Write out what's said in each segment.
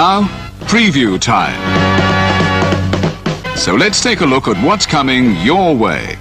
Now, preview time. So let's take a look at what's coming your way.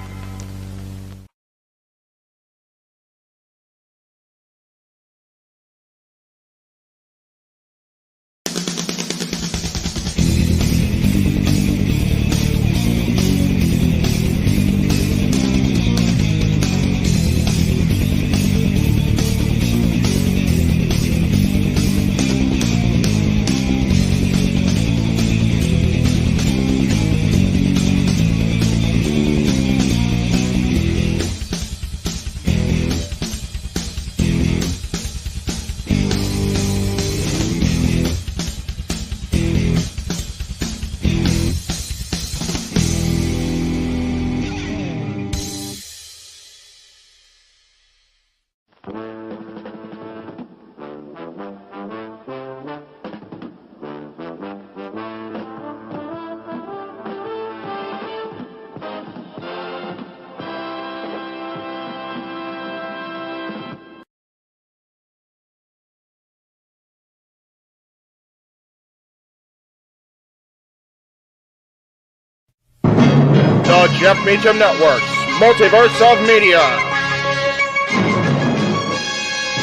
The Jeff Meacham Network's Multiverse of Media.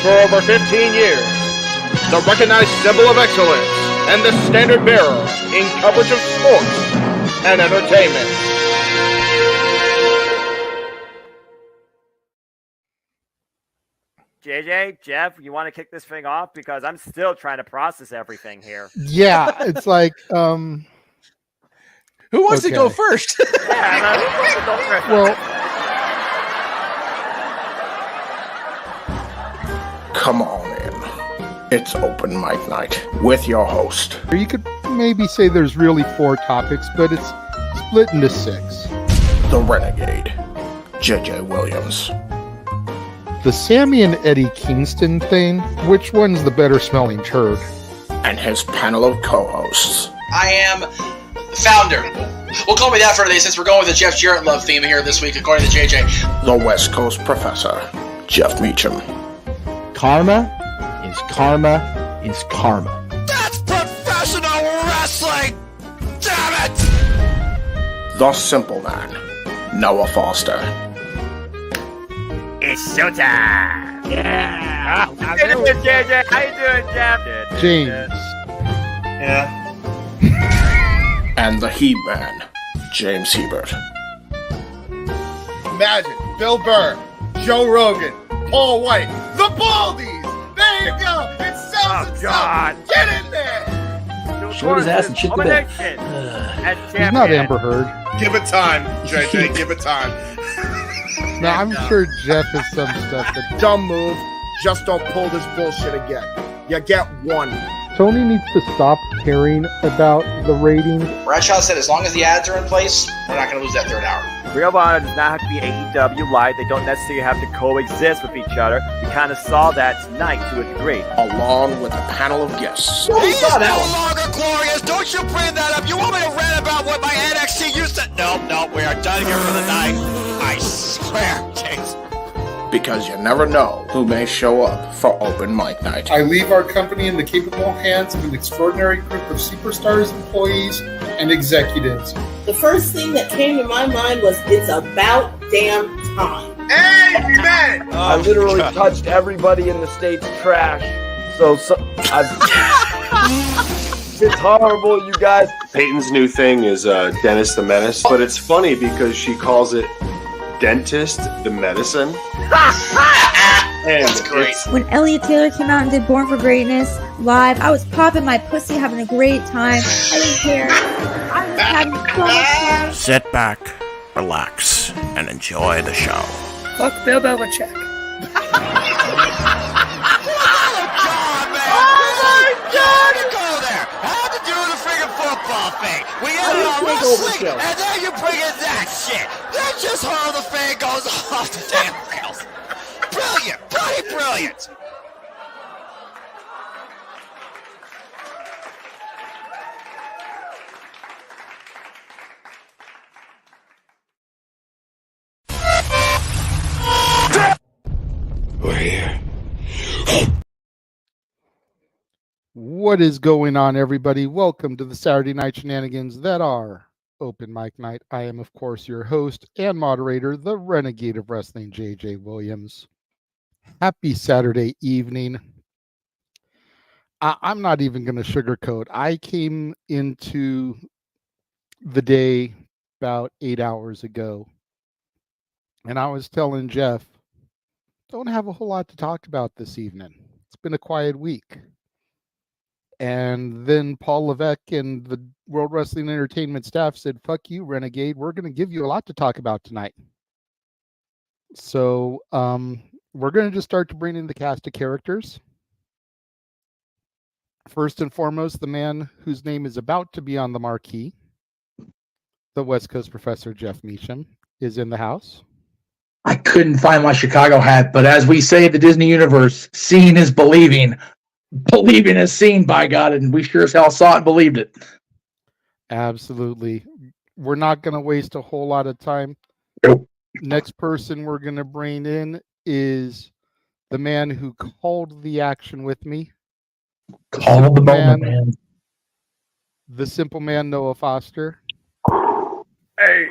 For over 15 years, the recognized symbol of excellence and the standard bearer in coverage of sports and entertainment. JJ, Jeff, you want to kick this thing off? Because I'm still trying to process everything here. Yeah, it's like, who wants to go first? Well, Come on in. It's open mic night with your host. you could maybe say there's really 4 topics, but it's split into 6. The Renegade, JJ Williams. The Sammy and Eddie Kingston thing, which one's the better smelling turd? And his panel of co-hosts. I am the founder. We'll call me that for today since we're going with the Jeff Jarrett love theme here this week, according to JJ. The West Coast Professor, Jeff Meacham. Karma is karma is karma. That's professional wrestling! Damn it! The Simple Man, Noah Foster. It's showtime! Yeah! How you doing, JJ? How you doing, Jeff? James. Yeah. And the He-Man, James Hebert. Imagine Bill Burr, Joe Rogan, Paul White, the Baldies. There you go. It sells itself. God. Get in there. Short his ass and shit the bed. He's not Amber Heard. Give it time, JJ. Give it time. Now, I'm sure Jeff has some stuff that Dumb move. Just don't pull this bullshit again. You get one. Tony needs to stop caring about the ratings. Bradshaw said as long as the ads are in place, we're not going to lose that third hour. Ring of Honor does not have to be AEW Live. They don't necessarily have to coexist with each other. We kind of saw that tonight to a degree. Along with a panel of guests. He's no longer glorious. Don't you bring that up. You want me to rant about what my NXT used to... Nope, we are done here for the night. I swear, James. Because you never know who may show up for open mic night. I leave our company in the capable hands of an extraordinary group of superstars, employees, and executives. The first thing that came to my mind was, it's about damn time. Amen. I literally touched everybody in the state's trash. So it's horrible, you guys. Peyton's new thing is Dennis the Menace, but it's funny because she calls it Dentist the Medicine. That's great. When Elliot Taylor came out and did Born for Greatness live, I was popping my pussy, having a great time. I didn't care. I was having so much fun. Sit back, relax, and enjoy the show. Fuck Bill Belichick. We ended on wrestling, and then you bring in that shit. That's just how the fan goes off the damn rails. Brilliant, bloody brilliant. We're here. What is going on, everybody? Welcome to the Saturday Night Shenanigans that are Open Mic Night. I am, of course, your host and moderator, the Renegade of Wrestling, JJ Williams. Happy Saturday evening. I'm not even going to sugarcoat. I came into the day about 8 hours ago, and I was telling Jeff, don't have a whole lot to talk about this evening. It's been a quiet week. And then Paul Levesque and the World Wrestling Entertainment staff said, fuck you, Renegade. We're going to give you a lot to talk about tonight. So we're going to just start to bring in the cast of characters. First and foremost, the man whose name is about to be on the marquee, the West Coast professor, Jeff Meacham, is in the house. I couldn't find my Chicago hat, but as we say at the Disney universe, seeing is believing. Believing is seen, by God, and we sure as hell saw it and believed it. Absolutely. We're not going to waste a whole lot of time. Nope. Next person we're going to bring in is the man who called the action with me. Called the moment, man. The simple man, Noah Foster. Hey,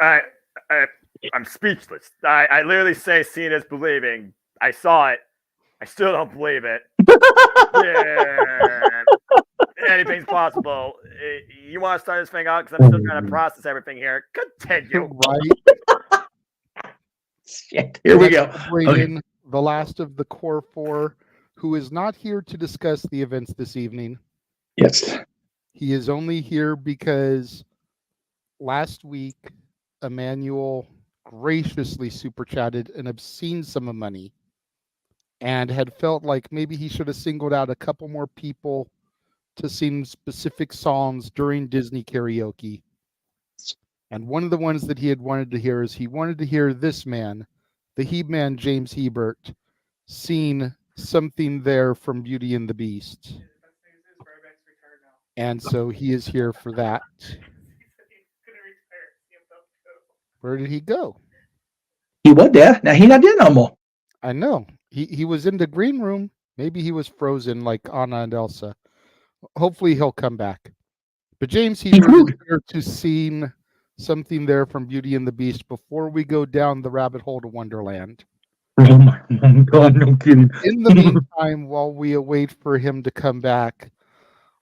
I'm speechless. I literally say seeing is believing. I saw it. I still don't believe it. Yeah. Anything's possible. You want to start this thing out because I'm still trying to process everything here. Continue. Right. Shit. Here we go. Bring in the last of the core four, who is not here to discuss the events this evening. Yes. He is only here because last week, Emmanuel graciously super chatted an obscene sum of money and had felt like maybe he should have singled out a couple more people to sing specific songs during Disney karaoke. And one of the ones that he had wanted to hear is he wanted to hear this man, the He-Man James Hebert, sing Something There from Beauty and the Beast. And so he is here for that. Where did he go? He was there. Now he not there no more. I know. He was in the green room. Maybe he was frozen like Anna and Elsa. Hopefully he'll come back. But James Hebert is here to sing Something There from Beauty and the Beast before we go down the rabbit hole to Wonderland. Oh my God, no kidding. In the meantime, while we await for him to come back,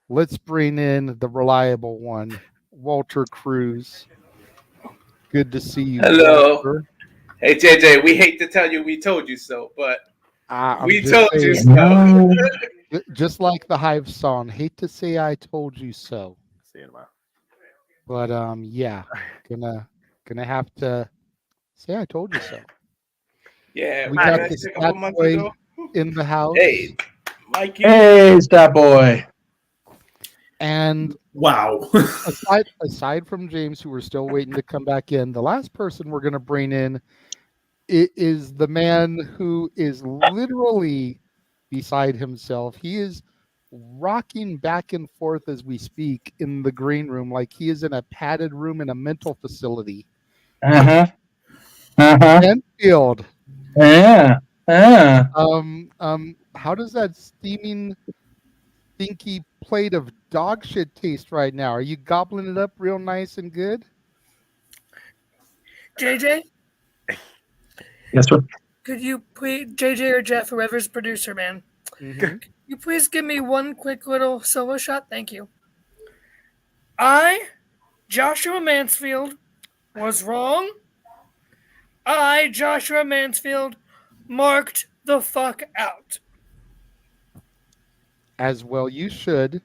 let's bring in the reliable one, Walter Cruz. Good to see you. Hello. Walter. Hey, JJ, we hate to tell you we told you so, but we told you so. No. Just like the Hive song, hate to say I told you so. See you tomorrow. But yeah, gonna have to say I told you so. Yeah, we got the Stat Boy in the house. Hey, Mikey. Hey, Stat Boy. And wow. aside from James, who we're still waiting to come back in, the last person we're gonna bring in is the man who is literally beside himself. He is rocking back and forth as we speak in the green room, like he is in a padded room in a mental facility. Enfield. Yeah. How does that steaming, stinky plate of dog shit taste right now? Are you gobbling it up real nice and good? JJ? Yes, sir. Could you please, JJ or Jeff, whoever's producer, man, could you please give me one quick little solo shot? Thank you. I, Joshua Mansfield, was wrong. I, Joshua Mansfield, marked the fuck out. As well you should.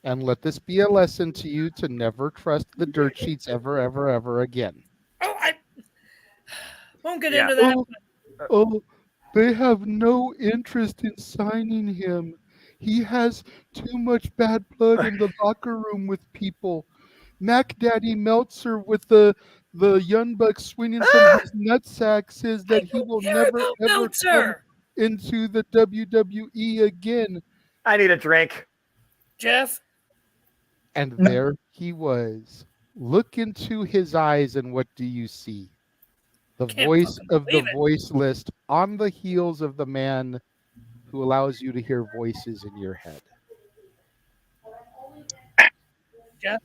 And let this be a lesson to you to never trust the dirt sheets ever, ever, ever again. Oh, I won't get into that. Oh, they have no interest in signing him. He has too much bad blood in the locker room with people. Mac Daddy Meltzer with the Young Bucks swinging from his nutsack says that he will never ever come into the WWE again. I need a drink. Jeff? And there he was. Look into his eyes and what do you see? The voice of the voiceless on the heels of the man who allows you to hear voices in your head. Jeff?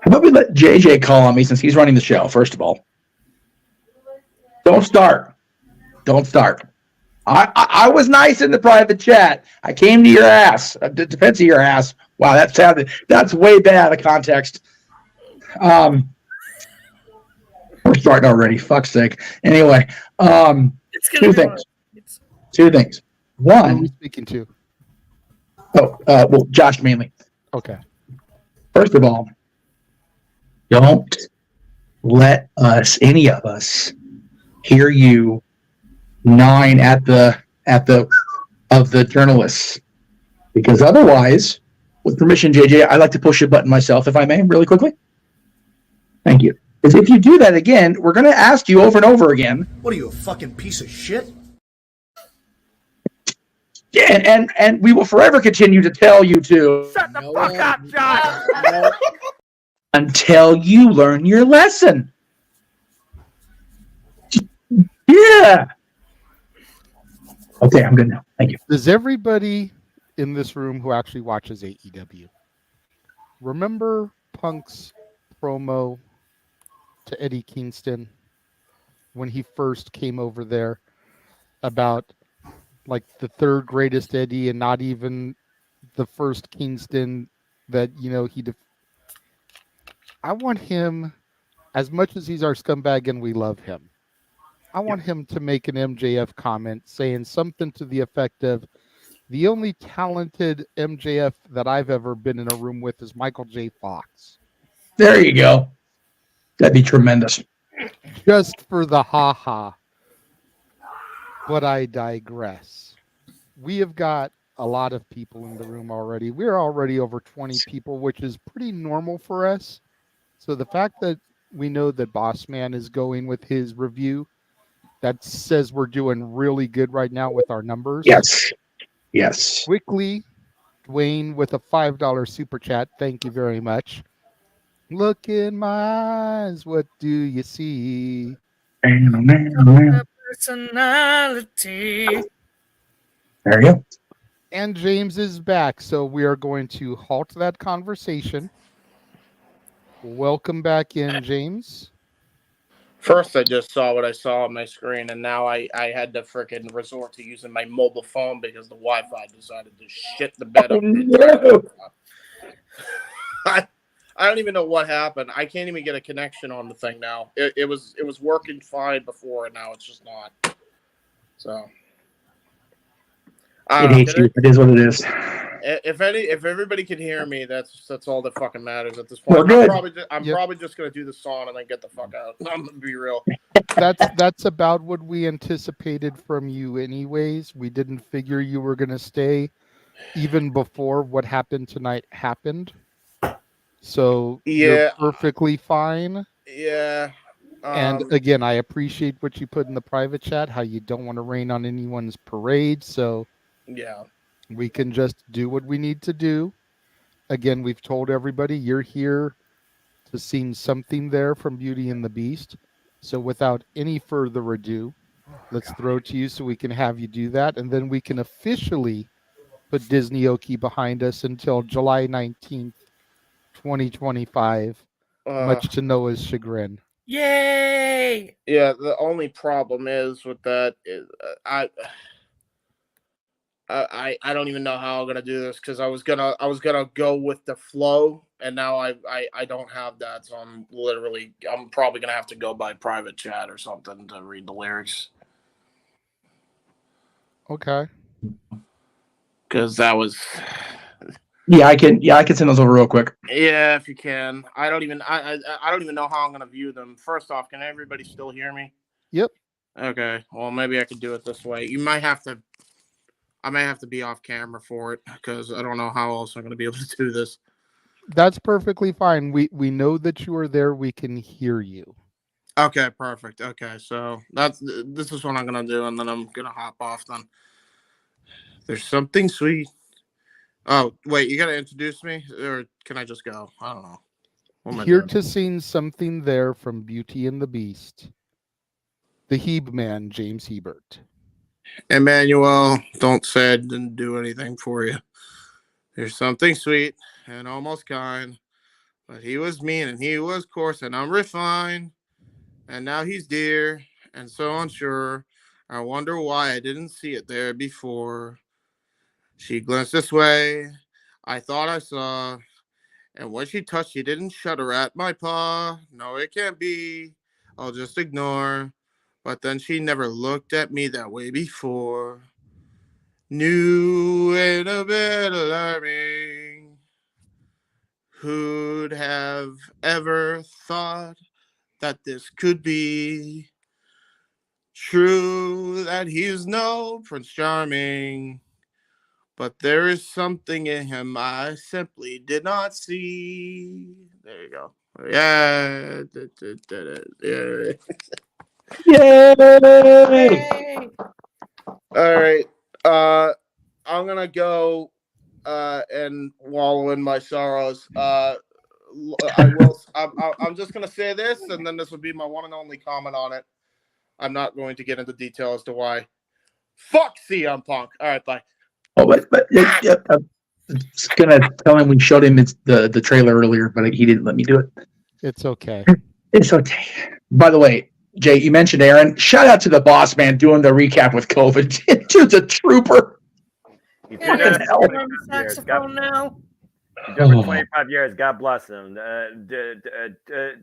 How about we let JJ call on me since he's running the show, first of all? Don't start. Don't start. I was nice in the private chat. I came to your ass. Defense of your ass. Wow, that's way bad out of context. We're starting already. Fuck's sake. Anyway, two things. Two things. One. Who are we speaking to? Well, Josh mainly. Okay. First of all, don't let us, any of us, hear you gnawing at the of the journalists, because otherwise, with permission, JJ, I'd like to push a button myself, if I may, really quickly. Thank you. Because if you do that again, we're going to ask you over and over again. What are you, a fucking piece of shit? Yeah, and we will forever continue to tell you to Shut the fuck up, Josh! until you learn your lesson. Yeah. Okay, I'm good now. Thank you. Does everybody in this room who actually watches AEW remember Punk's promo to Eddie Kingston when he first came over there about like the third greatest Eddie and not even the first Kingston that, you know, I want him, as much as he's our scumbag and we love him, I want him to make an MJF comment saying something to the effect of, the only talented MJF that I've ever been in a room with is Michael J. Fox. There you go. That'd be tremendous. Just for the ha-ha. But I digress. We have got a lot of people in the room already. We're already over 20 people, which is pretty normal for us. So the fact that we know that Boss Man is going with his review, that says we're doing really good right now with our numbers. Yes. Yes. Quickly, Dwayne with a $5 super chat. Thank you very much. Look in my eyes. What do you see? Personality. There you go. And James is back, so we are going to halt that conversation. Welcome back in, James. First, I just saw what I saw on my screen, and now I had to freaking resort to using my mobile phone because the Wi-Fi decided to shit the bed up. No. I don't even know what happened. I can't even get a connection on the thing now. It was working fine before, and now it's just not. So. It hates you. It is what it is. If everybody can hear me, that's all that fucking matters at this point. We're good. I'm probably just gonna do the song and then get the fuck out. I'm gonna be real. That's about what we anticipated from you, anyways. We didn't figure you were gonna stay even before what happened tonight happened. So you're perfectly fine. Yeah. And again, I appreciate what you put in the private chat, how you don't want to rain on anyone's parade. So yeah, we can just do what we need to do. Again, we've told everybody you're here to see something there from Beauty and the Beast. So without any further ado, let's throw to you so we can have you do that. And then we can officially put Disney Oki behind us until July 19th, 2025, much to Noah's chagrin. Yay! Yeah, the only problem is with that is I don't even know how I'm gonna do this because I was gonna go with the flow, and now I don't have that, so I'm probably gonna have to go by private chat or something to read the lyrics. Okay. Because that was. Yeah, I can send those over real quick. Yeah, if you can. I don't even know how I'm gonna view them. First off, can everybody still hear me? Yep. Okay. Well, maybe I could do it this way. I may have to be off camera for it because I don't know how else I'm going to be able to do this. That's perfectly fine. We know that you are there. We can hear you. Okay, perfect. Okay, so this is what I'm going to do, and then I'm going to hop off then. There's something sweet. Oh, wait, you got to introduce me, or can I just go? I don't know. Here to sing something there from Beauty and the Beast. The Heeb Man, James Hebert. Emmanuel, don't say I didn't do anything for you. There's something sweet and almost kind. But he was mean and he was coarse and unrefined. And now he's dear and so unsure. I wonder why I didn't see it there before. She glanced this way. I thought I saw. And when she touched, she didn't shudder at my paw. No, it can't be. I'll just ignore. But then she never looked at me that way before. New and a bit alarming. Who'd have ever thought that this could be true, that he's no Prince Charming? But there is something in him I simply did not see. There you go. Yeah. Yay! All right. I'm gonna go and wallow in my sorrows. I will. I'm just gonna say this, and then this would be my one and only comment on it. I'm not going to get into detail as to why. Fuck CM Punk. All right, bye. Oh, but I was gonna tell him we showed him the trailer earlier, but he didn't let me do it. It's okay. It's okay. By the way, Jay, you mentioned Aaron. Shout out to the boss man doing the recap with COVID. Dude's a trooper. He's Yeah, been he's there on for the 25 years. saxophone now. He's been for 25 years. God bless him.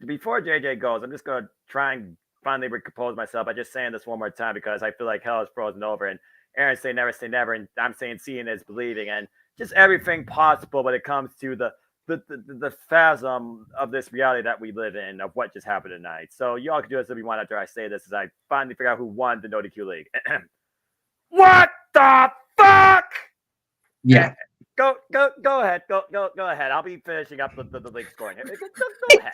Before JJ goes, I'm just going to try and finally recompose myself by just saying this one more time because I feel like hell is frozen over. And Aaron say never, and I'm saying seeing is believing, and just everything possible when it comes to the phasm of this reality that we live in of what just happened tonight. So y'all can do this if you want after I say this, as I finally figure out who won the No DQ League. What the fuck? Yeah. Go ahead. Go ahead. I'll be finishing up the league scoring. Go ahead.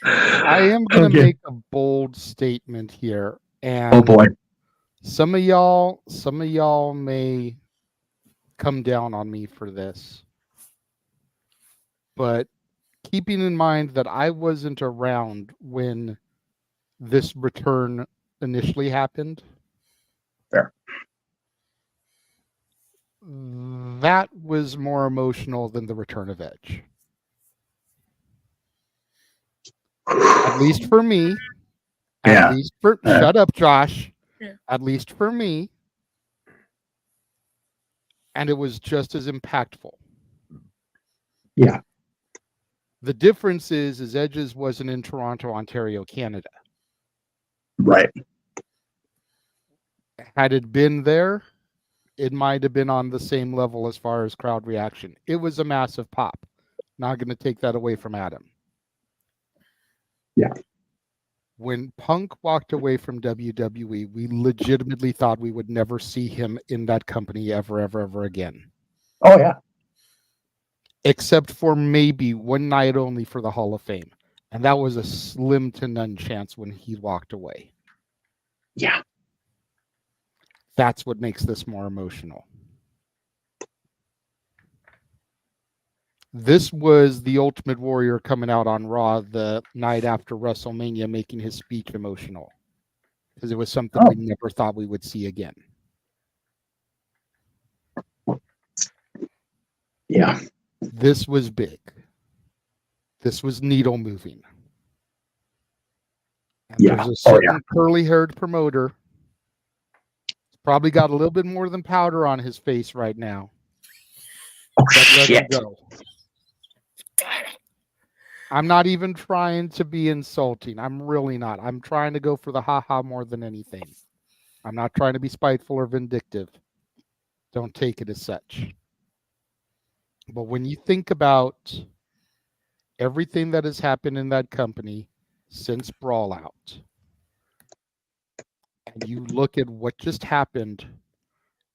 I am going to make a bold statement here, and oh boy, some of y'all may come down on me for this, but keeping in mind that I wasn't around when this return initially happened. Fair. That was more emotional than the return of Edge. At least for me. Yeah. At least for shut up, Josh. Yeah. At least for me. And it was just as impactful. Yeah. The difference is Edge's wasn't in Toronto, Ontario, Canada. Right. Had it been there, it might have been on the same level as far as crowd reaction. It was a massive pop. Not going to take that away from Adam. Yeah. When Punk walked away from WWE, we legitimately thought we would never see him in that company ever again. Oh, yeah. Except for maybe one night only for the Hall of Fame. And that was a slim to none chance when he walked away. Yeah. That's what makes this more emotional. This was the Ultimate Warrior coming out on Raw the night after WrestleMania, making his speech emotional. Because it was something we never thought we would see again. Yeah. This was big. This was needle moving. And Yeah. there's a certain curly-haired promoter. He's probably got a little bit more than powder on his face right now. Oh, let shit. him go. I'm not even trying to be insulting. I'm really not. I'm trying to go for the ha-ha more than anything. I'm not trying to be spiteful or vindictive. Don't take it as such. But when you think about everything that has happened in that company since Brawl Out, and you look at what just happened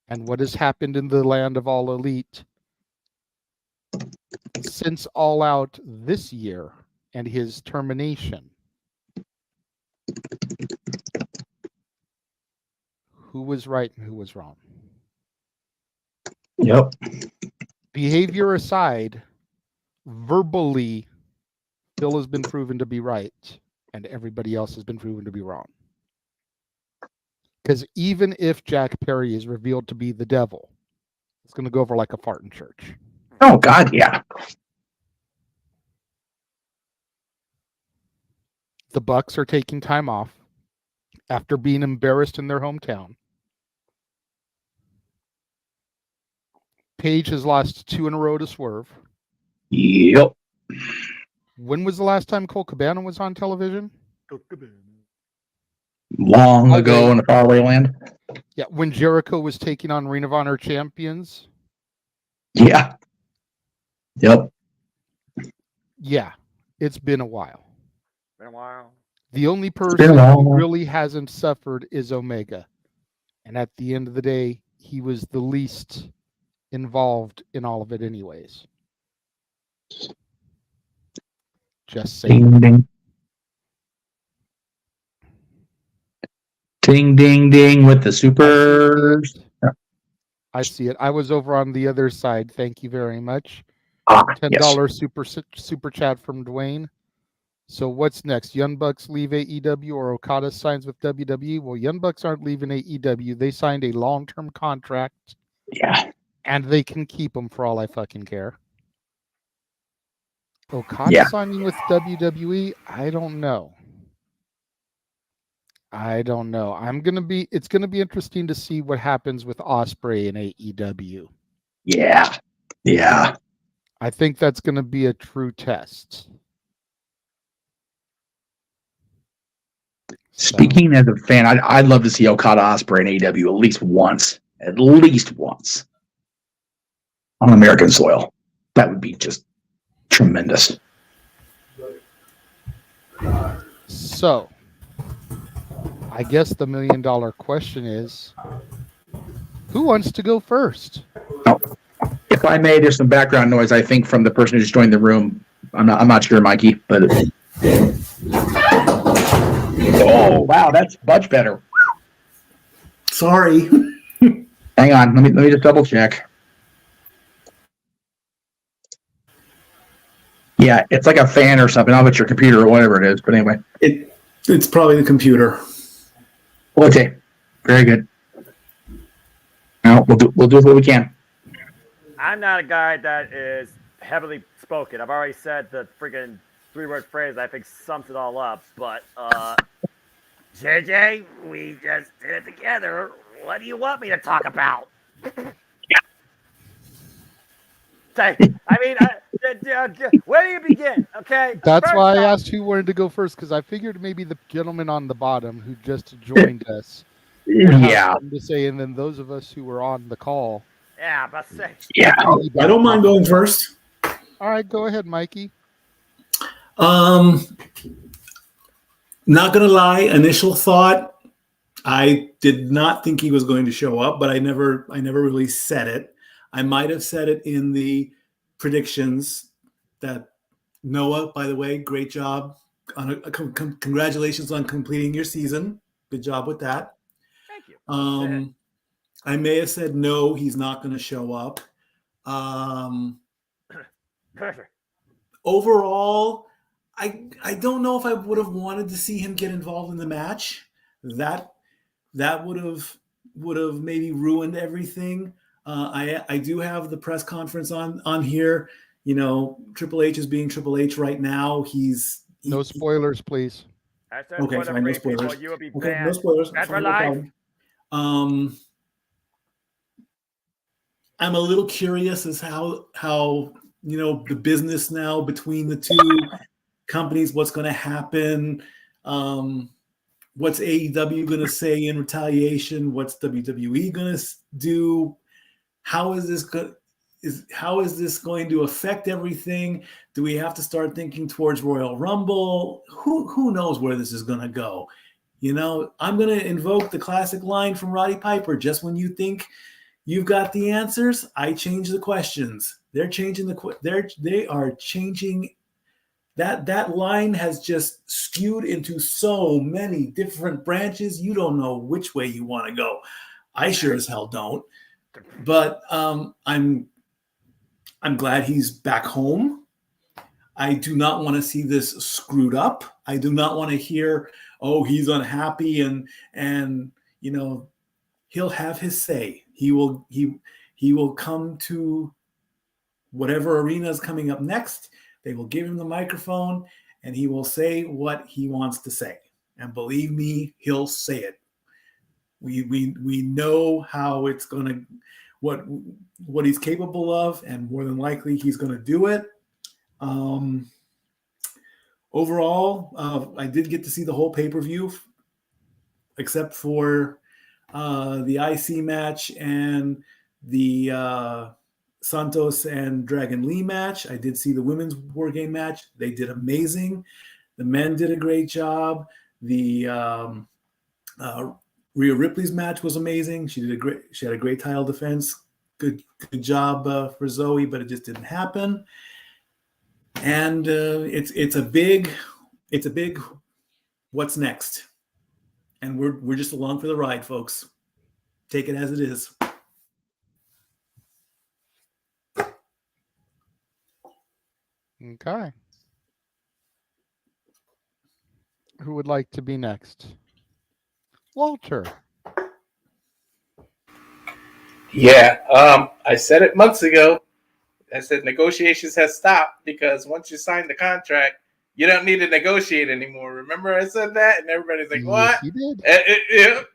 and what has happened in the land of All Elite since All Out this year and his termination, who was right and who was wrong? Yep. Behavior aside, verbally, Phil has been proven to be right and everybody else has been proven to be wrong. Because even if Jack Perry is revealed to be the devil, It's going to go over like a fart in church. Oh God, yeah. The Bucks are taking time off after being embarrassed in their hometown. Paige has lost 2 in a row to Swerve. Yep. When was the last time Cole Cabana was on television? Long ago in the faraway land. Yeah, when Jericho was taking on Ring of Honor champions. Yeah. Yep. Yeah, it's been a while. Been a while. The only person who really hasn't suffered is Omega. And at the end of the day, he was the least involved in all of it anyways. Just saying. Ding, ding. Ding, ding, ding with the super. I see it. I was over on the other side. Thank you very much. $10 yes. super chat from Dwayne. So what's next? Young Bucks leave AEW or Okada signs with WWE? Well, Young Bucks aren't leaving AEW. They signed a long-term contract. Yeah. And they can keep them for all I fucking care. Okada signing with WWE? I don't know. It's gonna be interesting to see what happens with Ospreay and AEW. Yeah. Yeah. I think that's gonna be a true test. Speaking as a fan, I'd love to see Okada Ospreay in AEW at least once on American soil. That would be just tremendous. So, I guess the $1 million question is, who wants to go first? If I may, there's some background noise, I think, from the person who just joined the room. I'm not sure, Mikey, but oh wow, that's much better. Sorry. Hang on, let me just double check. Yeah, it's like a fan or something. I'll bet your computer or whatever it is. But anyway, it's probably the computer. Okay, very good. Now we'll do what we can. I'm not a guy that is heavily spoken. I've already said the freaking 3-word phrase. I think sums it all up. But JJ, we just did it together. What do you want me to talk about? I mean, where do you begin? Okay. That's why I asked who wanted to go first, because I figured maybe the gentleman on the bottom who just joined us. Yeah. To say, and then those of us who were on the call. Yeah, but say. Yeah. I don't mind going first. All right, go ahead, Mikey. Not gonna lie, initial thought, I did not think he was going to show up, but I never really said it. I might have said it in the predictions that Noah, by the way, great job. Congratulations on completing your season. Good job with that. Thank you. I may have said no, he's not going to show up. Perfect. Overall, I don't know if I would have wanted to see him get involved in the match. That would have maybe ruined everything. I do have the press conference on here. You know, Triple H is being Triple H right now. No spoilers, please. Okay, fine, no spoilers. You will be okay, banned. no spoilers. That's fine, for life. I'm a little curious as how you know the business now between the two companies. What's going to happen? What's AEW going to say in retaliation? What's WWE going to do? How is this going to affect everything? Do we have to start thinking towards Royal Rumble? Who knows where this is going to go? You know, I'm going to invoke the classic line from Roddy Piper. Just when you think you've got the answers, I change the questions. They're changing they are changing. That line has just skewed into so many different branches. You don't know which way you want to go. I sure as hell don't. But I'm glad he's back home. I do not want to see this screwed up. I do not want to hear, oh, he's unhappy and you know, he'll have his say. He He will come to whatever arena is coming up next. They will give him the microphone, and he will say what he wants to say. And believe me, he'll say it. We know how it's going to, what he's capable of, and more than likely he's going to do it. Overall, I did get to see the whole pay-per-view, except for the IC match and the Santos and Dragon Lee match. I did see the women's war game match. They did amazing. The men did a great job. The Rhea Ripley's match was amazing. She had a great title defense. Good job for Zoe, but it just didn't happen. And it's a big what's next? And we're just along for the ride, folks. Take it as it is. Okay. Who would like to be next? Walter. Yeah, I said it months ago. I said negotiations have stopped because once you sign the contract, you don't need to negotiate anymore. Remember I said that? And everybody's like, what? You did.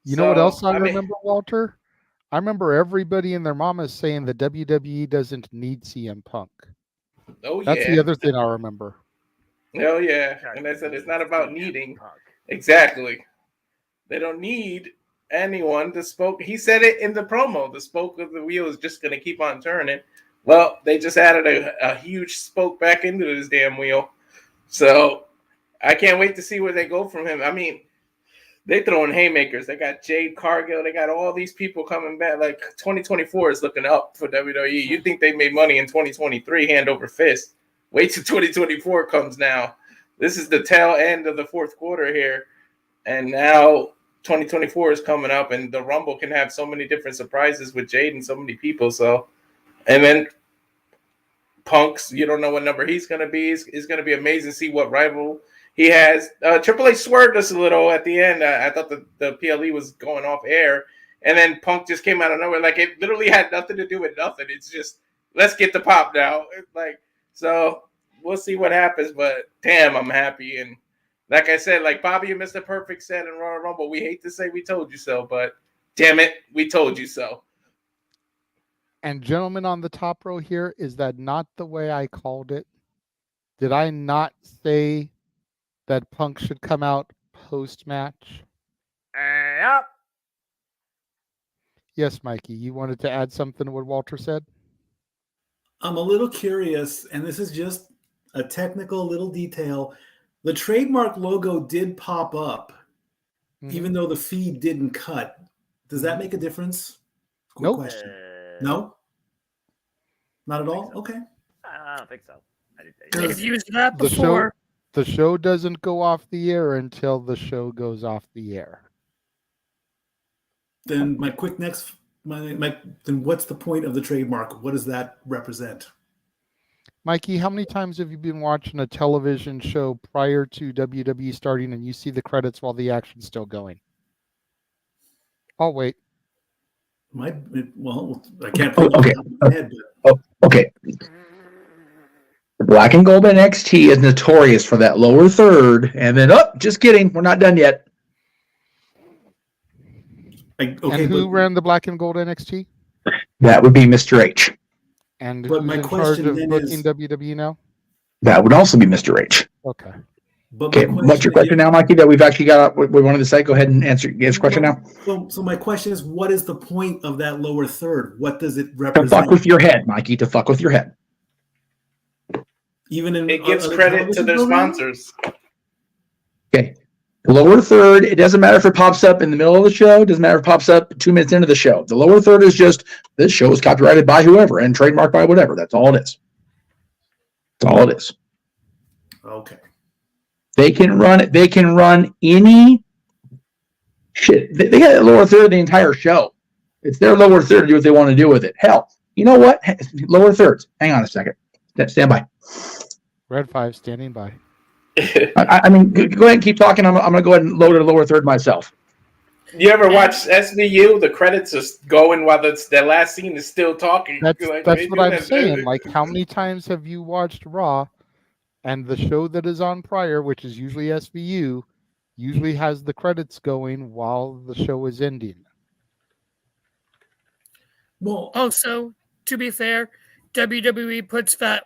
You know what else I remember, Walter? I remember everybody and their mamas saying the WWE doesn't need CM Punk. Oh, That's the other thing I remember. Oh, yeah. And I said it's not about needing. Exactly. They don't need anyone to spoke. He said it in the promo. The spoke of the wheel is just going to keep on turning. Well, they just added a huge spoke back into this damn wheel. So I can't wait to see where they go from him. I mean, they throwing haymakers. They got Jade Cargill. They got all these people coming back. Like 2024 is looking up for WWE. You think they made money in 2023 hand over fist. Wait till 2024 comes now. This is the tail end of the fourth quarter here. And now 2024 is coming up, and the Rumble can have so many different surprises with Jade and so many people. So, and then Punk's, you don't know what number he's going to be. It's going to be amazing to see what rival he has. Triple H swerved us a little at the end. I thought the PLE was going off air, and then Punk just came out of nowhere. Like, it literally had nothing to do with nothing. It's just, let's get the pop now. Like, so we'll see what happens, but damn, I'm happy. And like I said, like Bobby and Mr. Perfect said in Royal Rumble, we hate to say we told you so, but damn it, we told you so. And gentlemen on the top row here, is that not the way I called it? Did I not say that Punk should come out post-match? Yep. Yes, Mikey, you wanted to add something to what Walter said? I'm a little curious, and this is just a technical little detail. The trademark logo did pop up, even though the feed didn't cut. Does that make a difference? Quick question. No? Not at all? Okay. I don't think so. They've used that before. The show doesn't go off the air until the show goes off the air. Then my quick next, then what's the point of the trademark? What does that represent? Mikey, how many times have you been watching a television show prior to WWE starting and you see the credits while the action's still going? I'll wait. Well, I can't put okay. it in my head. Okay. The Black and Gold NXT is notorious for that lower third, and then, just kidding, we're not done yet. And who ran the Black and Gold NXT? That would be Mr. H. And who's in charge of booking WWE now? That would also be Mr. H. Okay. Okay, what's your question now, Mikey, that we've actually got, we wanted to say? Go ahead and answer his question now. So my question is, what is the point of that lower third? What does it To represent? fuck with your head, Mikey, to fuck with your head. Even in it gives credit to their sponsors. Okay. The lower third, it doesn't matter if it pops up in the middle of the show. It doesn't matter if it pops up 2 minutes into the show. The lower third is just, this show is copyrighted by whoever and trademarked by whatever. That's all it is. That's all it is. Okay. They can run it. They can run any shit. They got a lower third of the entire show. It's their lower third to do what they want to do with it. Hell, you know what? Lower thirds. Hang on a second. Stand by. Red 5 standing by. I mean, go ahead and keep talking. I'm going to go ahead and load a lower third myself. You ever watch SVU? The credits are going while their last scene is still talking. That's Like, that's they what do I'm that- saying. Like, how many times have you watched Raw, and the show that is on prior, which is usually SVU, usually has the credits going while the show is ending? Well, also, to be fair, WWE puts that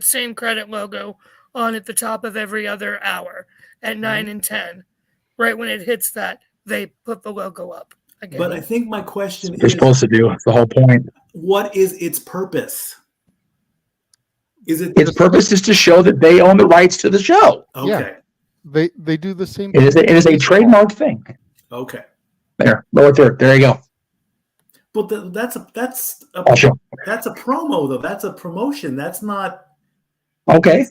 same credit logo on at the top of every other hour at 9 and 10. Right when it hits that, they put the logo up again. But I think my question You're supposed to do. That's the whole point. what is its purpose? Is it Its purpose is to show that they own the rights to the show. okay? Yeah. They do the same It is thing. it is a trademark thing. Okay. There, lower third. There you go. But that's a I'll show. that's a promo though. That's a promotion. That's not. Okay.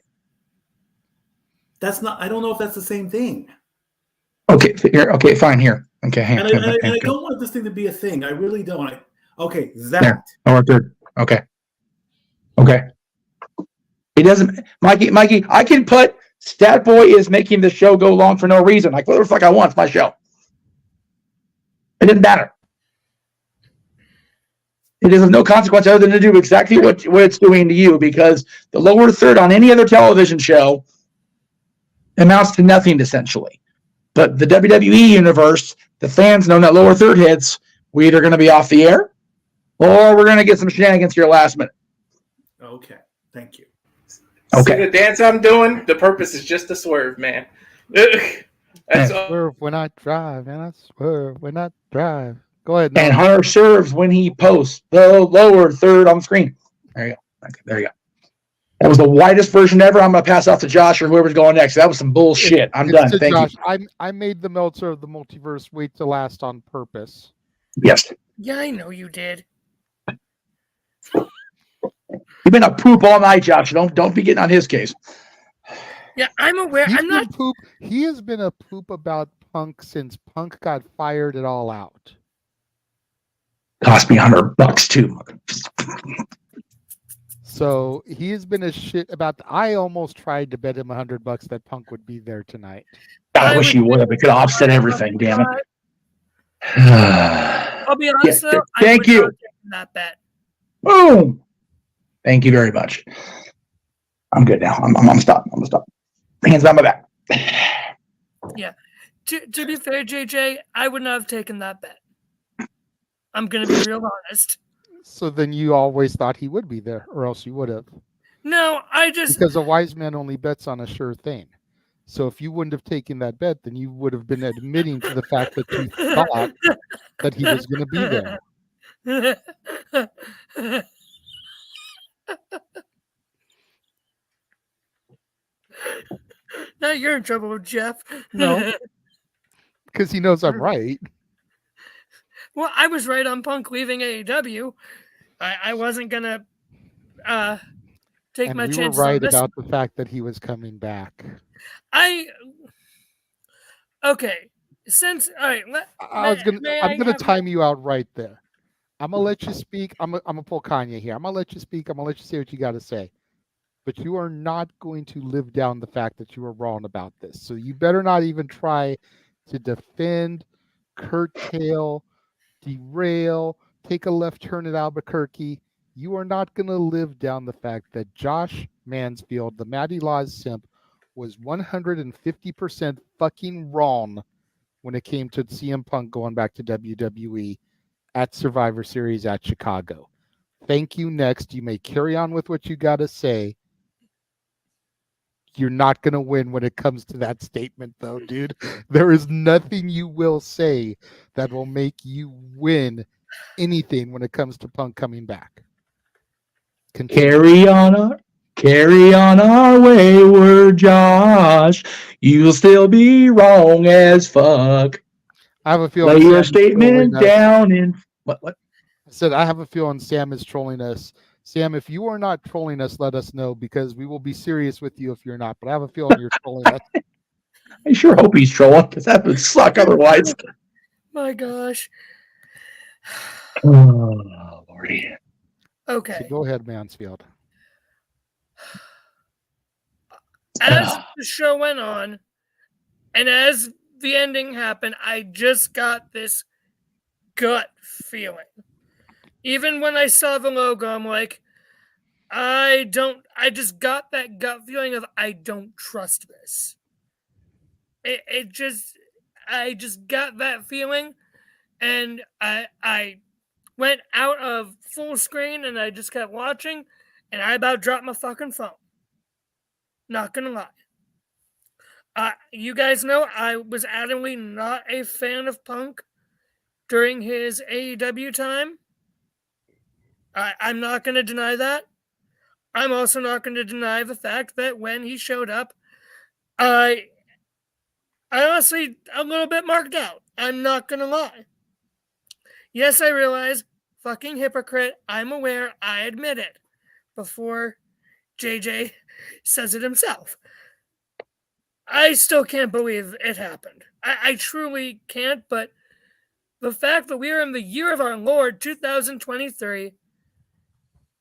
That's not. I don't know if that's the same thing. Okay. Here. Okay. Fine. Here. Okay. Hang And on. I don't want this thing to be a thing. I really don't. Okay. That. There. Lower third. Okay. Okay. It doesn't, Mikey. I can put Stat Boy is making the show go long for no reason. Like whatever the fuck I want. It's my show. It didn't matter. It is of no consequence other than to do exactly what it's doing to you, because the lower third on any other television show amounts to nothing essentially. But the WWE universe, the fans know that lower third hits, we're either going to be off the air or we're going to get some shenanigans here last minute. Okay. Thank you. Okay. See the dance I'm doing? The purpose is just to swerve, man. That's all. Swerve when I drive, and I swerve when I drive. Go ahead. And Hunter serves when he posts the lower third on the screen. There you go. Okay, there you go. That was the widest version ever. I'm going to pass off to Josh or whoever's going next. That was some bullshit. I'm done. Thank Josh, you. I made the Meltzer of the Multiverse wait to last on purpose. Yes. Yeah, I know you did. You've been a poop all night, Josh. Don't be getting on his case. Yeah, I'm aware. I'm not. Poop. He has been a poop about Punk since Punk got fired at All Out. Cost me $100 too. So he has been a shit about. I almost tried to bet him $100 that Punk would be there tonight. I wish you would have. It could have offset everything. Damn it. I'll be honest though. Thank you. That bet. Boom. Thank you very much. I'm good now. I'm gonna stop. I'm gonna stop. Hands behind my back. Yeah. To be fair, JJ, I would not have taken that bet. I'm gonna be real honest. So then you always thought he would be there, or else you would have. No, I just because a wise man only bets on a sure thing. So if you wouldn't have taken that bet, then you would have been admitting to the fact that you thought that he was going to be there. Now you're in trouble, Jeff. No, because he knows I'm right. Well, I was right on Punk leaving AEW. I wasn't gonna take and my we chances. were right on this. about the fact that he was coming back. Okay. Since all right, I'm gonna time you out right there. I'm gonna let you speak. I'm gonna pull Kanye here. I'm gonna let you speak. I'm gonna let you say what you got to say. But you are not going to live down the fact that you were wrong about this. So you better not even try to defend, curtail, derail, take a left turn at Albuquerque. You are not going to live down the fact that Josh Mansfield, the Matty Laws simp, was 150% fucking wrong when it came to CM Punk going back to WWE at Survivor Series at Chicago. Thank you. Next, you may carry on with what you got to say. You're not going to win when it comes to that statement, though, dude. There is nothing you will say that will make you win anything when it comes to Punk coming back. Carry on our wayward Josh. You'll still be wrong as fuck. I have a feeling. Lay your statement down in what? I said I have a feeling Sam is trolling us. Sam, if you are not trolling us, let us know, because we will be serious with you if you're not. But I have a feeling you're trolling us. I sure hope he's trolling, because that would suck otherwise. My gosh. Oh, Lordy. Okay. So go ahead, Mansfield. As the show went on, and as the ending happened, I just got this gut feeling. Even when I saw the logo, I'm like, I just got that gut feeling of I don't trust this. I just got that feeling, and I went out of full screen and I just kept watching, and I about dropped my fucking phone. Not gonna lie. You guys know I was adamantly not a fan of Punk during his AEW time. I'm not going to deny that. I'm also not going to deny the fact that when he showed up, I honestly a little bit marked out. I'm not going to lie. Yes, I realize, fucking hypocrite. I'm aware. I admit it. Before JJ says it himself. I still can't believe it happened. I truly can't, but the fact that we are in the year of our Lord, 2023,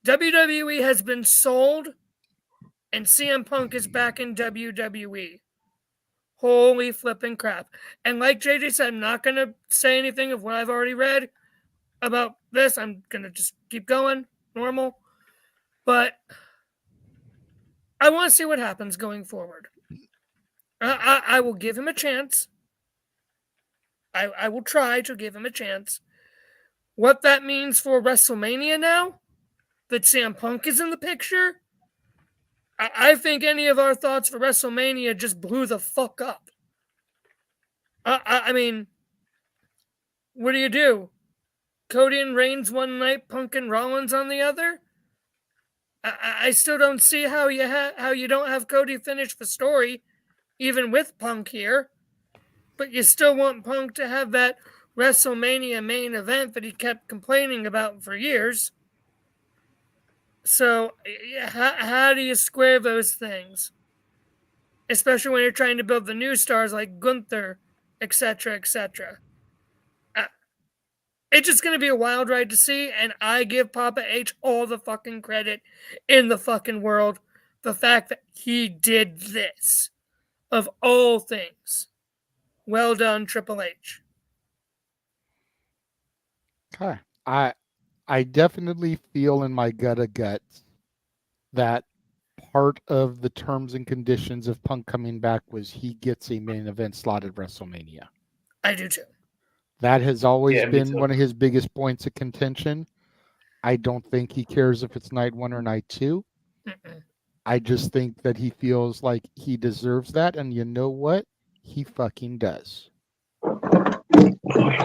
WWE has been sold, and CM Punk is back in WWE. Holy flipping crap. And like JJ said, I'm not going to say anything of what I've already read about this. I'm going to just keep going, normal. But I want to see what happens going forward. I will give him a chance. I will try to give him a chance. What that means for WrestleMania now, that CM Punk is in the picture, I think any of our thoughts for WrestleMania just blew the fuck up. I mean, what do? Cody and Reigns one night, Punk and Rollins on the other? I still don't see how you don't have Cody finish the story, even with Punk here. But you still want Punk to have that WrestleMania main event that he kept complaining about for years. So, how do you square those things? Especially when you're trying to build the new stars like Gunther, etc., etc. It's just going to be a wild ride to see, and I give Papa H all the fucking credit in the fucking world. The fact that he did this, of all things. Well done, Triple H. Okay. I definitely feel in my gut of guts that part of the terms and conditions of Punk coming back was he gets a main event slot at WrestleMania. I do too. That has always Yeah, me been too. one of his biggest points of contention. I don't think he cares if it's night 1 or night 2. I just think that he feels like he deserves that, and you know what? He fucking does. Period.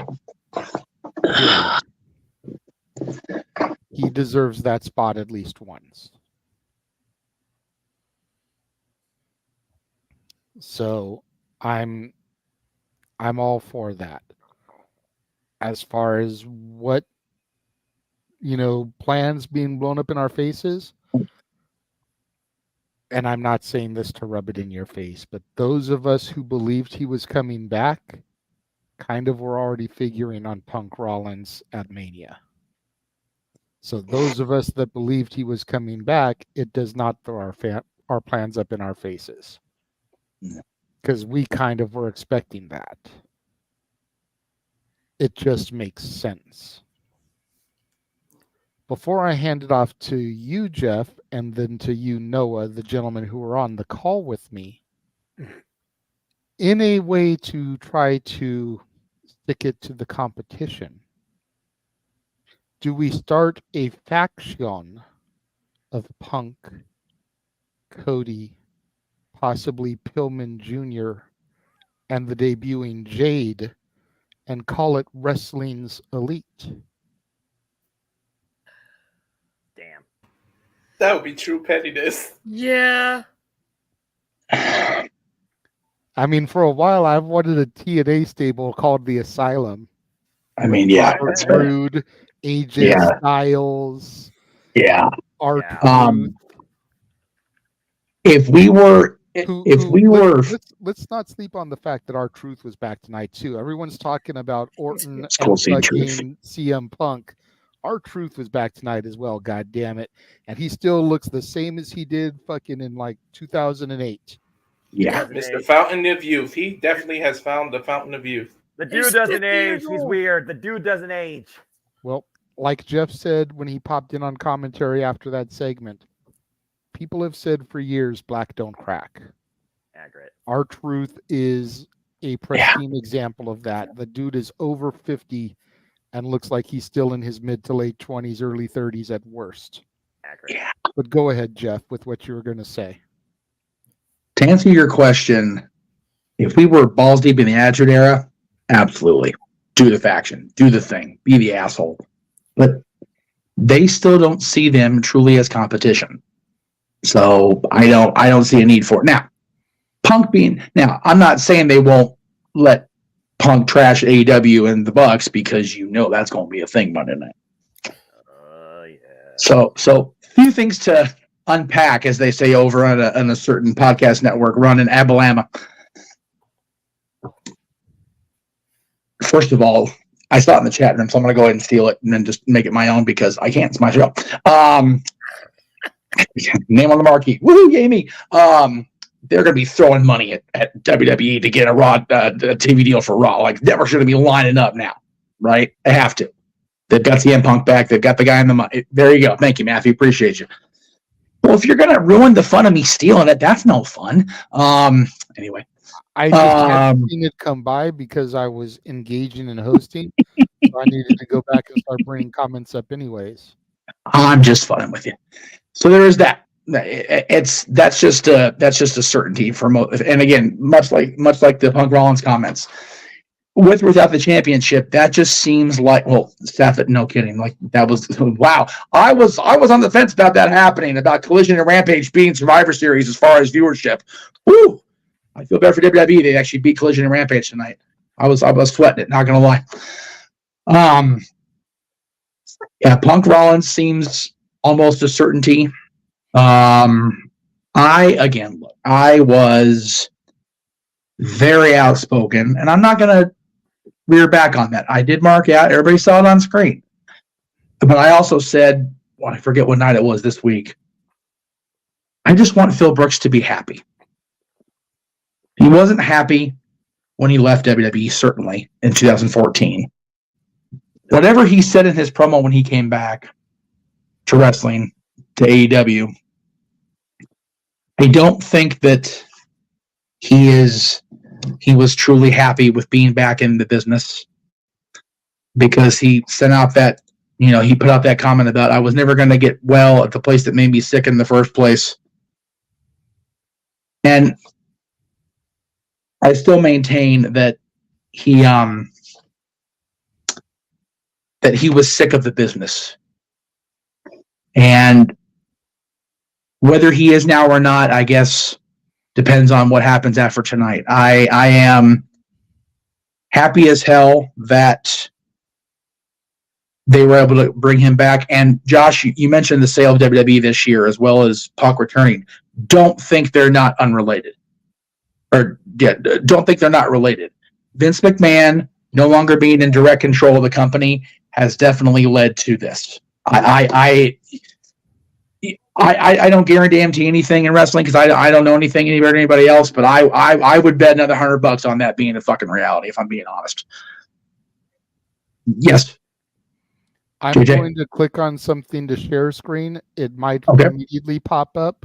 He deserves that spot at least once. So I'm all for that. As far as what, plans being blown up in our faces, and I'm not saying this to rub it in your face, but those of us who believed he was coming back kind of were already figuring on Punk Rollins at Mania. So those of us that believed he was coming back, it does not throw our plans up in our faces. Because we kind of were expecting that. It just makes sense. Before I hand it off to you, Jeff, and then to you, Noah, the gentlemen who were on the call with me, in a way to try to stick it to the competition, do we start a faction of Punk, Cody, possibly Pillman Jr., and the debuting Jade, and call it Wrestling's Elite? Damn. That would be true pettiness. Yeah. I mean, for a while, I've wanted a TNA stable called the Asylum. I mean, yeah. Robert Roode, AJ Styles. Yeah. R-Truth. If we were, let's not sleep on the fact that R-Truth was back tonight too. Everyone's talking about Orton and cool seeing Truth. fucking CM Punk. R-Truth was back tonight as well. God damn it! And he still looks the same as he did fucking in like 2008. Yeah. Mr. Fountain of Youth. He definitely has found the Fountain of Youth. The dude doesn't age. He's weird. The dude doesn't age. Well, like Jeff said when he popped in on commentary after that segment, people have said for years, black don't crack. Accurate. R-Truth is a pristine example of that. The dude is over 50 and looks like he's still in his mid to late 20s, early 30s at worst. Accurate. Yeah. But go ahead, Jeff, with what you were going to say. To answer your question, if we were balls deep in the Attitude Era, absolutely. Do the faction. Do the thing. Be the asshole. But they still don't see them truly as competition. So I don't see a need for it. Now, I'm not saying they won't let Punk trash AEW and the Bucks because that's going to be a thing Monday night. Yeah. So few things to unpack, as they say over on a certain podcast network run in Alabama. First of all, I saw it in the chat room, so I'm going to go ahead and steal it and then just make it my own because I can't. It's my show. Name on the marquee. Woohoo, yay me. They're going to be throwing money at WWE to get a Raw a TV deal for Raw. Like, networks are going to be lining up now, right? They have to. They've got CM Punk back. They've got the guy in the money. There you go. Thank you, Matthew. Appreciate you. Well, if you're going to ruin the fun of me stealing it, that's no fun. Anyway. I just hadn't seen it come by because I was engaging in hosting. So I needed to go back and start bringing comments up anyways. I'm just fucking with you. So there is that. That's just a certainty for most. And again, much like the Punk Rollins comments, with or without the championship, that just seems like, well, Stafford, no kidding, like that was wow. I was on the fence about that happening, about Collision and Rampage beating Survivor Series as far as viewership. Woo! I feel bad for WWE. They actually beat Collision and Rampage tonight. I was sweating it, not gonna lie. Yeah, Punk Rollins seems almost a certainty. I was very outspoken, and I'm not gonna rear back on that. I did mark out. Everybody saw it on screen. But I also said, well, I forget what night it was this week. I just want Phil Brooks to be happy. He wasn't happy when he left WWE, certainly, in 2014. Whatever he said in his promo when he came back to wrestling, to AEW, I don't think that he was truly happy with being back in the business, because he sent out that, he put out that comment about, I was never going to get well at the place that made me sick in the first place. And I still maintain that he was sick of the business. And whether he is now or not, I guess, depends on what happens after tonight. I am happy as hell that they were able to bring him back. And Josh, you mentioned the sale of WWE this year, as well as Punk returning. Don't think they're not unrelated. Don't think they're not related. Vince McMahon no longer being in direct control of the company has definitely led to this. I don't guarantee anything in wrestling because I don't know anything about anybody else, but I would bet another $100 on that being a fucking reality, if I'm being honest. Yes. I'm JJ? going to click on something to share screen. It might immediately pop up.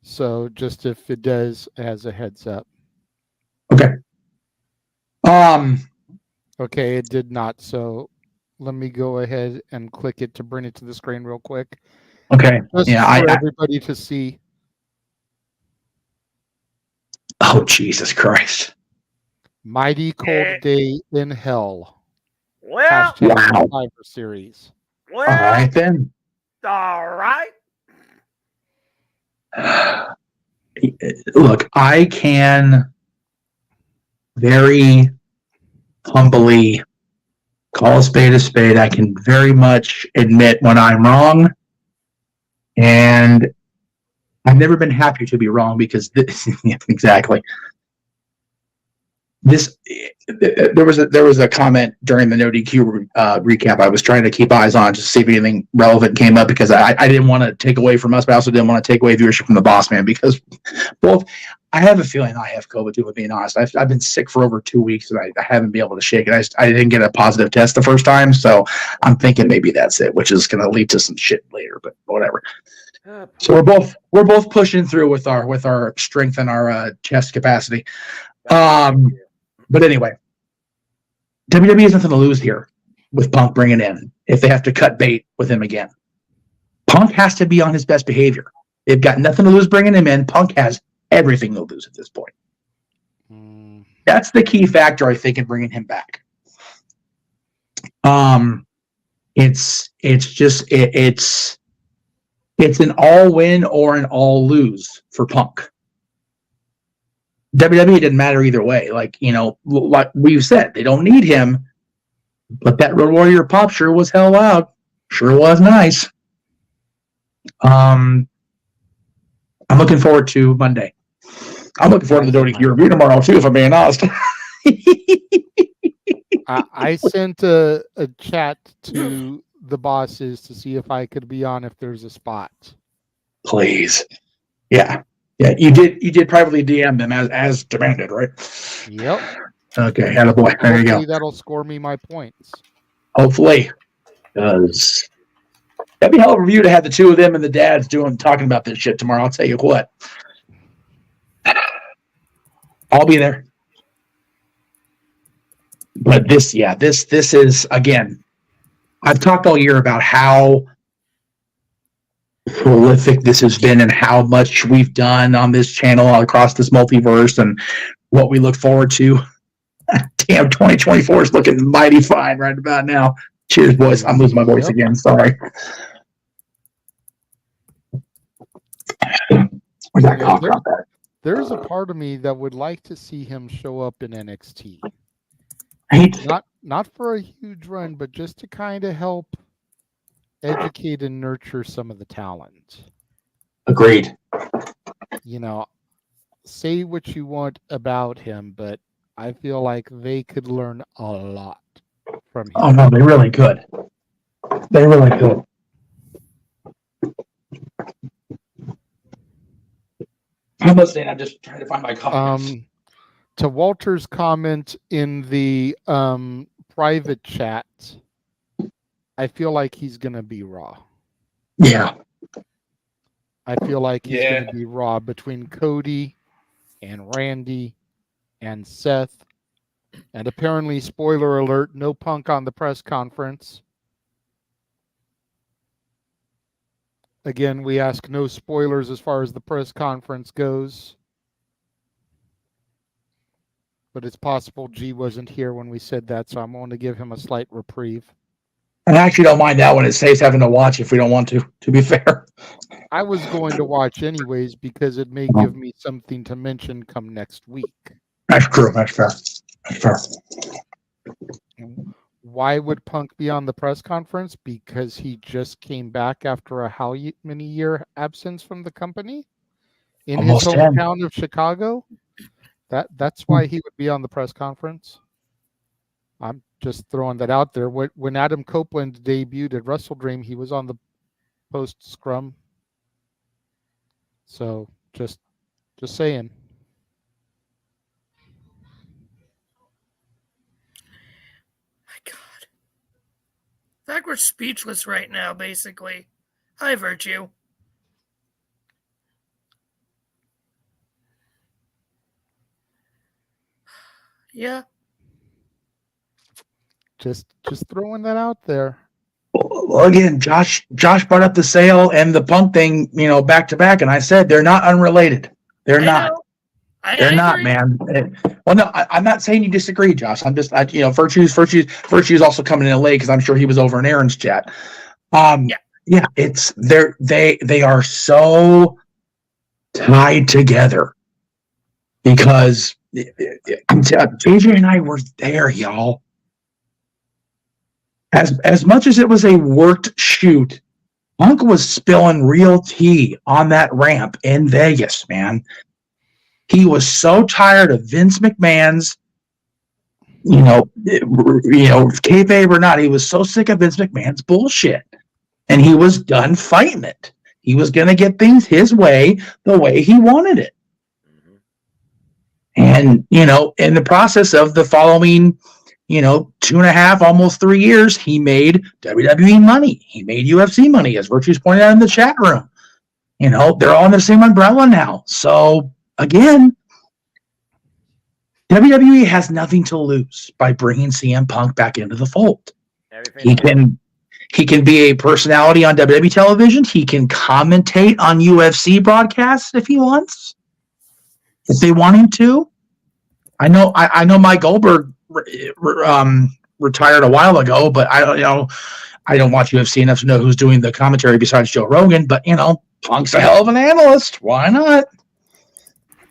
So just if it does, as a heads up. Okay. Okay, it did not. So let me go ahead and click it to bring it to the screen real quick. Okay. Just for everybody to see. Oh, Jesus Christ. Mighty Cold Day in Hell. Well, Survivor Series. Well, all right then. All right. Look, I can very humbly call a spade a spade. I can very much admit when I'm wrong, and I've never been happier to be wrong because this exactly. There was a comment during the No DQ recap. I was trying to keep eyes on to see if anything relevant came up because I didn't want to take away from us, but I also didn't want to take away viewership from the Boss Man, because both I have a feeling I have COVID too, with being honest. I've been sick for over 2 weeks and I haven't been able to shake it. I didn't get a positive test the first time, so I'm thinking maybe that's it, which is going to lead to some shit later, but whatever. So we're both pushing through with our strength and our chest capacity. But anyway, WWE has nothing to lose here with Punk bringing in if they have to cut bait with him again. Punk has to be on his best behavior. They've got nothing to lose bringing him in. Punk has everything to lose at this point. That's the key factor, I think, in bringing him back. It's an all win or an all lose for Punk. WWE didn't matter either way. Like we've said, they don't need him, but that Road Warrior pop sure was hell loud. Sure was nice. I'm looking forward to Monday. I'm looking forward to the WWE review tomorrow too, if I'm being honest. I sent a chat to the bosses to see if I could be on if there's a spot. Please. Yeah. You did privately DM them as demanded, right? Yep. Okay, attaboy. There you go. That'll score me my points. Hopefully. Because that'd be a hell of a review to have the two of them and the dads talking about this shit tomorrow. I'll tell you what. I'll be there. But this is, again, I've talked all year about how prolific this has been and how much we've done on this channel across this multiverse and what we look forward to. Damn, 2024 is looking mighty fine right about now. Cheers, boys. I'm losing my voice again. Sorry. Where's that cough drop at? There's a part of me that would like to see him show up in NXT. Right? Not for a huge run, but just to kind of help educate and nurture some of the talent. Agreed. Say what you want about him, but I feel like they could learn a lot from him. Oh no, they really could. They really could. I'm listening. I'm just trying to find my comments. To Walter's comment in the private chat, I feel like he's going to be Raw. Yeah. I feel like he's going to be Raw between Cody and Randy and Seth. And apparently, spoiler alert, no Punk on the press conference. Again, we ask no spoilers as far as the press conference goes. But it's possible G wasn't here when we said that, so I'm going to give him a slight reprieve. And I actually don't mind that one. It saves having to watch if we don't want to be fair. I was going to watch anyways because it may give me something to mention come next week. That's true. That's fair. That's fair. Why would Punk be on the press conference? Because he just came back after a how many year absence from the company? In Almost his hometown of Chicago? That's why he would be on the press conference. I'm just throwing that out there. When Adam Copeland debuted at WrestleDream, he was on the post scrum. So just saying. My God. In fact, we're speechless right now, basically. Hi, Virtue. Yeah. Just throwing that out there. Well, again, Josh brought up the sale and the Punk thing, back to back, and I said they're not unrelated. They're not. They're not, man. Well, no, I'm not saying you disagree, Josh. I'm just, Virtue's also coming in late because I'm sure he was over in Aaron's chat. Yeah, it's they are so tied together because JJ and I were there, y'all. As much as it was a worked shoot, Punk was spilling real tea on that ramp in Vegas, man. He was so tired of Vince McMahon's, kayfabe or not, he was so sick of Vince McMahon's bullshit. And he was done fighting it. He was going to get things his way, the way he wanted it. And, in the process of the following, 2.5, almost 3 years, he made WWE money. He made UFC money, as Virtue's pointed out in the chat room. They're all in the same umbrella now. So, again, WWE has nothing to lose by bringing CM Punk back into the fold. He can be a personality on WWE television. He can commentate on UFC broadcasts if he wants. If they want him to. I know Mike Goldberg retired a while ago, but I don't watch UFC enough to know who's doing the commentary besides Joe Rogan. But Punk's a hell of an analyst. Why not?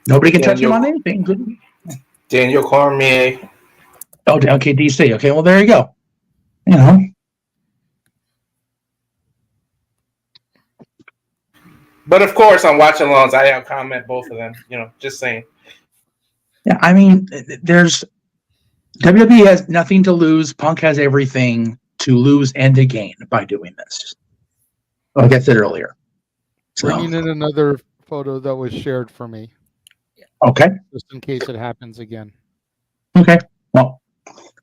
Nobody can touch him on anything. Daniel Cormier. Oh, okay, DC. Okay, well there you go. But of course, on watch alongs, I have comment both of them. Just saying. Yeah, I mean, WWE has nothing to lose. Punk has everything to lose and to gain by doing this. Like I said earlier. Bringing in another photo that was shared for me. Okay. Just in case it happens again. Okay. Well,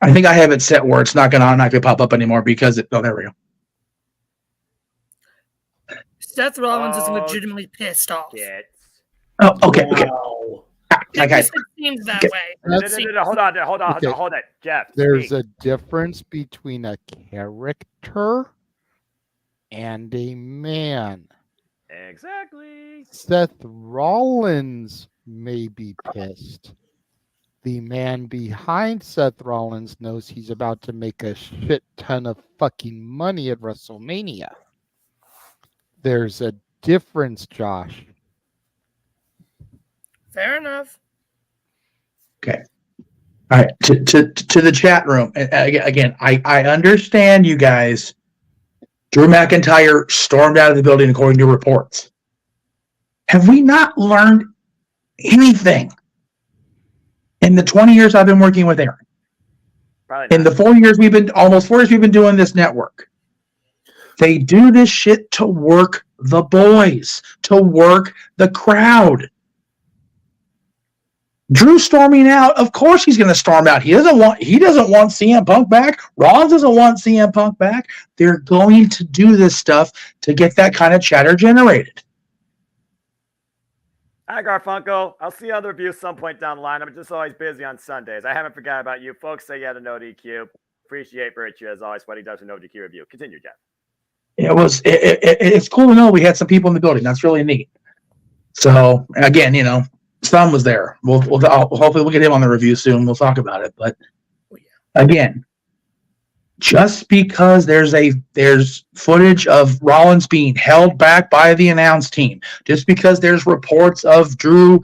I think I have it set where it's not going to automatically pop up anymore because there we go. Seth Rollins is legitimately pissed off. Oh, okay. Wow. Okay. It seems that way. Hold it, Jeff. There's a difference between a character and a man. Exactly. Seth Rollins may be pissed. The man behind Seth Rollins knows he's about to make a shit ton of fucking money at WrestleMania. There's a difference, Josh. Fair enough. Okay. All right. To the chat room. Again, I understand you guys. Drew McIntyre stormed out of the building according to reports. Have we not learned anything in the 20 years I've been working with Aaron? In the almost 4 years we've been doing this network. They do this shit to work the boys, to work the crowd. Drew storming out, of course he's going to storm out. He doesn't want CM Punk back. Rollins doesn't want CM Punk back. They're going to do this stuff to get that kind of chatter generated. Hi, Garfunkel. I'll see other reviews some point down the line. I'm just always busy on Sundays. I haven't forgot about you. Folks say you had a no DQ. Appreciate Virtue, as always, what he does with no DQ review. Continue, Jeff. It's cool to know we had some people in the building. That's really neat. So, again, Sun was there. Hopefully we'll get him on the review soon. We'll talk about it. But, again, just because there's footage of Rollins being held back by the announce team, just because there's reports of Drew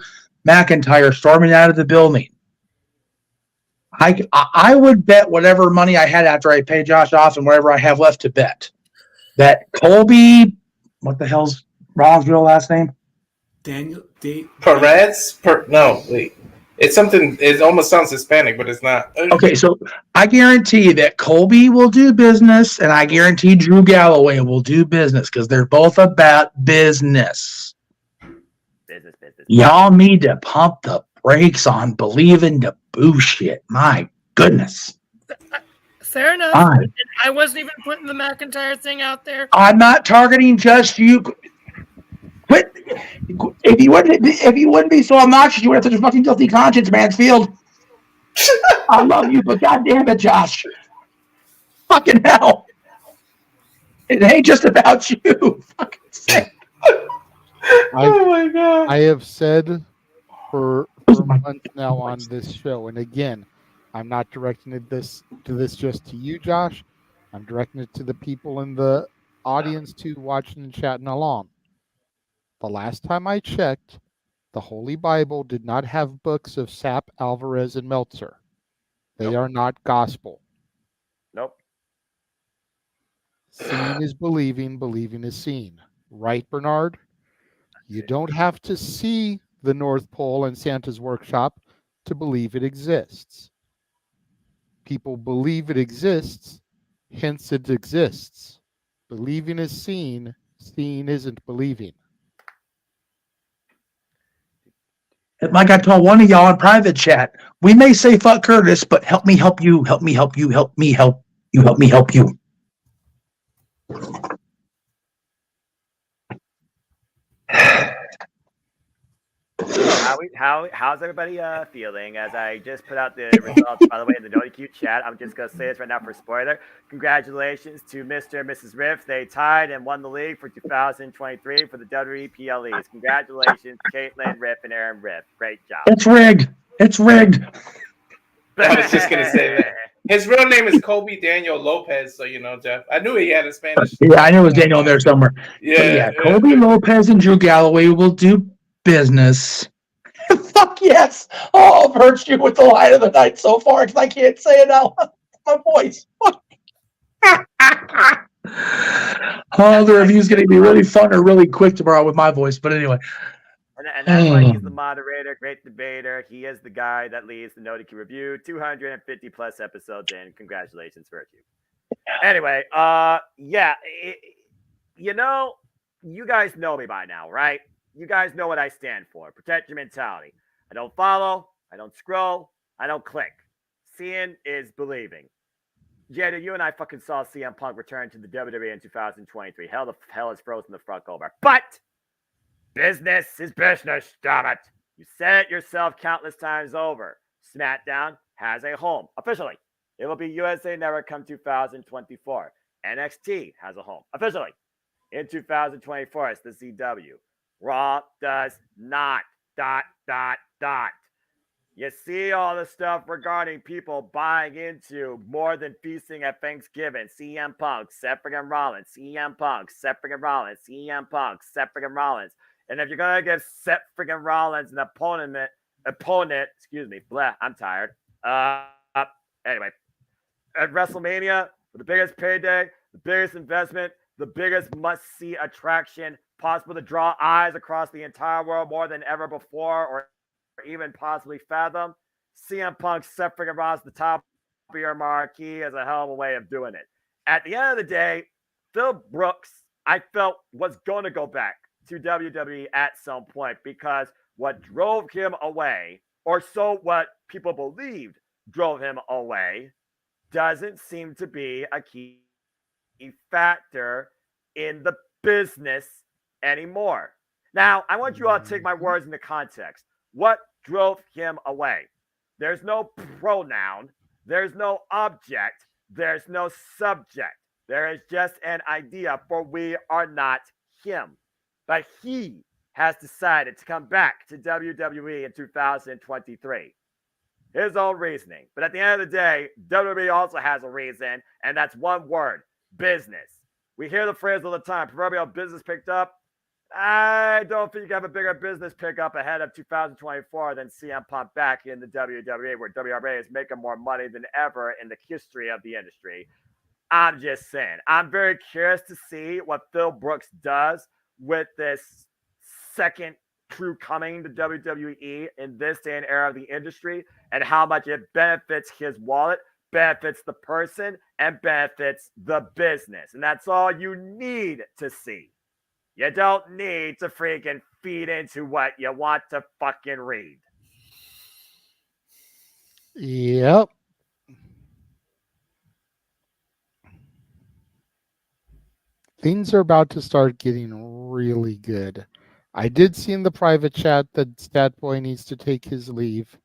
McIntyre storming out of the building, I would bet whatever money I had after I paid Josh off and whatever I have left to bet that Colby, what the hell's Rollins' real last name? Perez? No, wait. It's something, it almost sounds Hispanic, but it's not. Okay, so I guarantee that Colby will do business, and I guarantee Drew Galloway will do business because they're both about business. Business. Y'all need to pump the brakes on believing the bullshit. My goodness. Fair enough. And I wasn't even putting the McIntyre thing out there. I'm not targeting just you. Quit. If you wouldn't be so obnoxious, you would have such a fucking guilty conscience, Mansfield. I love you, but goddamn it, Josh. Fucking hell. It ain't just about you. Fucking sick. Oh my god. I have said for months now on this show, and again, I'm not directing this just to you, Josh. I'm directing it to the people in the audience too, watching and chatting along. The last time I checked, the Holy Bible did not have books of Sapp, Alvarez, and Meltzer. They are not gospel. Nope. Seeing is believing, believing is seen. Right, Bernard? You don't have to see the North Pole and Santa's workshop to believe it exists. People believe it exists, hence it exists. Believing is seen, seeing isn't believing. Like I told one of y'all in private chat, we may say fuck Curtis, but help me help you, help me help you, help me help you, help me help you. How's everybody feeling? As I just put out the results, by the way, in the NotiQ chat, I'm just gonna say this right now for spoiler. Congratulations to Mr. and Mrs. Riff. They tied and won the league for 2023 for the WEPLEs. Congratulations, Caitlin Riff and Aaron Riff. Great job. It's rigged. It's rigged. I was just gonna say that. His real name is Kobe Daniel Lopez, so you know, Jeff. I knew he had a Spanish. Yeah, I knew it was Daniel in there somewhere. Yeah, Kobe Lopez and Drew Galloway will do business. Fuck yes. Oh, I've heard you with the line of the night so far because I can't say it now. My voice. Oh, the review's going to be really fun or really quick tomorrow with my voice. But anyway. And that's why he's the moderator, great debater. He is the guy that leads the NotiQ review. 250 plus episodes in. Congratulations, Virtue. Anyway, you know, you guys know me by now, right? You guys know what I stand for. Protect your mentality. I don't follow. I don't scroll. I don't click. Seeing is believing. Jada, you and I fucking saw CM Punk return to the WWE in 2023. Hell is frozen the fuck over. But business is business, damn it. You said it yourself countless times over. SmackDown has a home. Officially. It will be USA Network come 2024. NXT has a home. Officially. In 2024, it's the CW. Raw does not. ... You see all the stuff regarding people buying into more than feasting at Thanksgiving. CM Punk, Seth friggin' Rollins. CM Punk, Seth friggin' Rollins. CM Punk, Seth friggin' Rollins. And if you're going to give Seth friggin' Rollins an opponent, excuse me, blah, I'm tired. Anyway, at WrestleMania, for the biggest payday, the biggest investment, the biggest must-see attraction possible to draw eyes across the entire world more than ever before or even possibly fathom. CM Punk, Seth friggin' Rollins, the top of your marquee is a hell of a way of doing it. At the end of the day, Phil Brooks, I felt, was going to go back to WWE at some point because what drove him away, or so what people believed drove him away, doesn't seem to be a key factor in the business anymore. Now, I want you all to take my words into context. What drove him away? There's no pronoun. There's no object. There's no subject. There is just an idea, for we are not him. But he has decided to come back to WWE in 2023. His own reasoning. But at the end of the day, WWE also has a reason, and that's one word: business. We hear the phrase all the time, proverbial business picked up. I don't think you can have a bigger business pickup ahead of 2024 than CM Punk back in the WWE, where WWE is making more money than ever in the history of the industry. I'm just saying. I'm very curious to see what Phil Brooks does with this second true coming to WWE in this day and era of the industry, and how much it benefits his wallet, benefits the person, and benefits the business. And that's all you need to see. You don't need to freaking feed into what you want to fucking read. Yep. Things are about to start getting really good. I did see in the private chat that Statboy needs to take his leave.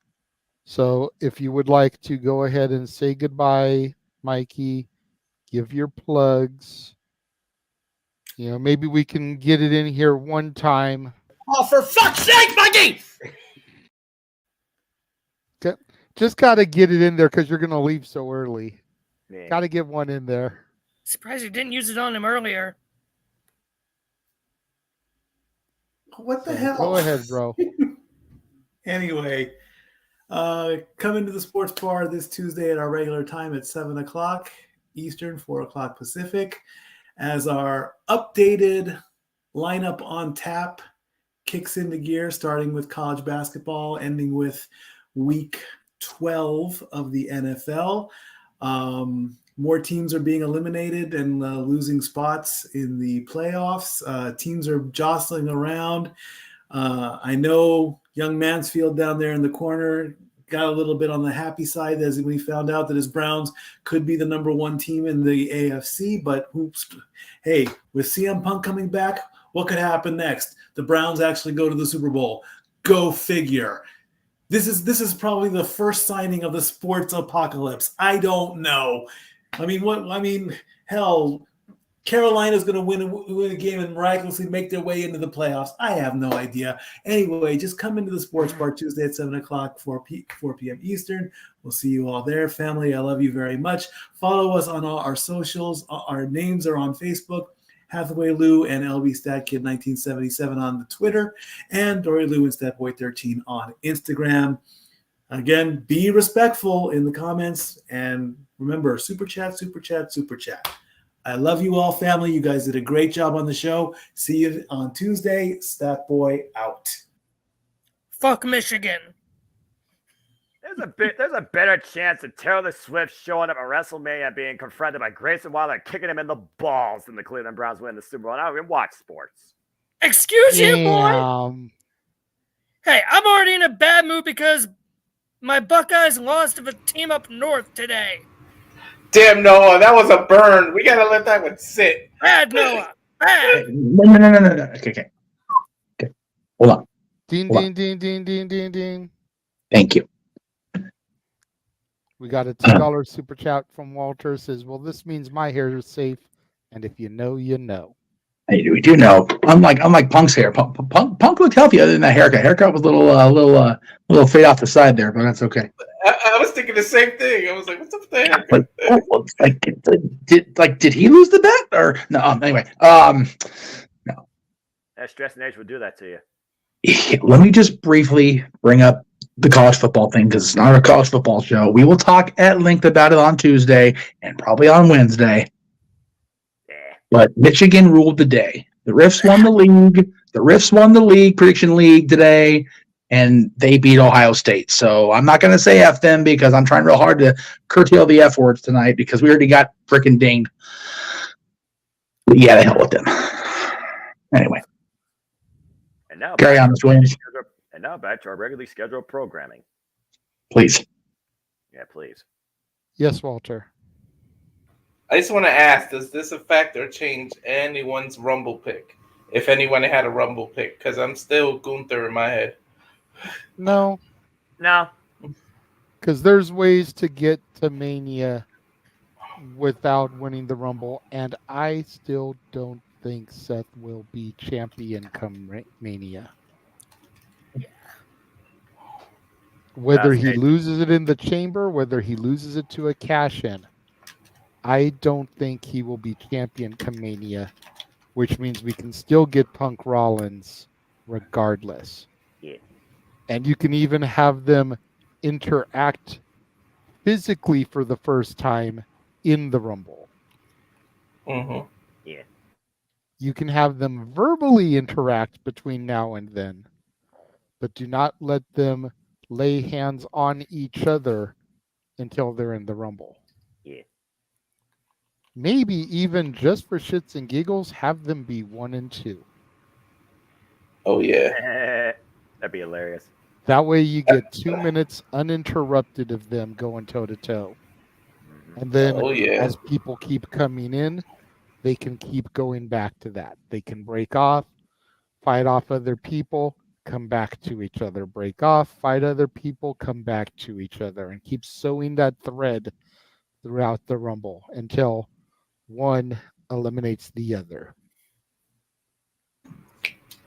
So if you would like to go ahead and say goodbye, Mikey, give your plugs. You know, maybe we can get it in here one time. Oh, for fuck's sake, Mikey! Just got to get it in there because you're going to leave so early. Man. Got to get one in there. Surprised you didn't use it on him earlier. What the hell? Go ahead, bro. Anyway, come into the sports bar this Tuesday at our regular time at 7 o'clock Eastern, 4 o'clock Pacific, as our updated lineup on tap kicks into gear, starting with college basketball, ending with week 12 of the NFL. More teams are being eliminated and losing spots in the playoffs. Teams are jostling around. I know Young Mansfield down there in the corner got a little bit on the happy side as we found out that his Browns could be the number one team in the AFC. But oops, hey, with CM Punk coming back, what could happen next? The Browns actually go to the Super Bowl. Go figure. This is probably the first signing of the sports apocalypse. I don't know. Hell, Carolina's going to win a game and miraculously make their way into the playoffs. I have no idea. Anyway, just come into the Sports Bar Tuesday at 7 o'clock, 4 p.m. Eastern. We'll see you all there, family. I love you very much. Follow us on all our socials. Our names are on Facebook, Hathaway Lou and LB Statkid 1977 on the Twitter, and Dory Lou and Statboy 13 on Instagram. Again, be respectful in the comments, and remember, super chat, super chat, super chat. I love you all, family. You guys did a great job on the show. See you on Tuesday. Statboy out. Fuck Michigan. There's a better chance of Taylor Swift showing up at WrestleMania being confronted by Grayson Waller kicking him in the balls than the Cleveland Browns winning the Super Bowl. I don't even watch sports. Excuse you, boy. Hey, I'm already in a bad mood because my Buckeyes lost to a team up north today. Damn, Noah, that was a burn. We gotta let that one sit. Bad, Noah. Bad. No. Okay. Hold on. Ding. Thank you. We got a $2 super chat from Walter. Says, well, this means my hair is safe. And if you know, you know. We do know. Unlike Punk's hair. Punk looked healthy other than that haircut. Haircut was a little fade off the side there, but that's okay. I was thinking the same thing. I was like, what's up with the haircut? Did he lose the bet or no? Anyway, no. That stress and age would do that to you. Let me just briefly bring up the college football thing because it's not a college football show. We will talk at length about it on Tuesday and probably on Wednesday. But Michigan ruled the day. The Riffs won the league. The Riffs won the league prediction league today, and they beat Ohio State. So I'm not going to say F them because I'm trying real hard to curtail the F words tonight because we already got freaking dinged. But yeah, the hell with them. Anyway. And now carry on, Mr. Williams. And now back to our regularly scheduled programming. Please. Yeah, please. Yes, Walter. I just want to ask, does this affect or change anyone's Rumble pick? If anyone had a Rumble pick, because I'm still Gunther in my head. No. Because there's ways to get to Mania without winning the Rumble, and I still don't think Seth will be champion come Mania. Whether he loses it in the chamber, whether he loses it to a cash-in, I don't think he will be champion come Mania, which means we can still get Punk Rollins regardless. Yeah. And you can even have them interact physically for the first time in the Rumble. Mm-hmm. Yeah. You can have them verbally interact between now and then, but do not let them lay hands on each other until they're in the Rumble. Yeah. Maybe even just for shits and giggles, have them be 1 and 2. Oh, yeah. That'd be hilarious. That way you get 2 minutes uninterrupted of them going toe-to-toe. And then as people keep coming in, they can keep going back to that. They can break off, fight off other people, come back to each other, break off, fight other people, come back to each other, and keep sewing that thread throughout the Rumble until one eliminates the other.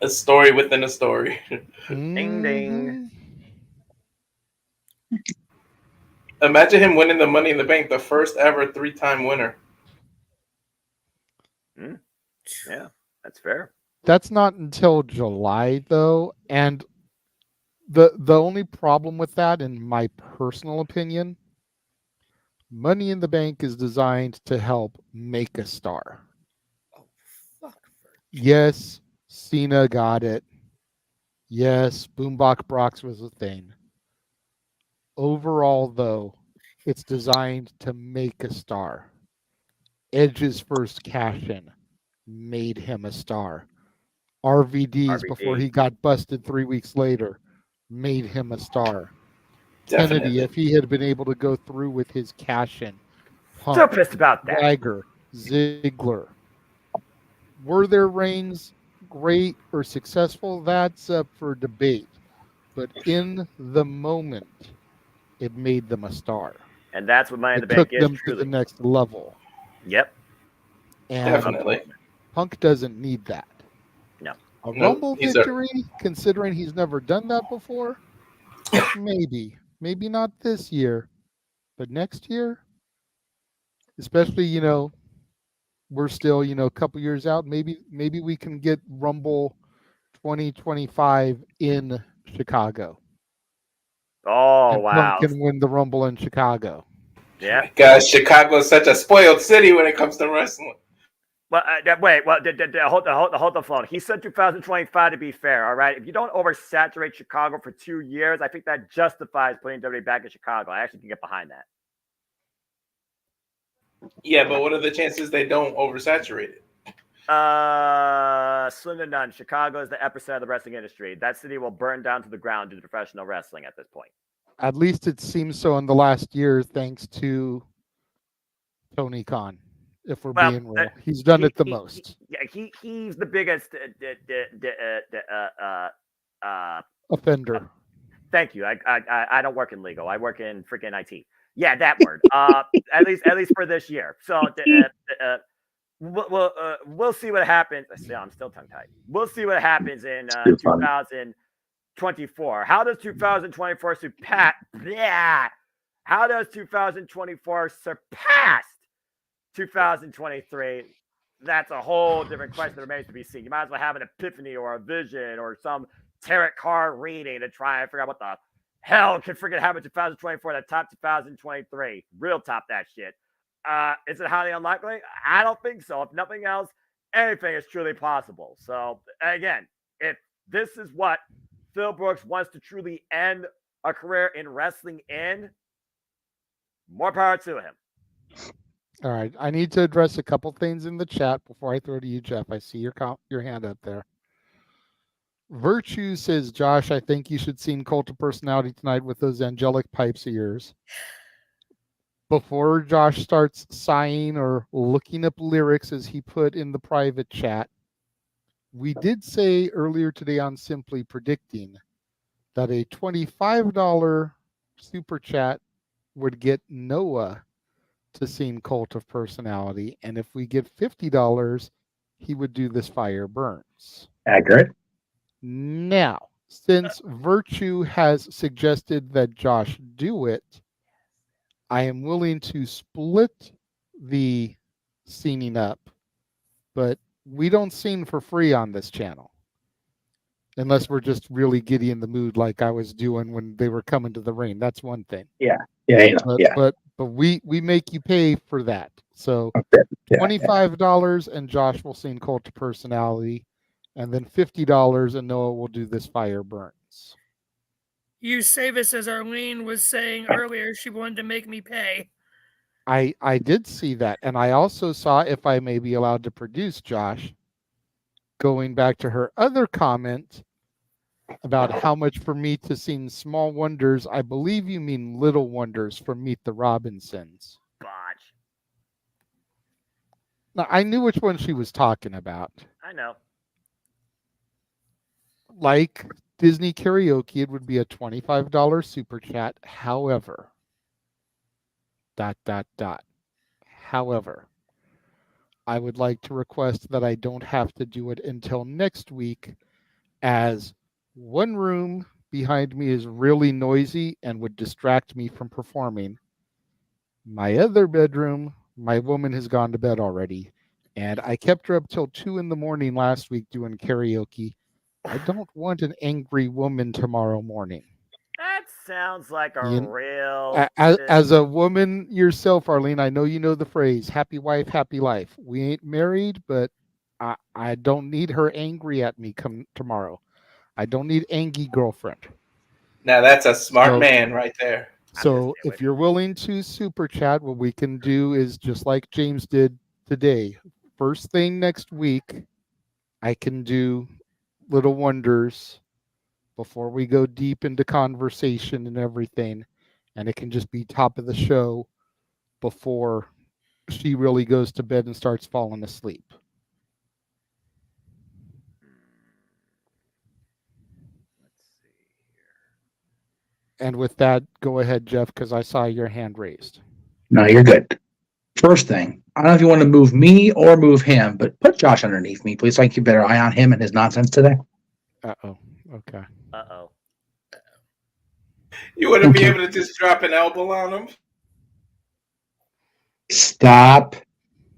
A story within a story. Ding, ding. Imagine him winning the Money in the Bank, the first ever 3-time winner. Yeah, that's fair. That's not until July, though. And the only problem with that, in my personal opinion, Money in the Bank is designed to help make a star. Oh, fuck. Yes, Cena got it. Yes, Boombox Brox was a thing. Overall, though, it's designed to make a star. Edge's first cash-in made him a star. RVD's before he got busted 3 weeks later made him a star. Definitely. Kennedy, if he had been able to go through with his cash-in, Still pissed about that. Swagger, Ziggler. Were their reigns great or successful? That's up for debate. But in the moment, it made them a star. And that's what Money in the It Bank took is, them truly. to the next level. Yep. And Definitely. Punk doesn't need that. No. A Nope, Rumble he's a- victory, considering he's never done that before, maybe. Maybe not this year, but next year, especially, we're still, a couple years out. Maybe we can get Rumble 2025 in Chicago. Oh, and wow. Punk can win the Rumble in Chicago. Yeah. Guys, Chicago is such a spoiled city when it comes to wrestling. Well, wait. Well, hold the phone. He said 2025 to be fair. All right. If you don't oversaturate Chicago for 2 years, I think that justifies putting WWE back in Chicago. I actually can get behind that. Yeah, but what are the chances they don't oversaturate it? Slim to none. Chicago is the epicenter of the wrestling industry. That city will burn down to the ground due to professional wrestling at this point. At least it seems so in the last year, thanks to Tony Khan. If we're being real, he's done it the most. He's the biggest offender. Thank you. I don't work in legal. I work in freaking IT. Yeah, that word. At least for this year. So we'll see what happens. I'm still tongue tied. We'll see what happens in 2024. How does 2024 surpass? Yeah. How does 2024 surpass 2023? That's a whole different question that remains to be seen. You might as well have an epiphany or a vision or some tarot card reading to try and figure out what the hell can freaking happen in 2024 that top 2023. Real top that shit. Is it highly unlikely? I don't think so. If nothing else, anything is truly possible. So again, if this is what Phil Brooks wants to truly end a career in wrestling in, more power to him. All right, I need to address a couple things in the chat before I throw to you, Jeff. I see your hand up there. Virtue says, Josh, I think you should sing Cult of Personality tonight with those angelic pipes of yours. Before Josh starts sighing or looking up lyrics, as he put in the private chat, we did say earlier today on Simply Predicting that a $25 super chat would get Noah to sing Cult of Personality, and if we get $50, he would do This Fire Burns. Accurate. Now, since Virtue has suggested that Josh do it, I am willing to split the singing up, but we don't sing for free on this channel. Unless we're just really giddy in the mood like I was doing when they were coming to the ring. That's one thing. Yeah. But we make you pay for that. So $25 and Josh will sing Cult of Personality, and then $50 and Noah will do This Fire Burns. You say this as Arlene was saying earlier. She wanted to make me pay. I did see that, and I also saw, if I may be allowed to produce, Josh, going back to her other comment about how much for me to sing Small Wonders. I believe you mean Little Wonders from Meet the Robinsons. Botch. Now, I knew which one she was talking about. I know. Like Disney Karaoke, it would be a $25 super chat. However, ... However, I would like to request that I don't have to do it until next week, as one room behind me is really noisy and would distract me from performing. My other bedroom, my woman has gone to bed already, and I kept her up till 2 a.m. last week doing karaoke. I don't want an angry woman tomorrow morning. That sounds like a real... As a woman yourself, Arlene, I know you know the phrase, happy wife, happy life. We ain't married, but I don't need her angry at me come tomorrow. I don't need angry girlfriend. Now that's a smart man right there. So if you're willing to super chat, what we can do is just like James did today. First thing next week, I can do Little Wonders before we go deep into conversation and everything, and it can just be top of the show before she really goes to bed and starts falling asleep. And with that, go ahead, Jeff, because I saw your hand raised. No, you're good. First thing, I don't know if you want to move me or move him, but put Josh underneath me, please, so I can keep a better eye on him and his nonsense today. Uh-oh. Okay. Uh-oh. You wouldn't be able to just drop an elbow on him? Stop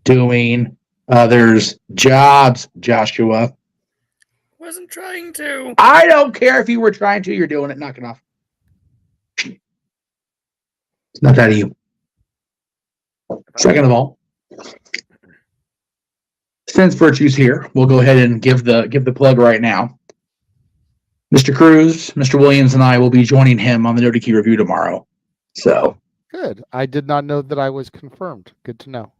doing others' jobs, Joshua. Wasn't trying to. I don't care if you were trying to. You're doing it. Knock it off. It's not that of you. Second of all, since Virtue's here, we'll go ahead and give the plug right now. Mr. Cruz, Mr. Williams, and I will be joining him on the No DQ review tomorrow. So good. I did not know that I was confirmed. Good to know.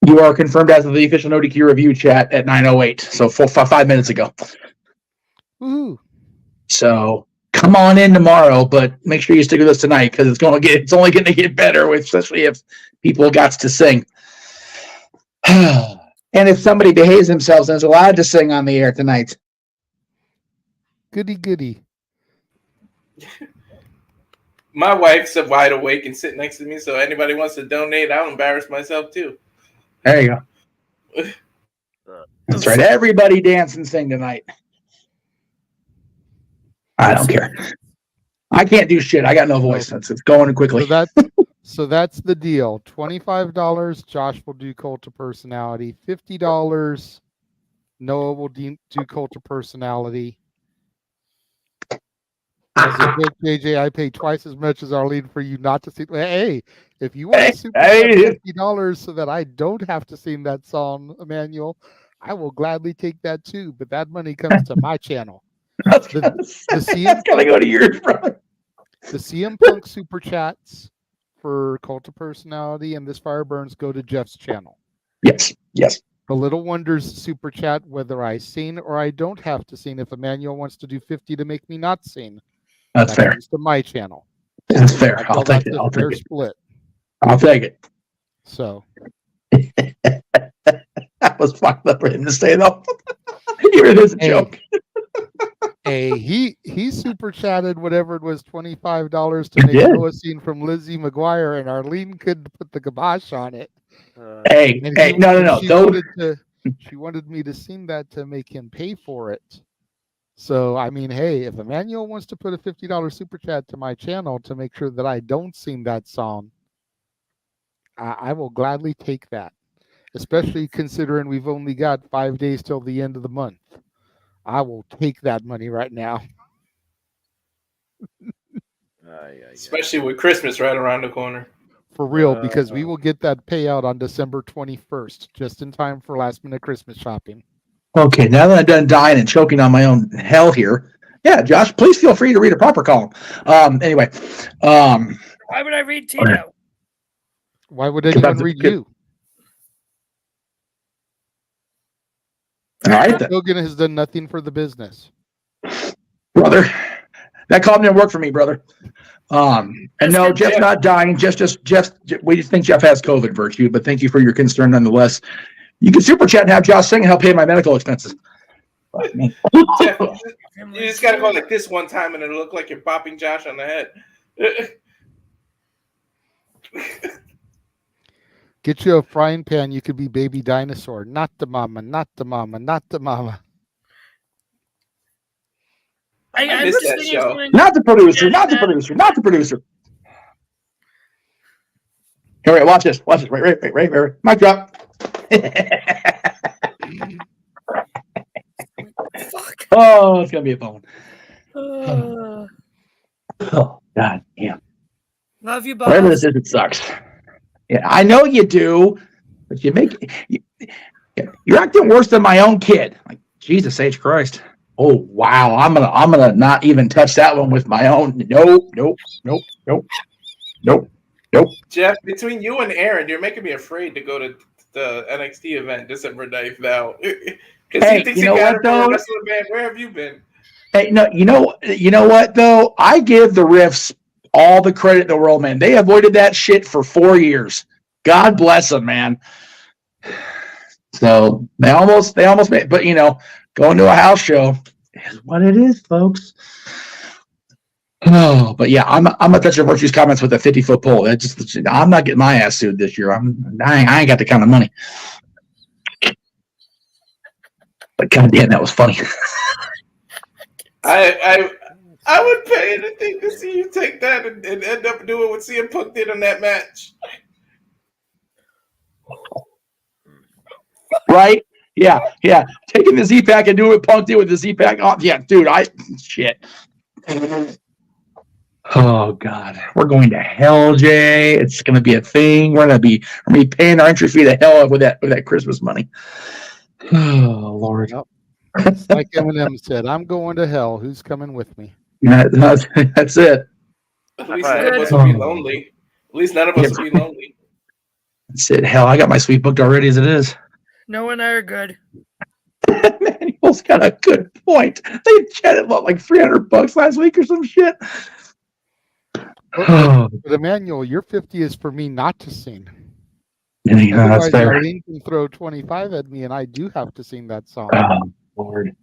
You are confirmed as of the official No DQ review chat at 9:08. So 5 minutes ago. Woohoo! So come on in tomorrow, but make sure you stick with us tonight because it's only going to get better, especially if people got to sing. And if somebody behaves themselves and is allowed to sing on the air tonight. Goody goody. My wife's wide awake and sitting next to me, so anybody wants to donate, I'll embarrass myself too. There you go. That's right. Everybody dance and sing tonight. I don't care. I can't do shit. I got no voice. It's going quickly. So that's the deal. $25, Josh will do Cult of Personality. $50, Noah will do Cult of Personality. As a joke, JJ, I pay twice as much as Arlene for you not to sing. Hey, if you want to super $50 so that I don't have to sing that song, Emmanuel, I will gladly take that too. But that money comes to my channel. That's gotta go to yours, brother. The CM Punk super chats for Cult of Personality and This Fire Burns go to Jeff's channel. Yes. The Little Wonders super chat, whether I sing or I don't have to sing. If Emmanuel wants to do 50 to make me not sing, that's fair. Comes to my channel. That's fair. I'll take it. I'll take it. Split. I'll take it. So that was fucked up for him to say though. Here it is a joke. Hey, he super chatted whatever it was, $25 to make a scene from Lizzie McGuire, and Arlene couldn't put the kibosh on it. No. She wanted me to sing that to make him pay for it. So I mean, hey, if Emmanuel wants to put a $50 super chat to my channel to make sure that I don't sing that song, I will gladly take that. Especially considering we've only got 5 days till the end of the month. I will take that money right now. Especially with Christmas right around the corner. For real, because we will get that payout on December 21st, just in time for last minute Christmas shopping. Okay, now that I'm done dying and choking on my own hell here, yeah, Josh, please feel free to read a proper column. Anyway. Why would I read Tito? Why would anyone read you? All right, then. Hogan has done nothing for the business. Brother, that column didn't work for me, brother. And no, Jeff's not dying. Jeff, we just think Jeff has COVID, Virtue, but thank you for your concern nonetheless. You can super chat and have Josh sing and help pay my medical expenses. Jeff, you just got to go like this one time and it'll look like you're bopping Josh on the head. Get you a frying pan, you could be baby dinosaur. Not the mama, not the mama, not the mama. I missed that show. Not the producer, not the producer, not the producer. All right, watch this. Right. Mic drop. Fuck. Oh, it's gonna be a fun one. Oh, god damn. Love you, Bob. Whatever this is, it sucks. Yeah, I know you do, but you're acting worse than my own kid. Like Jesus H. Christ. Oh wow, I'm gonna not even touch that one with my own. Nope. Jeff, between you and Aaron, you're making me afraid to go to the NXT event December 9th now. Because he thinks he got it for a wrestling man. Where have you been? Hey, no, you know what though? I give the riffs all the credit in the world, man. They avoided that shit for 4 years. God bless them, man. So they almost made, but going to a house show is what it is, folks. Oh, but yeah, I'm a touch of virtue's comments with a 50-foot pole. I'm not getting my ass sued this year. I ain't got the kind of money. But goddamn, that was funny. I would pay anything to see you take that and end up doing what CM Punk did on that match. Right? Yeah. Taking the Z-Pack and doing what Punk did with the Z-Pack. Oh, yeah, dude, shit. Oh, God. We're going to hell, Jay. It's going to be a thing. We're going to be paying our entry fee to hell with that Christmas money. Oh, Lord. Like Eminem said, I'm going to hell. Who's coming with me? That's it. At least none of us will be lonely. At least none of us will be lonely. That's it. Hell, I got my suite booked already as it is. No and I are good. Manuel's got a good point. They chatted about like $300 last week or some shit. But Emmanuel, your 50 is for me not to sing. Yeah, that's fair. Arlene can throw 25 at me, and I do have to sing that song. Oh, Lord.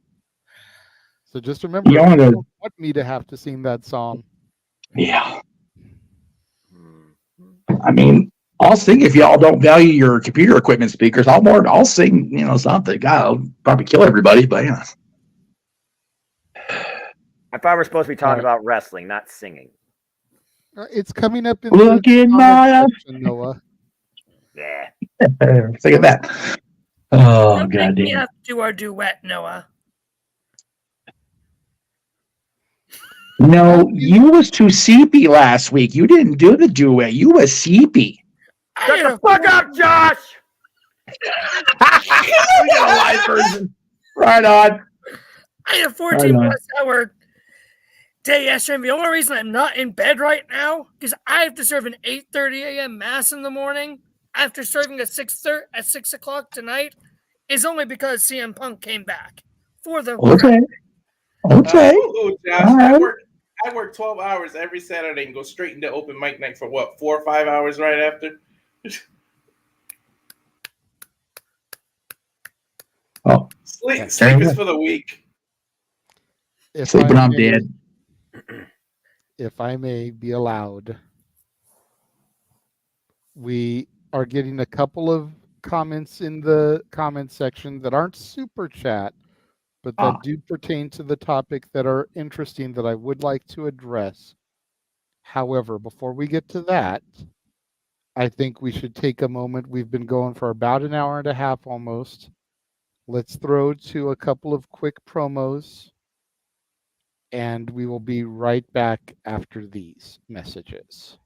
So just remember, you don't want me to have to sing that song. Yeah. I mean, I'll sing if y'all don't value your computer equipment speakers. I'll sing, something. God, I'll probably kill everybody, but yeah. I thought we're supposed to be talking about wrestling, not singing. It's coming up in Look in my section, Noah. Yeah. Think of that. Oh, God We damn. have to do our duet, Noah. No, you was too seepy last week. You didn't do the duet. You was seepy. Shut the fuck up, Josh! We got a live version. Right on. I had a 14-plus hour day yesterday. The only reason I'm not in bed right now is I have to serve an 8:30 a.m. mass in the morning after serving at 6 o'clock tonight is only because CM Punk came back for the Okay. Josh, I work 12 hours every Saturday and go straight into open mic night for 4 or 5 hours right after. Oh, sleep is for the weak. Sleeping, I'm dead. If I may be allowed, we are getting a couple of comments in the comment section that aren't super chat, but that do pertain to the topic that are interesting that I would like to address. However, before we get to that, I think we should take a moment. We've been going for about an hour and a half almost. Let's throw to a couple of quick promos, and we will be right back after these messages.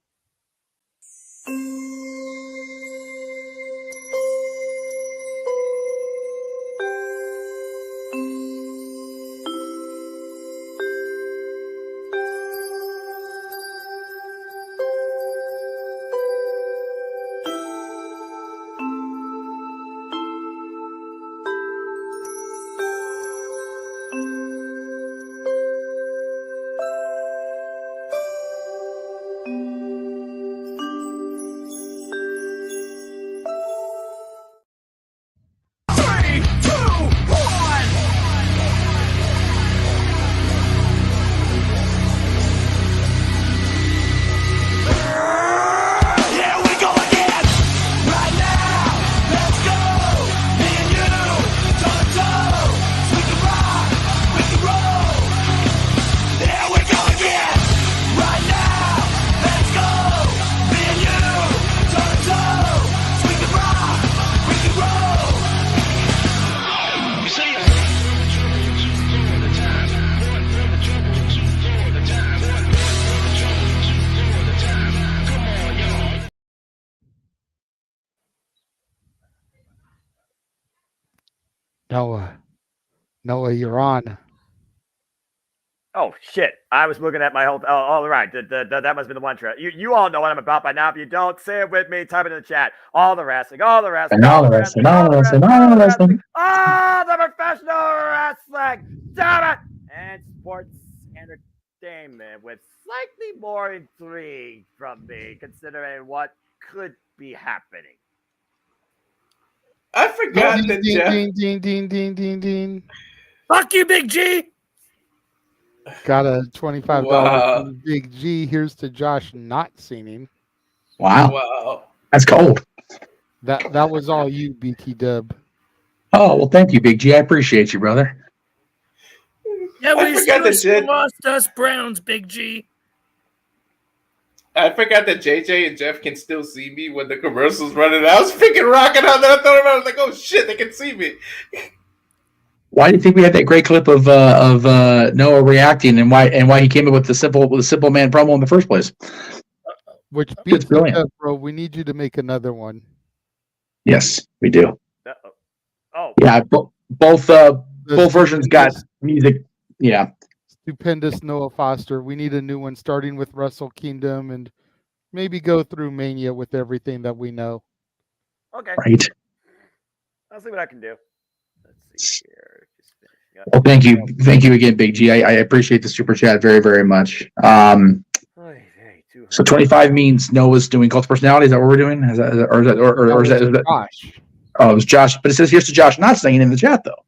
Noah, you're on. Oh shit! I was looking at my whole. All right. That must have been the one track. You all know what I'm about by now. If you don't, say it with me. Type it in the chat. All the wrestling. All the wrestling. All the wrestling. All the wrestling. All the wrestling. All the professional wrestling. Damn it! and sports entertainment with slightly more intrigue from me, considering what could be happening. I forgot Ding, that ding, Jeff. ding, ding, ding, ding, ding, ding. Fuck you, Big G. Got a $25 Wow. from Big G. Here's to Josh not singing. Wow. Wow. That's cold. That was all you, BT Dub. Oh, well, thank you, Big G. I appreciate you, brother. Yeah, I we forgot that still Jet- lost us Browns, Big G. I forgot that JJ and Jeff can still see me when the commercials running. I was freaking rocking out there. I thought about it. I was like, oh shit, they can see me. Why do you think we had that great clip of Noah reacting, and why he came up with the simple man promo in the first place? Which It's BT brilliant. Dub, bro, we need you to make another one. Yes, we do. Oh, Yeah, both versions got music. Yeah, Stupendous Noah Foster. We need a new one starting with Wrestle Kingdom and maybe go through Mania with everything that we know. okay. right. I'll see what I can do. Let's see here. Just finishing up. Well, thank you again, Big G. I appreciate the super chat very, very much. So 25 means Noah's doing cult personality. Is that what we're doing? Is that Josh? Oh, it was Josh. But it says here's to Josh not singing in the chat though.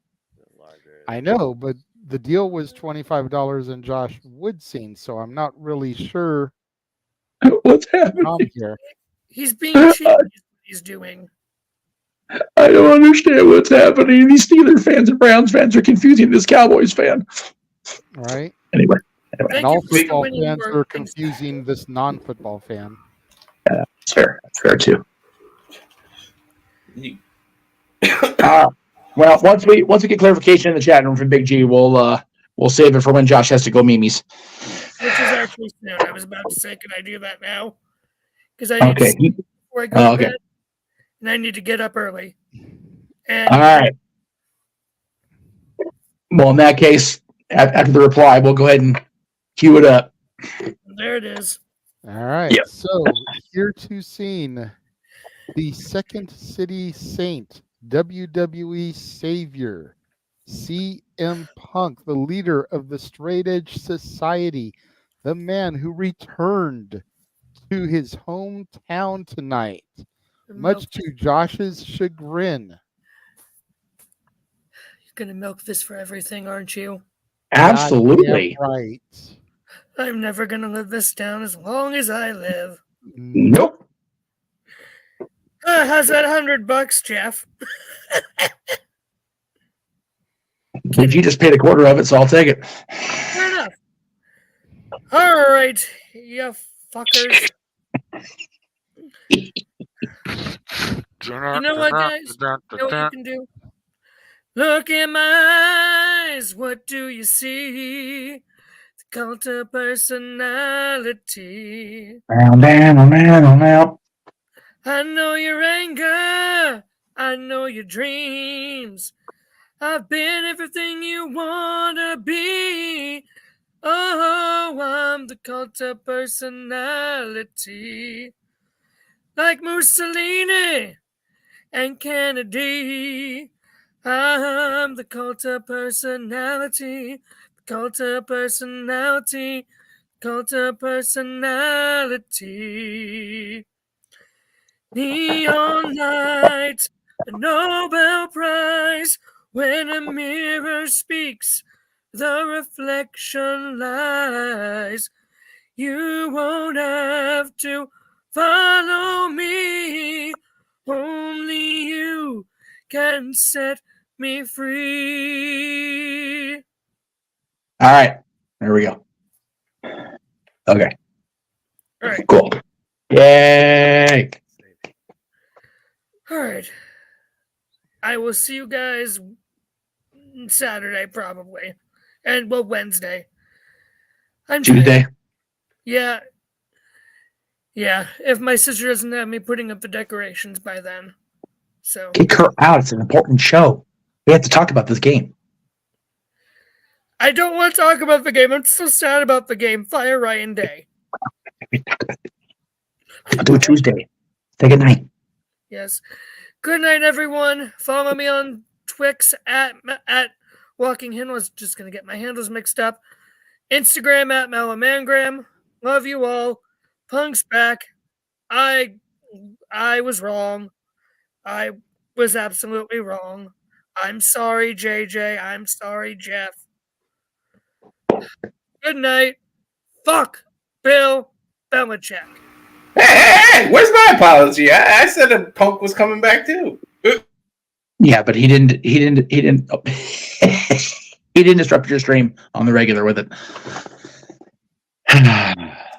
I know, but the deal was $25 and Josh would sing, so I'm not really sure what's happening here. He's being cheeky. Is what he's doing. I don't understand what's happening. These Steelers fans and Browns fans are confusing this Cowboys fan. Right? Anyway. And all football fans are confusing this non-football fan. Yeah, that's fair. That's fair too. Well, once we get clarification in the chat room from Big G, we'll save it for when Josh has to go Mimi's. Which is actually soon. I was about to say, can I do that now? Because I need to sleep before I go to bed, and I need to get up early. And all right. Well, in that case, after the reply, we'll go ahead and cue it up. There it is. All right. Yep. So here to sing the Second City Saint, WWE Savior, CM Punk, the leader of the Straight Edge Society, the man who returned to his hometown tonight, much to Josh's chagrin. You're going to milk this for everything, aren't you? Absolutely. Right. I'm never going to live this down as long as I live. Nope. How's that $100, Jeff? Big G just paid a quarter of it, so I'll take it. Fair enough. All right, you fuckers. You know what, guys? You know what you can do? Look in my eyes, what do you see? The cult of personality. Down. I know your anger, I know your dreams. I've been everything you want to be. Oh, I'm the cult of personality. Like Mussolini and Kennedy. I'm the cult of personality. The cult of personality. Cult of personality. Neon light, a Nobel Prize. When a mirror speaks, the reflection lies. You won't have to follow me. Only you can set me free. All right. There we go. Okay. All right. Cool. Yay. All right. I will see you guys Saturday, probably. And, well, Wednesday. I'm Tuesday. tired. Yeah. Yeah. If my sister doesn't have me putting up the decorations by then. So. Kick her out. It's an important show. We have to talk about this game. I don't want to talk about the game. I'm so sad about the game. Fire Ryan Day. I'll do it Tuesday. Say good night. Yes. Good night, everyone. Follow me on Twix at Walking Hin was just going to get my handles mixed up. Instagram at Malamangram. Love you all. Punk's back. I was wrong. I was absolutely wrong. I'm sorry, JJ. I'm sorry, Jeff. Good night. Fuck Bill Belichick. Hey, where's my apology? I said a Punk was coming back too. Yeah, but he didn't. He didn't disrupt your stream on the regular with it.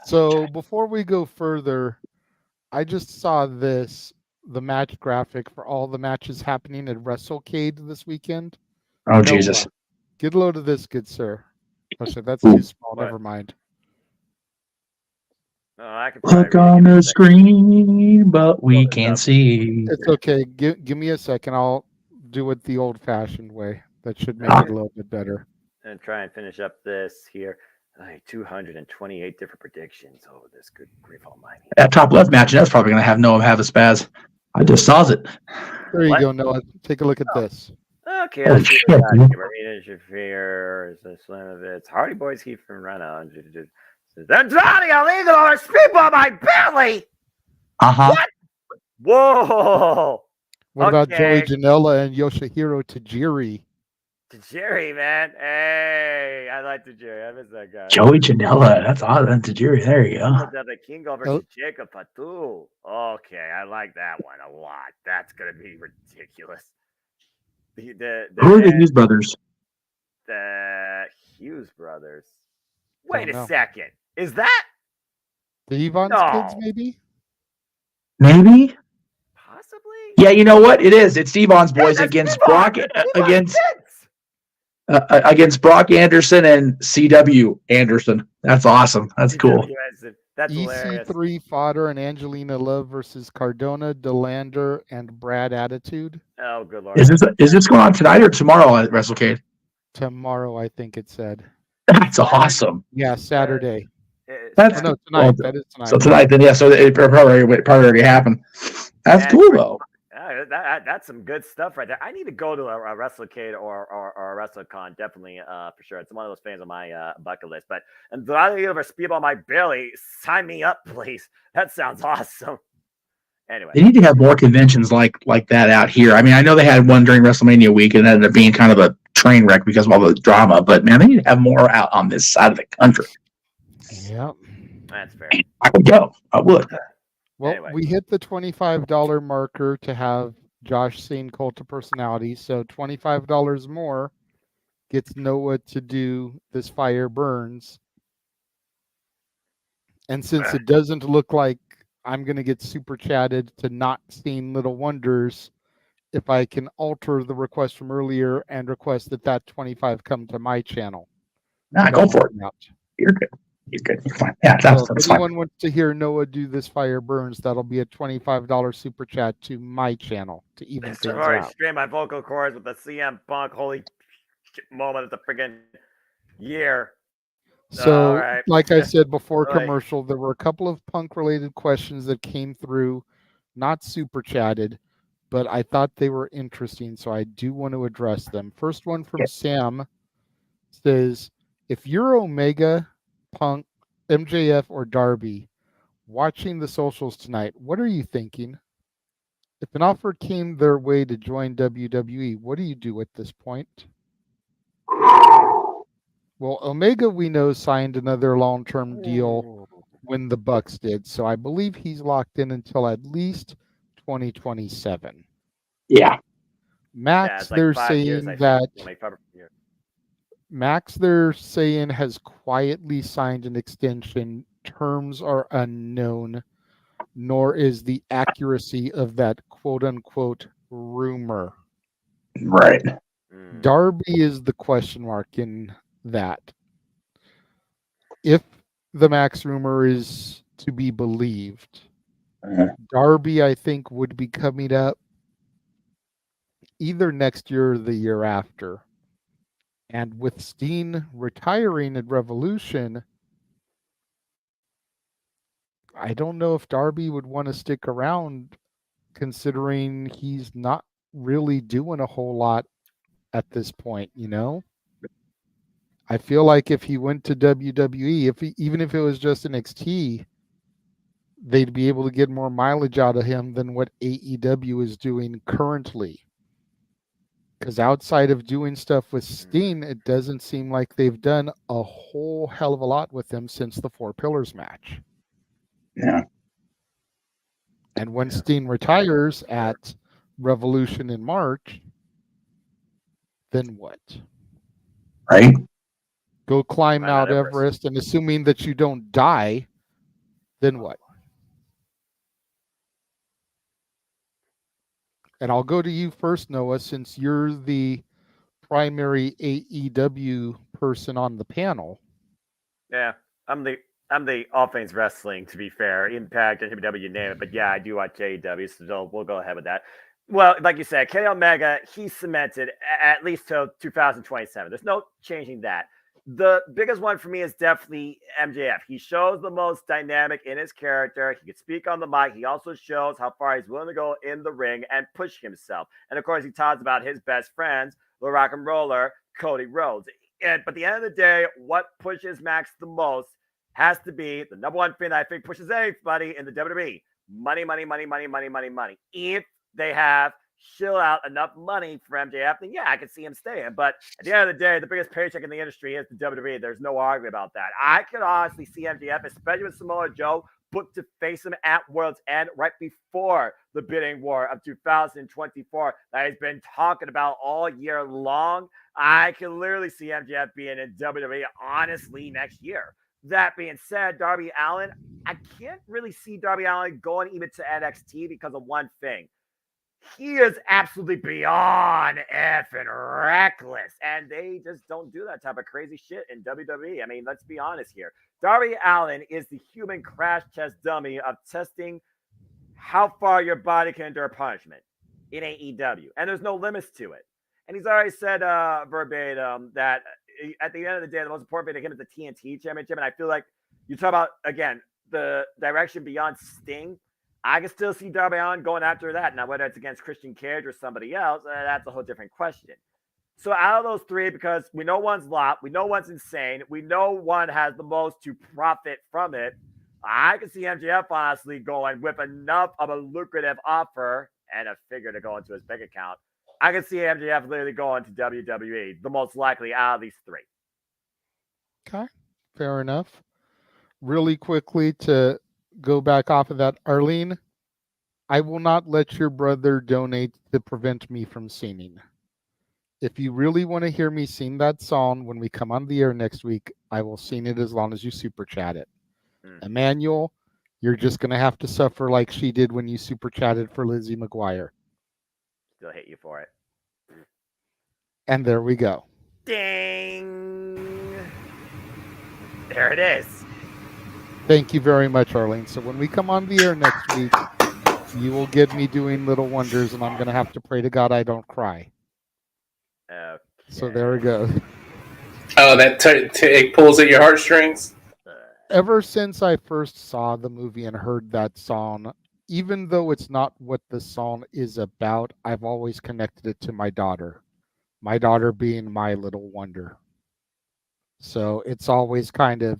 So before we go further, I just saw the match graphic for all the matches happening at WrestleCade this weekend. Oh, Jesus. Get a load of this, good sir. Oh, shit, that's too small. Never mind. Oh, I can Look on the screen, but we can't see. It's okay. Give me a second. I'll do it the old-fashioned way. That should make it a little bit better. And try and finish up this here. 228 different predictions. Oh, this good grief almighty. That top left match, that's probably going to have Noah have a spaz. I just saw it. There you go, Noah. Take a look at this. Okay, Oh, let's see shit, what we got dude. here. Marina Shafir, Slimovitz, Hardy Boys, Heath from Rena. Then Johnny illegal over speedball on my belly. What? Whoa. What about Joey Janela and Yoshihiro Tajiri? Tajiri, man. Hey, I like Tajiri. I miss that guy. Joey Janela. That's awesome. Tajiri. There you go. The Kingo versus Jacob Fatu. Okay, I like that one a lot. That's going to be ridiculous. Who are the Hughes brothers? The Hughes brothers. Wait a second. Is that the Evans kids, maybe? Maybe? Possibly? Yeah, you know what? It is. It's Devon's boys against Brock against Brock Anderson and CW Anderson. That's awesome. That's cool. That's hilarious. EC3 Fodder and Angelina Love versus Cardona, Delander, and Brad Attitude. Oh, good lord. Is this going on tonight or tomorrow at WrestleCade? Tomorrow, I think it said. That's awesome. Yeah, Saturday. That's tonight. Well, that is tonight. So tonight, then yeah. So it probably already happened. That's cool though. That's some good stuff right there. I need to go to a WrestleCade or a WrestleCon, definitely for sure. It's one of those things on my bucket list. But and the other universe speedball on my belly, sign me up, please. That sounds awesome. Anyway, They need to have more conventions like that out here. I mean, I know they had one during WrestleMania week and it ended up being kind of a train wreck because of all the drama. But man, they need to have more out on this side of the country. Yep. That's fair. I would go. I would. Well, Anyway. we hit the $25 marker to have Josh sing Cult of Personality, so $25 more gets Noah to do This Fire Burns. And since it doesn't look like I'm going to get super chatted to not seeing Little Wonders, if I can alter the request from earlier and request that 25 come to my channel. Nah, go for it. You're good. You're good. You're fine. Yeah, that's If fine. anyone wants to hear Noah do This Fire Burns, that'll be a $25 super chat to my channel to even things I've already out. streamed my vocal cords with the CM Punk holy shit moment of the friggin' year. So, All right. like I said before Right. commercial, there were a couple of punk-related questions that came through, not super chatted, but I thought they were interesting, so I do want to address them. First one from Sam says, if you're Omega, Punk, MJF, or Darby watching the socials tonight, what are you thinking? If an offer came their way to join WWE, what do you do at this point? Well, Omega, we know, signed another long-term deal when the Bucks did, so I believe he's locked in until at least 2027. Yeah. Max, it's like they're 5 saying years, I think. that Like 5 years. Max, they're saying, has quietly signed an extension. Terms are unknown, nor is the accuracy of that quote-unquote rumor. Right. Darby is the question mark in that. If the Max rumor is to be believed, Darby, I think, would be coming up either next year or the year after. And with Steen retiring at Revolution, I don't know if Darby would want to stick around, considering he's not really doing a whole lot at this point, you know? I feel like if he went to WWE, even if it was just NXT, they'd be able to get more mileage out of him than what AEW is doing currently. Because outside of doing stuff with Steen, it doesn't seem like they've done a whole hell of a lot with him since the Four Pillars match. Yeah. And when Steen retires at Revolution in March, then what? Right? Go climb Mount Everest, and assuming that you don't die, then what? And I'll go to you first, Noah, since you're the primary AEW person on the panel. Yeah, I'm the All Things Wrestling, to be fair. Impact, NWW, you name it. But yeah, I do watch AEW, so we'll go ahead with that. Well, like you said, Kenny Omega, he's cemented at least till 2027. There's no changing that. The biggest one for me is definitely MJF. He shows the most dynamic in his character. He can speak on the mic. He also shows how far he's willing to go in the ring and push himself. And of course, he talks about his best friends, the rock and roller, Cody Rhodes. But at the end of the day, what pushes Max the most has to be the number one thing that I think pushes anybody in the WWE. Money, money, money, money, money, money, money. If they have shill out enough money for MJF, then yeah, I can see him staying. But at the end of the day, the biggest paycheck in the industry is the WWE. There's no argument about that. I could honestly see MJF, especially with Samoa Joe, booked to face him at World's End right before the bidding war of 2024 that he's been talking about all year long. I can literally see MJF being in WWE honestly next year. That being said, Darby Allin, I can't really see Darby Allin going even to NXT because of one thing. He is absolutely beyond effing reckless, and they just don't do that type of crazy shit in WWE. I mean, let's be honest here. Darby Allin is the human crash test dummy of testing how far your body can endure punishment in AEW, and there's no limits to it. And he's already said verbatim that at the end of the day, the most important thing to him is the TNT Championship, and I feel like you talk about, again, the direction beyond Sting. I can still see Darby Allin going after that. Now, whether it's against Christian Cage or somebody else, that's a whole different question. So out of those three, because we know one's lot, we know one's insane, we know one has the most to profit from it, I can see MJF honestly going with enough of a lucrative offer and a figure to go into his bank account. I can see MJF literally going to WWE, the most likely out of these three. Okay, fair enough. Really quickly to go back off of that, Arlene, I will not let your brother donate to prevent me from singing. If you really want to hear me sing that song when we come on the air next week, I will sing it as long as you super chat it. Emmanuel, you're just going to have to suffer like she did when you super chatted for Lizzie McGuire. Still hate you for it. And there we go. Ding! There it is. Thank you very much, Arlene. So when we come on the air next week, you will get me doing little wonders, and I'm going to have to pray to God I don't cry. Okay. So there we go. Oh, that it pulls at your heartstrings? Ever since I first saw the movie and heard that song, even though it's not what the song is about, I've always connected it to my daughter. My daughter being my little wonder. So it's always kind of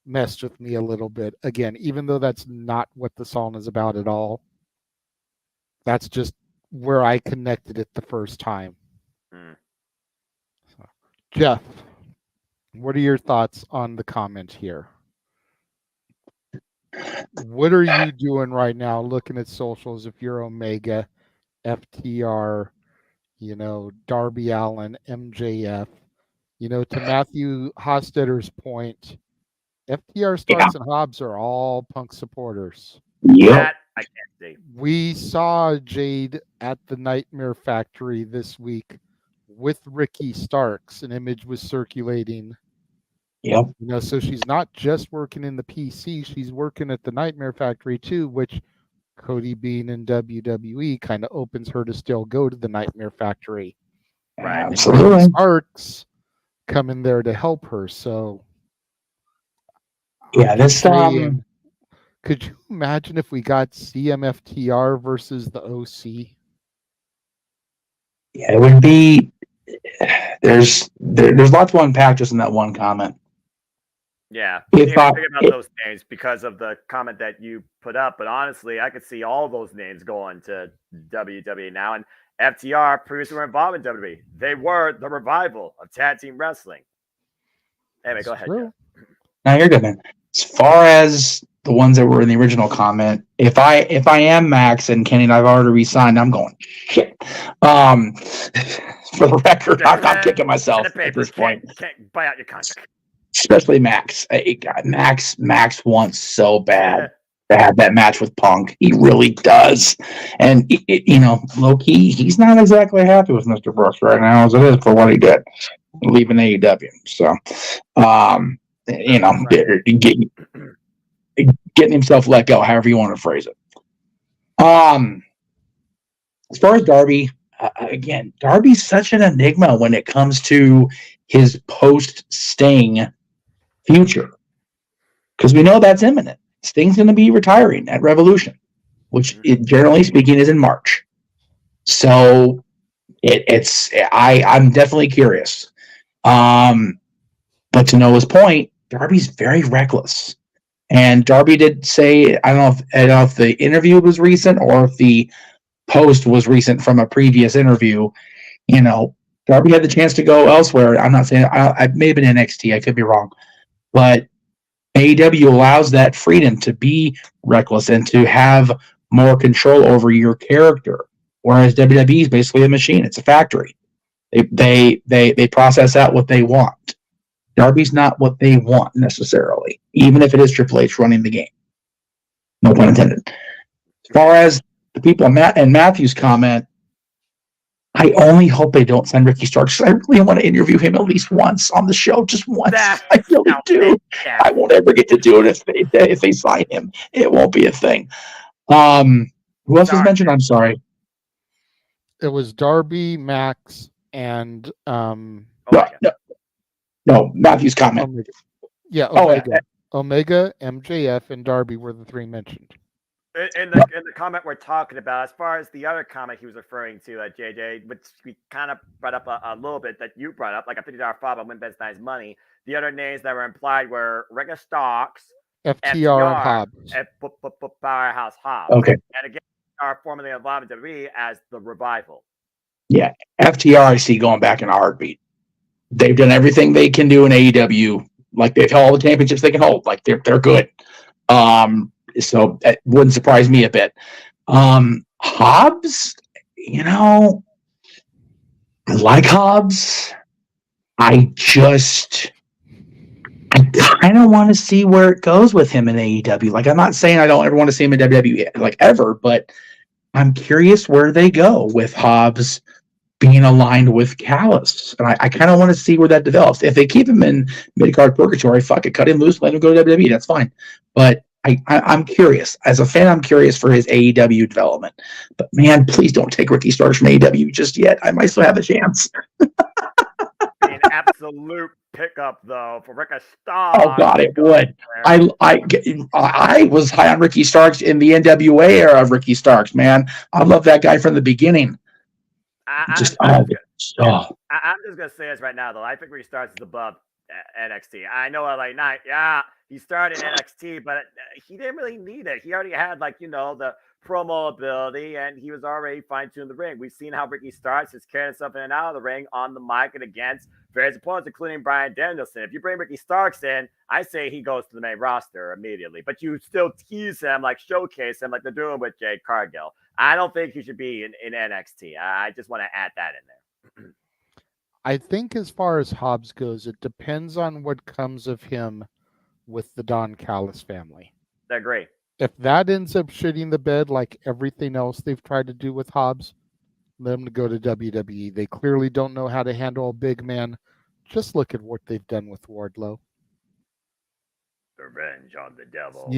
messed with me a little bit. Again, even though that's not what the song is about at all, that's just where I connected it the first time. So, Jeff, what are your thoughts on the comment here? What are you doing right now looking at socials if you're Omega, FTR, Darby Allin, MJF? To Matthew Hostetter's point, FTR, Starks, and Hobbs are all Punk supporters. That I can't see. We saw Jade at the Nightmare Factory this week with Ricky Starks. An image was circulating. Yep. So she's not just working in the PC, she's working at the Nightmare Factory too, which Cody being in WWE kind of opens her to still go to the Nightmare Factory. Right. Absolutely. Starks coming there to help her. So yeah, this could you imagine if we got CMFTR versus the OC? Yeah, it would be there's lots to unpack just in that one comment. Yeah, If didn't even I- think about those names because of the comment that you put up. But honestly, I could see all those names going to WWE now. And FTR previously were involved in WWE. They were the revival of tag team wrestling. Anyway, go ahead. True. No, you're good, man. As far as the ones that were in the original comment, if I am Max and Kenny and I've already re-signed, I'm going shit. For the record, I'm kicking myself at this point. Can't buy out your contract. Especially Max. Max wants so bad to have that match with Punk. He really does. And, low key, he's not exactly happy with Mr. Brooks right now as it is for what he did, leaving AEW. So, getting himself let go, however you want to phrase it. As far as Darby, again, Darby's such an enigma when it comes to his post-Sting future, because we know that's imminent. Sting's going to be retiring at Revolution, which generally speaking is in March. So I'm definitely curious. But to Noah's point, Darby's very reckless, and Darby did say, I don't know if the interview was recent or if the post was recent from a previous interview. Darby had the chance to go elsewhere. I'm not saying I may have been NXT. I could be wrong. But AEW allows that freedom to be reckless and to have more control over your character, whereas WWE is basically a machine. It's a factory. They process out what they want. Darby's not what they want necessarily, even if it is Triple H running the game. No pun intended. As far as the people in Matthew's comment, I only hope they don't sign Ricky Starks. I really want to interview him at least once on the show, just once. I really do. I won't ever get to do it if they sign him. It won't be a thing. Who else was mentioned? I'm sorry. It was Darby, Max, and No, Matthew's comment. Omega. Yeah, Omega. Omega, MJF, and Darby were the three mentioned. In the comment we're talking about, as far as the other comment he was referring to, JJ, which we kind of brought up a little bit that you brought up, like a $50 fob on Win Best Nice Money. The other names that were implied were Ricky Starks, FTR and Hobbs. and Powerhouse Hobbs. Okay. And again, are formerly involved in WWE as the Revival. Yeah, FTR I see going back in a heartbeat. They've done everything they can do in AEW. Like, they've held all the championships they can hold. Like, they're good. So it wouldn't surprise me a bit. Hobbs, I like Hobbs. I kind of want to see where it goes with him in AEW. Like, I'm not saying I don't ever want to see him in WWE, like, ever, but I'm curious where they go with Hobbs being aligned with Callis. And I kind of want to see where that develops. If they keep him in mid-card purgatory, fuck it, cut him loose, let him go to WWE. That's fine. But I'm curious. As a fan, I'm curious for his AEW development. But man, please don't take Ricky Starks from AEW just yet. I might still have a chance. An absolute pickup, though, for Ricky Starks. Oh God, it would. I was high on Ricky Starks in the NWA era of Ricky Starks. Man, I love that guy from the beginning. I'm just gonna say this right now, though. I think Ricky Starks is above NXT. I know, he started in NXT, but he didn't really need it. He already had, the promo ability, and he was already fine-tuned the ring. We've seen how Ricky Starks has carried himself in and out of the ring, on the mic, and against various opponents, including Bryan Danielson. If you bring Ricky Starks in, I say he goes to the main roster immediately, but you still tease him, showcase him like they're doing with Jade Cargill. I don't think he should be in NXT. I just want to add that in there. I think as far as Hobbs goes, it depends on what comes of him with the Don Callis family. I agree. If that ends up shitting the bed like everything else they've tried to do with Hobbs, let him go to WWE. They clearly don't know how to handle a big man. Just look at what they've done with Wardlow. Revenge on the devil.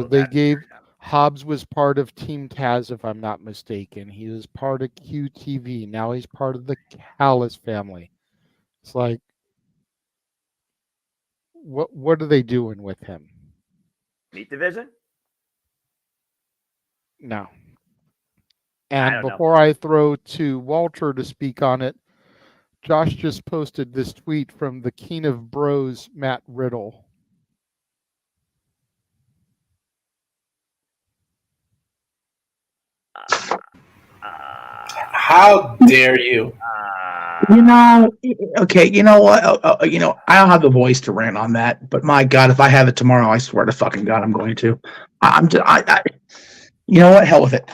They gave Hobbs was part of Team Taz, if I'm not mistaken. He was part of QTV. Now he's part of the Callis family. It's like, what are they doing with him? Meat division? No. And before I throw to Walter to speak on it, Josh just posted this tweet from the King of Bros, Matt Riddle. How dare you? You know, okay, you know what? I don't have the voice to rant on that, but my God, if I have it tomorrow, I swear to fucking God, I'm going to. You know what? Hell with it.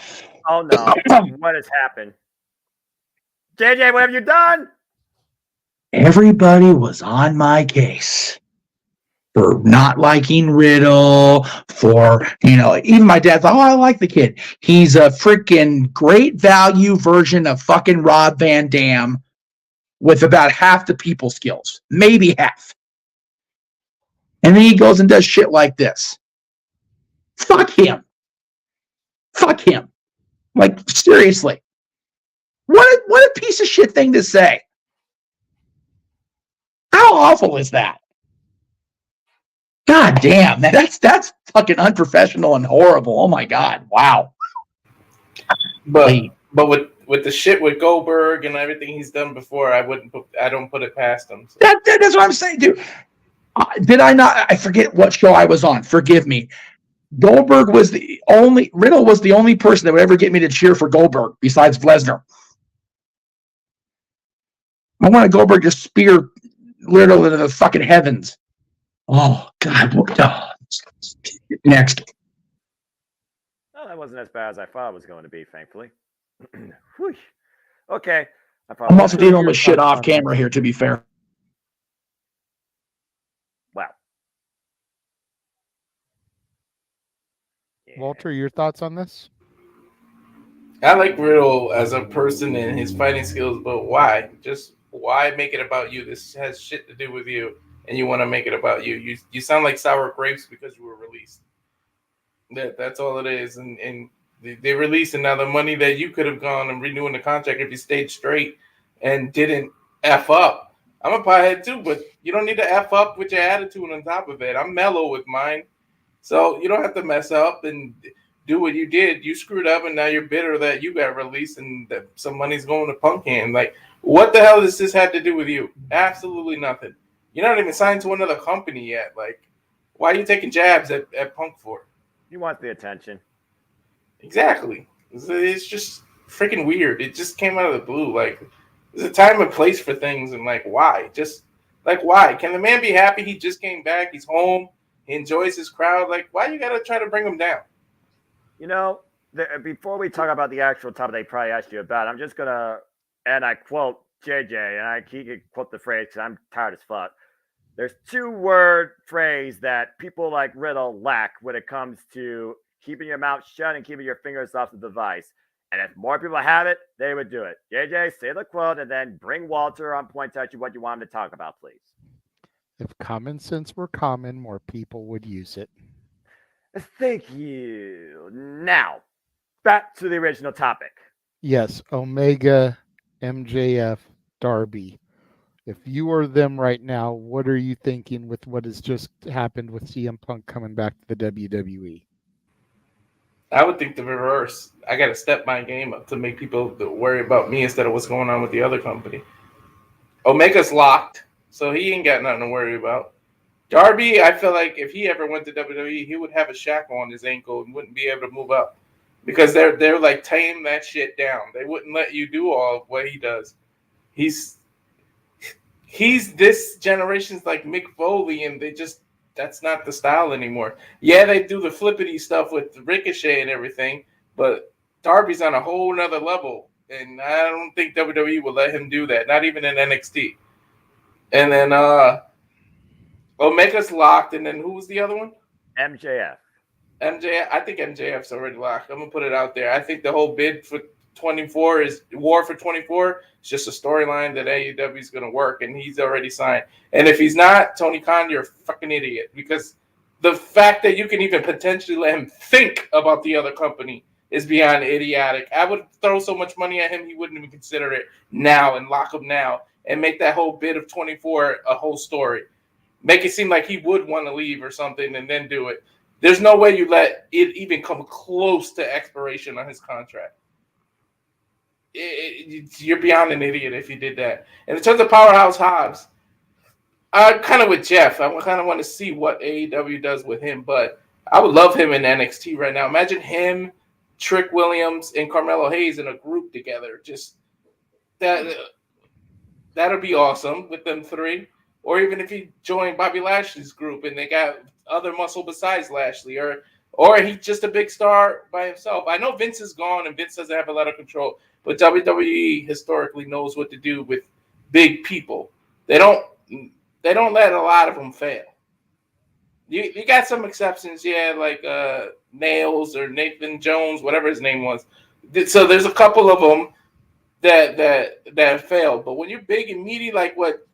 Oh no! What has happened? JJ, what have you done? Everybody was on my case for not liking Riddle, for, even my dad thought, I like the kid. He's a freaking great value version of fucking Rob Van Dam with about half the people skills, maybe half. And then he goes and does shit like this. Fuck him. Fuck him. Like, seriously. What a piece of shit thing to say. How awful is that? God damn, man, that's fucking unprofessional and horrible. Oh my God. Wow. But with the shit with Goldberg and everything he's done before, I don't put it past him. So. That's what I'm saying, dude. Did I not? I forget what show I was on. Forgive me. Riddle was the only person that would ever get me to cheer for Goldberg besides Lesnar. I wanted Goldberg to spear Riddle into the fucking heavens. Oh God! Next. Well, that wasn't as bad as I thought it was going to be, thankfully. Okay. I'm also dealing with shit off camera here, to be fair. Wow. Walter, your thoughts on this? I like Riddle as a person and his fighting skills, but why? Just why make it about you? This has shit to do with you, and you want to make it about you. You sound like sour grapes because you were released. That's all it is. And they released, and now the money that you could have gone and renewing the contract if you stayed straight and didn't F up. I'm a pothead too, but you don't need to F up with your attitude on top of it. I'm mellow with mine. So you don't have to mess up and do what you did. You screwed up, and now you're bitter that you got released and that some money's going to Punk hand. Like, what the hell does this have to do with you? Absolutely nothing. You're not even signed to another company yet. Like, why are you taking jabs at Punk for? You want the attention. Exactly. It's just freaking weird. It just came out of the blue. Like, there's a time and place for things, and like, why? Just like, why? Can the man be happy? He just came back. He's home. He enjoys his crowd. Like, why you gotta try to bring him down? Before we talk about the actual topic they probably asked you about, I'm just gonna, and I quote JJ, and I keep quote the phrase because I'm tired as fuck. There's 2-word phrase that people like Riddle lack when it comes to keeping your mouth shut and keeping your fingers off the device. And if more people have it, they would do it. JJ, say the quote and then bring Walter on point to what you want him to talk about, please. If common sense were common, more people would use it. Thank you. Now, back to the original topic. Yes, Omega, MJF, Darby. If you are them right now, what are you thinking with what has just happened with CM Punk coming back to the WWE? I would think the reverse. I got to step my game up to make people worry about me instead of what's going on with the other company. Omega's locked, so he ain't got nothing to worry about. Darby, I feel like if he ever went to WWE, he would have a shackle on his ankle and wouldn't be able to move up because they're like tame that shit down. They wouldn't let you do all of what he does. He's this generation's like Mick Foley, and that's not the style anymore. Yeah, they do the flippity stuff with Ricochet and everything, but Darby's on a whole nother level, and I don't think WWE will let him do that, not even in NXT. And then Omega's locked, and then who was the other one? MJF. I think MJF's already locked. I'm going to put it out there. I think the whole bid for 24 is War for 24. It's just a storyline that AEW is going to work, and he's already signed. And if he's not, Tony Khan, you're a fucking idiot, because the fact that you can even potentially let him think about the other company is beyond idiotic. I would throw so much money at him, he wouldn't even consider it now and lock him now and make that whole bid of 24 a whole story. Make it seem like he would want to leave or something and then do it. There's no way you let it even come close to expiration on his contract. you're beyond an idiot if you did that. And in terms of Powerhouse Hobbs, I'm kind of with Jeff. I kind of want to see what AEW does with him, but I would love him in NXT right now. Imagine him, Trick Williams, and Carmelo Hayes in a group together. Just that'll be awesome with them three. Or even if he joined Bobby Lashley's group and they got other muscle besides Lashley, or he's just a big star by himself. I know Vince is gone and Vince doesn't have a lot of control, but WWE historically knows what to do with big people. They don't let a lot of them fail. You got some exceptions, yeah, like Nails or Nathan Jones, whatever his name was. So there's a couple of them that failed. But when you're big and meaty, like what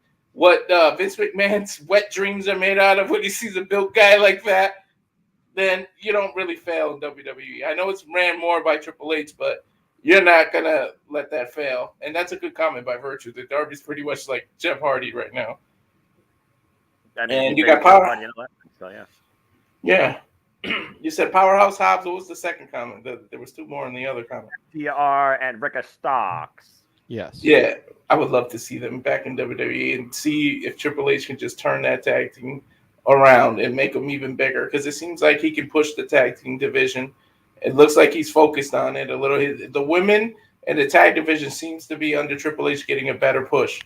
Vince McMahon's wet dreams are made out of when he sees a built guy like that, then you don't really fail in WWE. I know it's ran more by Triple H, but you're not going to let that fail. And that's a good comment by Virtue, that Darby's pretty much like Jeff Hardy right now. And you got Power. So, yeah. Yeah. You said Powerhouse Hobbs. What was the second comment? There was two more in the other comment. FTR and Ricky Starks. Yes. Yeah. I would love to see them back in WWE and see if Triple H can just turn that tag team around and make them even bigger, because it seems like he can push the tag team division. It looks like he's focused on it a little. The women and the tag division seems to be under Triple H getting a better push.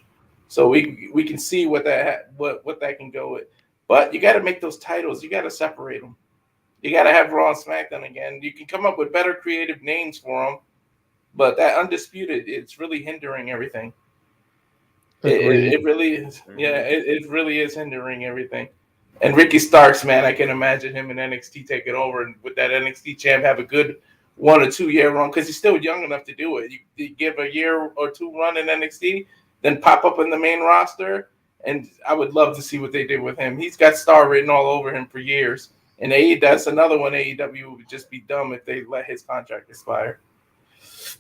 So we can see what that can go with. But you got to make those titles. You got to separate them. You got to have Raw and SmackDown again. You can come up with better creative names for them, but that Undisputed, it's really hindering everything. It really is. Yeah, it really is hindering everything. And Ricky Starks, man, I can imagine him in NXT taking over, and with that NXT champ have a good 1 or 2 year run, because he's still young enough to do it. You give a year or two run in NXT, then pop up in the main roster, and I would love to see what they did with him. He's got star written all over him for years. And that's another one AEW would just be dumb if they let his contract expire.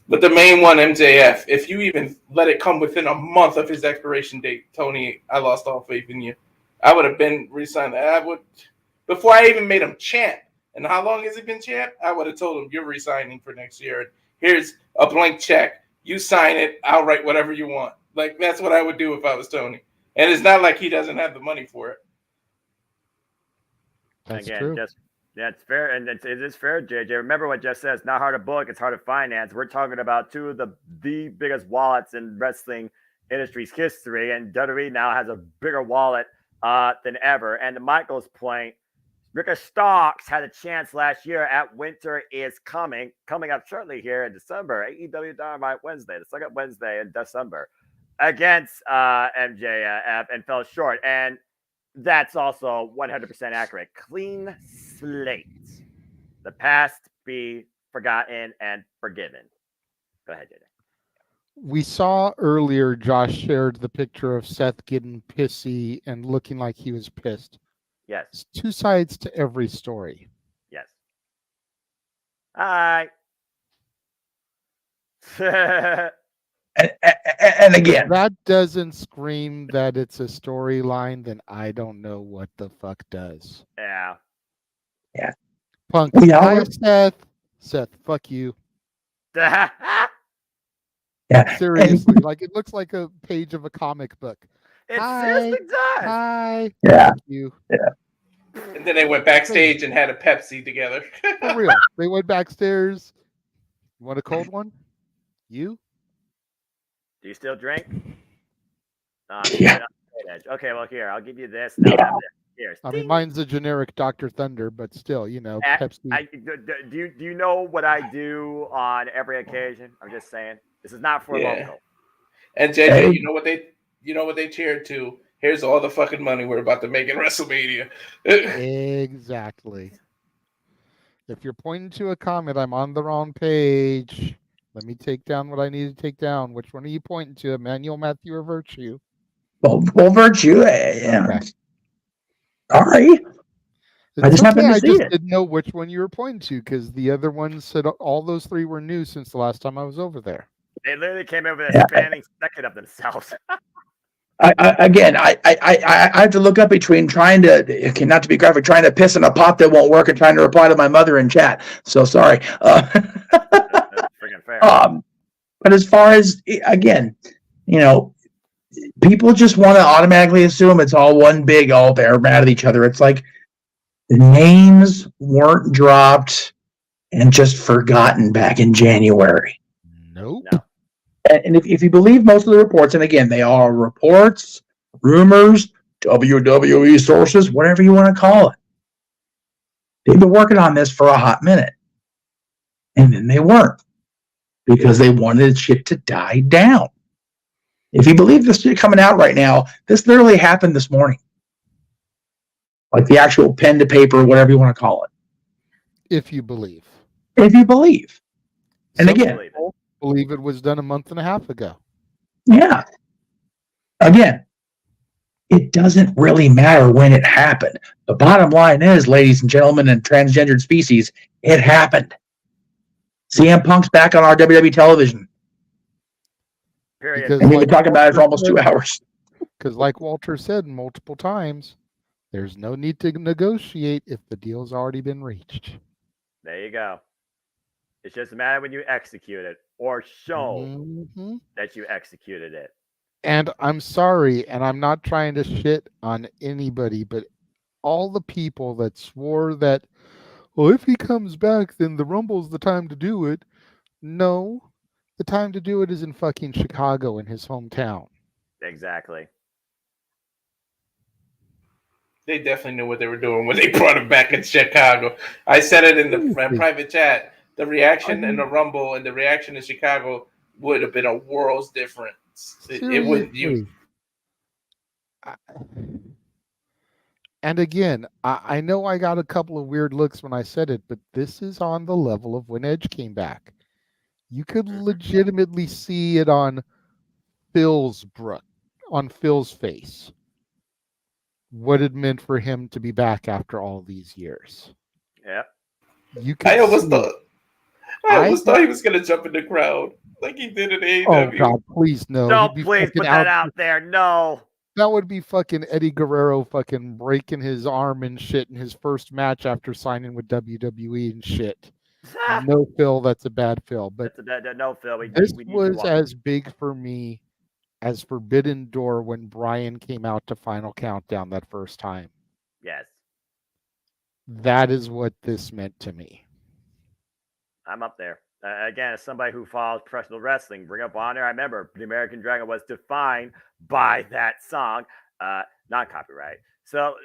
But the main one, MJF, if you even let it come within a month of his expiration date, Tony, I lost all faith in you. I would have been re-signed. Before I even made him champ. And how long has he been champ? I would have told him, you're re-signing for next year. Here's a blank check. You sign it. I'll write whatever you want. Like, that's what I would do if I was Tony. And it's not like he doesn't have the money for it. That's Again, true. That's fair, and it is fair, JJ. Remember what Jeff says, not hard to book, it's hard to finance. We're talking about two of the biggest wallets in wrestling industry's history, and WWE now has a bigger wallet than ever. And to Michael's point, Ricky Starks had a chance last year at Winter is coming up shortly here in December. AEW Dynamite Wednesday, the second Wednesday in December, against MJF, and fell short. And that's also 100% accurate. Clean slate. The past be forgotten and forgiven. Go ahead, JJ. We saw earlier Josh shared the picture of Seth getting pissy and looking like he was pissed. Yes. It's two sides to every story. Yes. Hi. And again, if that doesn't scream that it's a storyline, then I don't know what the fuck does. Yeah. Yeah. Punk. Hi, Seth, fuck you. Yeah. Seriously, like it looks like a page of a comic book. It seriously does. Hi. Yeah. Thank you. Yeah. And then they went backstage and had a Pepsi together. For real. They went backstairs. You want a cold one? You? Do you still drink? Yeah. Okay, well, here, I'll give you this. Now have this. Here. I mean, mine's a generic Dr. Thunder, but still, Pepsi. Do you know what I do on every occasion? I'm just saying. This is not for local. And JJ, you know what they cheered to? Here's all the fucking money we're about to make in WrestleMania. Exactly. If you're pointing to a comment, I'm on the wrong page. Let me take down what I need to take down. Which one are you pointing to, Emmanuel, Matthew, or Virtue? Well, Virtue. Yeah. Okay. Sorry. I just happened to see it. I didn't know which one you were pointing to, because the other ones said all those three were new since the last time I was over there. They literally came in with a spanning second of themselves. I have to look up between trying to, not to be graphic, trying to piss in a pot that won't work and trying to reply to my mother in chat. So sorry. That's freaking fair. But as far as, again, people just want to automatically assume it's all one big, all they're mad at each other. It's like the names weren't dropped and just forgotten back in January. Nope. No. And if you believe most of the reports, and again, they are reports, rumors, WWE sources, whatever you want to call it. They've been working on this for a hot minute. And then they weren't. Because they wanted shit to die down. If you believe this shit coming out right now, this literally happened this morning. Like the actual pen to paper, whatever you want to call it. If you believe. If you believe. And Some again, people believe it was done a month and a half ago. Yeah. Again, it doesn't really matter when it happened. The bottom line is, ladies and gentlemen and transgendered species, it happened. CM Punk's back on our WWE television. Period. And we've been talking about it for almost 2 hours. Because like Walter said multiple times, there's no need to negotiate if the deal's already been reached. There you go. It's just a matter when you execute it or show that you executed it. And I'm sorry, and I'm not trying to shit on anybody, but all the people that swore that, well, if he comes back, then the Rumble's the time to do it. No, the time to do it is in fucking Chicago, in his hometown. Exactly. They definitely knew what they were doing when they brought him back in Chicago. I said it in the private chat. The reaction in the Rumble and the reaction in Chicago would have been a world's difference. It wouldn't. And again, I know I got a couple of weird looks when I said it, but this is on the level of when Edge came back. You could legitimately see it on Phil's face. What it meant for him to be back after all these years. Yeah. I almost thought he was going to jump in the crowd like he did in AEW. Oh, God, please, no. Don't please put that out there. No. That would be fucking Eddie Guerrero fucking breaking his arm and shit in his first match after signing with WWE and shit. No, Phil, that's a bad Phil. But no, Phil. This was as big for me as Forbidden Door when Brian came out to Final Countdown that first time. Yes. That is what this meant to me. I'm up there. Again, as somebody who follows professional wrestling, Ring of Honor, I remember the American Dragon was defined by that song, not copyright. So,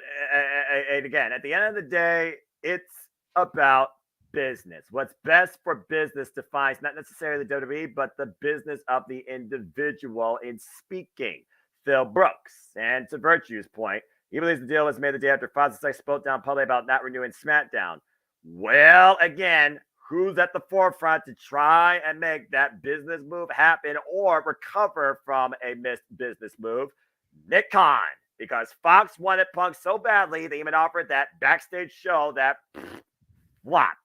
and again, at the end of the day, it's about business. What's best for business defines not necessarily the WWE, but the business of the individual in speaking. Phil Brooks, and to Virtue's point, he believes the deal was made the day after Fox and Sex spoke down publicly about not renewing SmackDown. Well, again, who's at the forefront to try and make that business move happen or recover from a missed business move? Nick Khan, because Fox wanted Punk so badly, they even offered that backstage show that flopped.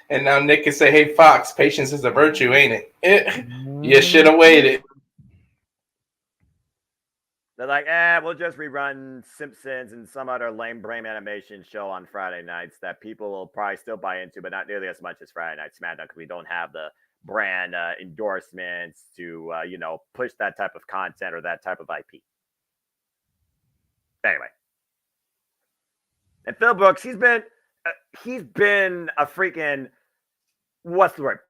And now Nick can say, hey, Fox, patience is a virtue, ain't it? You should have waited. They're like, we'll just rerun Simpsons and some other lame brain animation show on Friday nights that people will probably still buy into, but not nearly as much as Friday Night SmackDown because we don't have the brand endorsements to, push that type of content or that type of IP. Anyway. And Phil Brooks, he's been a freaking, what's the word?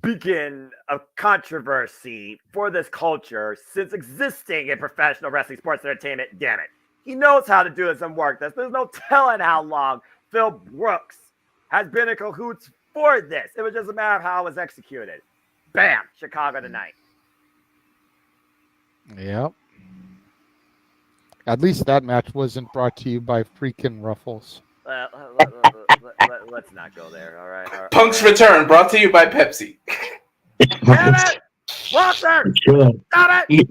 Beacon of controversy for this culture since existing in professional wrestling sports entertainment. Damn it. He knows how to do some work. There's no telling how long Phil Brooks has been in cahoots for this. It was just a matter of how it was executed. Bam! Chicago tonight. Yep. At least that match wasn't brought to you by freaking Ruffles. Let's not go there. All right. Punk's return brought to you by Pepsi. Damn it! Walter! Stop it!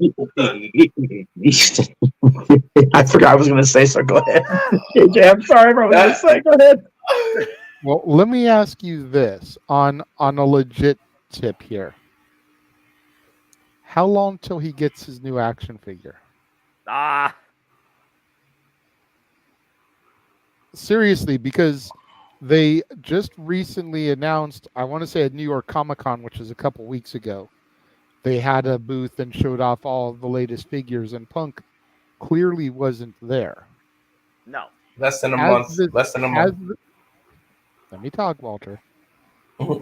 I forgot I was going to say, so go ahead. AJ, I'm sorry for what I was going to say. Go ahead. Well, let me ask you this on a legit tip here. How long till he gets his new action figure? Seriously, because They just recently announced, I want to say at New York Comic Con, which is a couple weeks ago, they had a booth and showed off all of the latest figures, and Punk clearly wasn't there. No. Less than a month. Let me talk, Walter.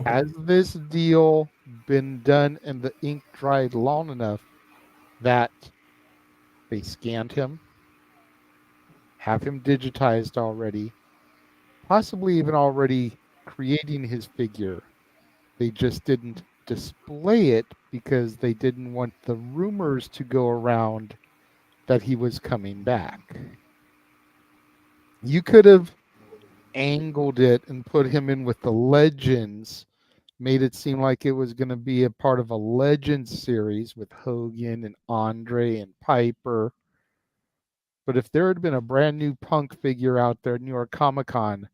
Has this deal been done and the ink dried long enough that they scanned him, have him digitized already, possibly even already creating his figure? They just didn't display it because they didn't want the rumors to go around that he was coming back. You could have angled it and put him in with the Legends, made it seem like it was going to be a part of a Legends series with Hogan and Andre and Piper. But if there had been a brand new Punk figure out there at New York Comic Con,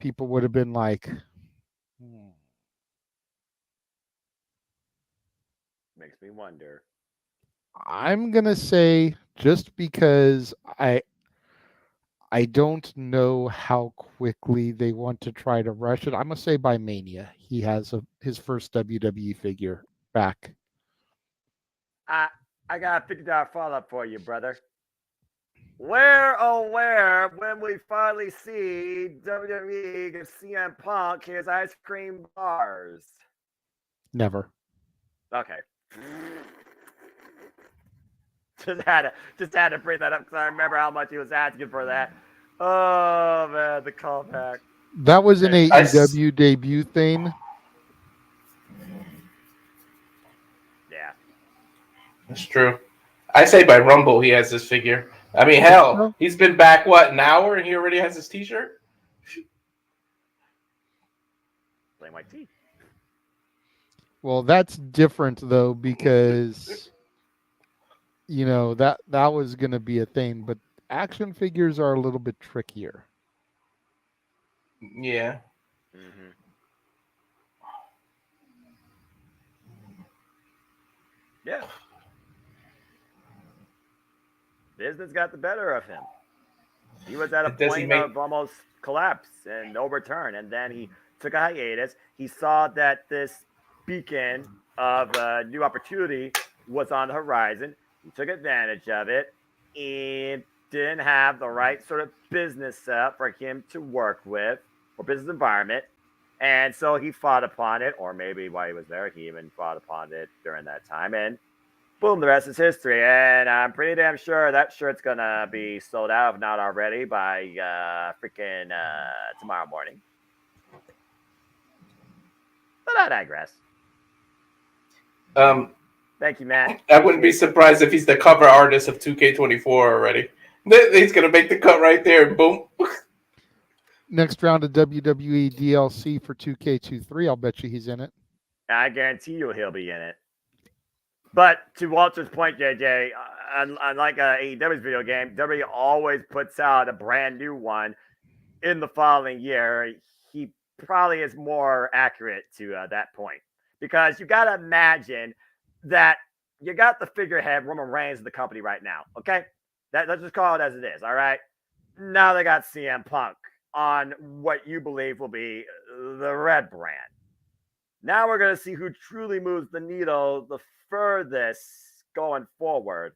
people would have been like, Makes me wonder. I'm going to say, just because I don't know how quickly they want to try to rush it, I'm going to say by Mania, he has his first WWE figure back. I got a $50 follow-up for you, brother. Where, oh where, when we finally see WWE give CM Punk his ice cream bars? Never. Okay. Just had to bring that up because I remember how much he was asking for that. Oh man, the callback. That was an AEW debut thing. Yeah. That's true. I say by Rumble he has this figure. I mean, hell, he's been back, what, an hour and he already has his t-shirt? Plain white tee. Well, that's different though, because you know that was going to be a thing, but action figures are a little bit trickier. Yeah. Mm-hmm. Yeah. Business got the better of him. He was at a point of almost collapse and no return, and then he took a hiatus. He saw that this beacon of a new opportunity was on the horizon. He took advantage of it and didn't have the right sort of business setup for him to work with or business environment. And so he fought upon it, or maybe while he was there, he even fought upon it during that time. And boom, the rest is history. And I'm pretty damn sure that shirt's going to be sold out, if not already, by freaking tomorrow morning. But I digress. Thank you, Matt. I wouldn't be surprised if he's the cover artist of 2K24 already. He's going to make the cut right there and boom. Next round of WWE DLC for 2K23, I'll bet you he's in it. I guarantee you he'll be in it. But to Walter's point, JJ, unlike AEW's video game, WWE always puts out a brand new one in the following year. He probably is more accurate to that point. Because you got to imagine that you got the figurehead Roman Reigns of the company right now, okay? Let's just call it as it is, all right? Now they got CM Punk on what you believe will be the red brand. Now we're going to see who truly moves the needle the furthest going forward.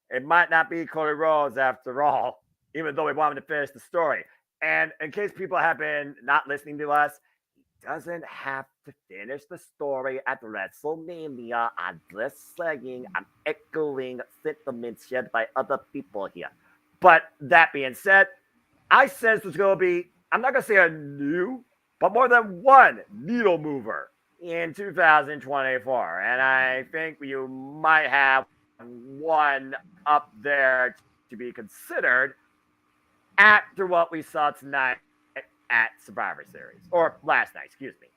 It might not be Cody Rhodes after all, even though we want him to finish the story. And in case people have been not listening to us, he doesn't have to finish the story at WrestleMania. I'm just saying, I'm echoing sentiments shared by other people here. But that being said, I sense there's going to be, I'm not going to say a new, but more than one needle mover in 2024. And I think you might have one up there to be considered after what we saw tonight at Survivor Series. Or last night, excuse me.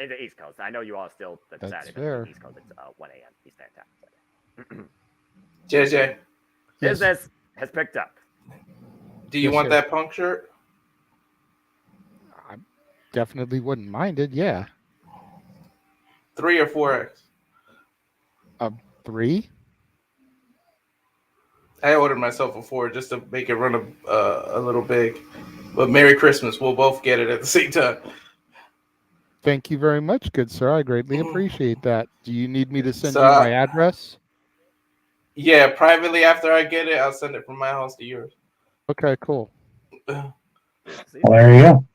In the East Coast. I know you all still decided, but in the East Coast, it's 1 a.m. Eastern time. JJ. Business has picked up. Do you want that Punk shirt? I definitely wouldn't mind it, yeah. 3 or 4X? 3? I ordered myself a 4 just to make it run a little big. But Merry Christmas. We'll both get it at the same time. Thank you very much, good sir. I greatly appreciate that. Do you need me to send So, you my address? Yeah, privately after I get it, I'll send it from my house to yours. Okay, cool. Well, there you go.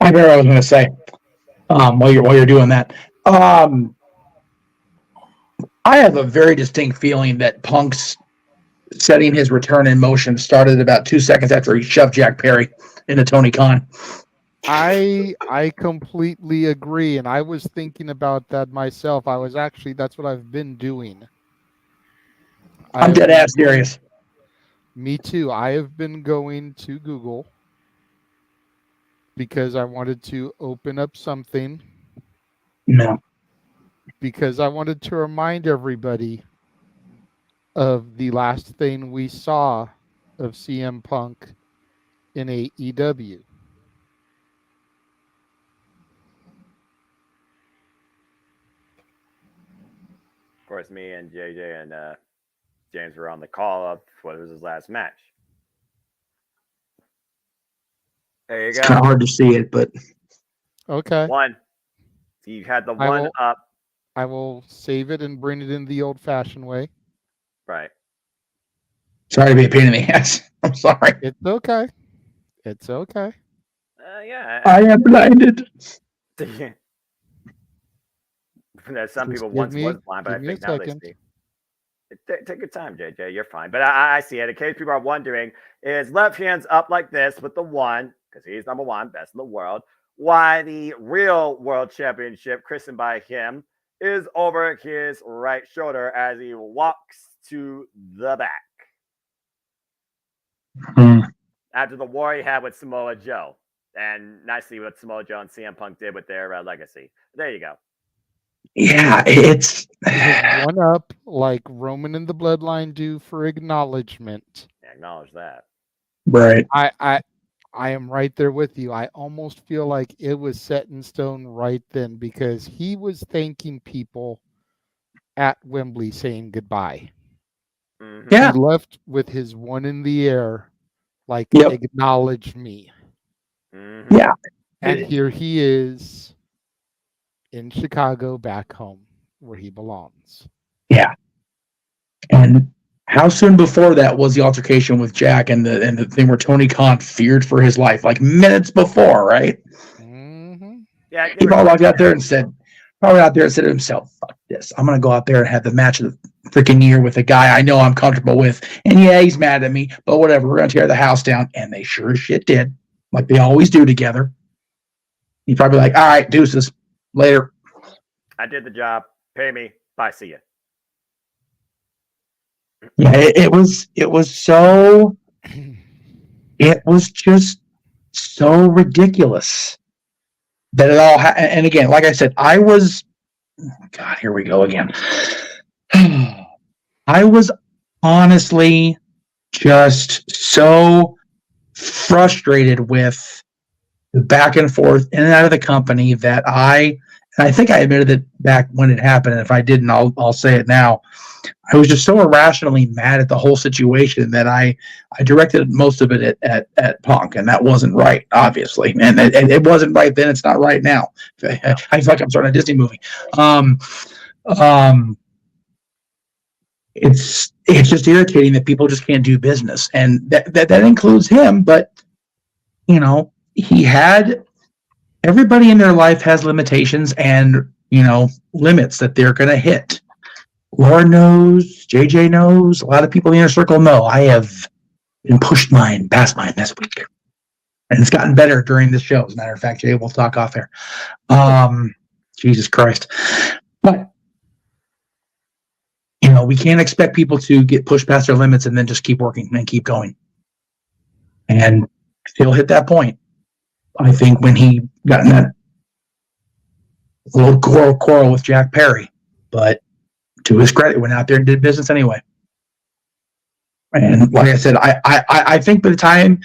I know what I was going to say. While you're doing that, I have a very distinct feeling that Punk's setting his return in motion started about 2 seconds after he shoved Jack Perry into Tony Khan. I completely agree, and I was thinking about that myself. That's what I've been doing. I'm dead ass serious. Me too. I have been going to Google because I wanted to open up something. No. Because I wanted to remind everybody of the last thing we saw of CM Punk in AEW. Of course, me and JJ and James were on the call up what was his last match. There you It's go. kind of hard to see it, but okay. One. You had the one up. I will save it and bring it in the old-fashioned way. Right. Sorry to be a pain in the ass. I'm sorry. It's okay. It's okay. Yeah. I am blinded. Some people once was blind, but I think now second. they see. Take your time, JJ. You're fine. But I see it. In case people are wondering, is left hand's up like this with the one, because he's number one, best in the world. Why the real world championship, christened by him, is over his right shoulder as he walks to the back. After the war he had with Samoa Joe. And nicely what Samoa Joe and CM Punk did with their legacy. There you go. Yeah, it's one up like Roman and the Bloodline do for acknowledgement. Yeah, acknowledge that. Right. I am right there with you. I almost feel like it was set in stone right then because he was thanking people at Wembley saying goodbye. Mm-hmm. Yeah. He left with his one in the air, like acknowledge me. Mm-hmm. Yeah. And here he is in Chicago, back home where he belongs. Yeah. And how soon before that was the altercation with Jack and the thing where Tony Khan feared for his life? Like minutes before, right? Mm-hmm. Yeah. He probably walked out there and said to himself, fuck this. I'm going to go out there and have the match of the freaking year with a guy I know I'm comfortable with. And yeah, he's mad at me, but whatever. We're going to tear the house down. And they sure as shit did, like they always do together. He's probably like, all right, deuces. Later. I did the job. Pay me. Bye. See ya. Yeah, it was just so ridiculous that it all and again, like I said, God, here we go again. I was honestly just so frustrated with the back and forth in and out of the company that I think I admitted it back when it happened. And if I didn't, I'll say it now. I was just so irrationally mad at the whole situation that I directed most of it at Punk, and that wasn't right, obviously. And it wasn't right then. It's not right now. I feel like I'm starting a Disney movie. It's just irritating that people just can't do business, and that includes him. But he had everybody in their life has limitations and limits that they're going to hit. Laura knows, JJ knows, a lot of people in the inner circle know. I have been past mine this week. And it's gotten better during this show. As a matter of fact, Jay, we'll talk off air. Jesus Christ. But, we can't expect people to get pushed past their limits and then just keep working and keep going. And he'll hit that point. I think when he got in that little quarrel with Jack Perry. But to his credit, went out there and did business anyway. And like I said, I think between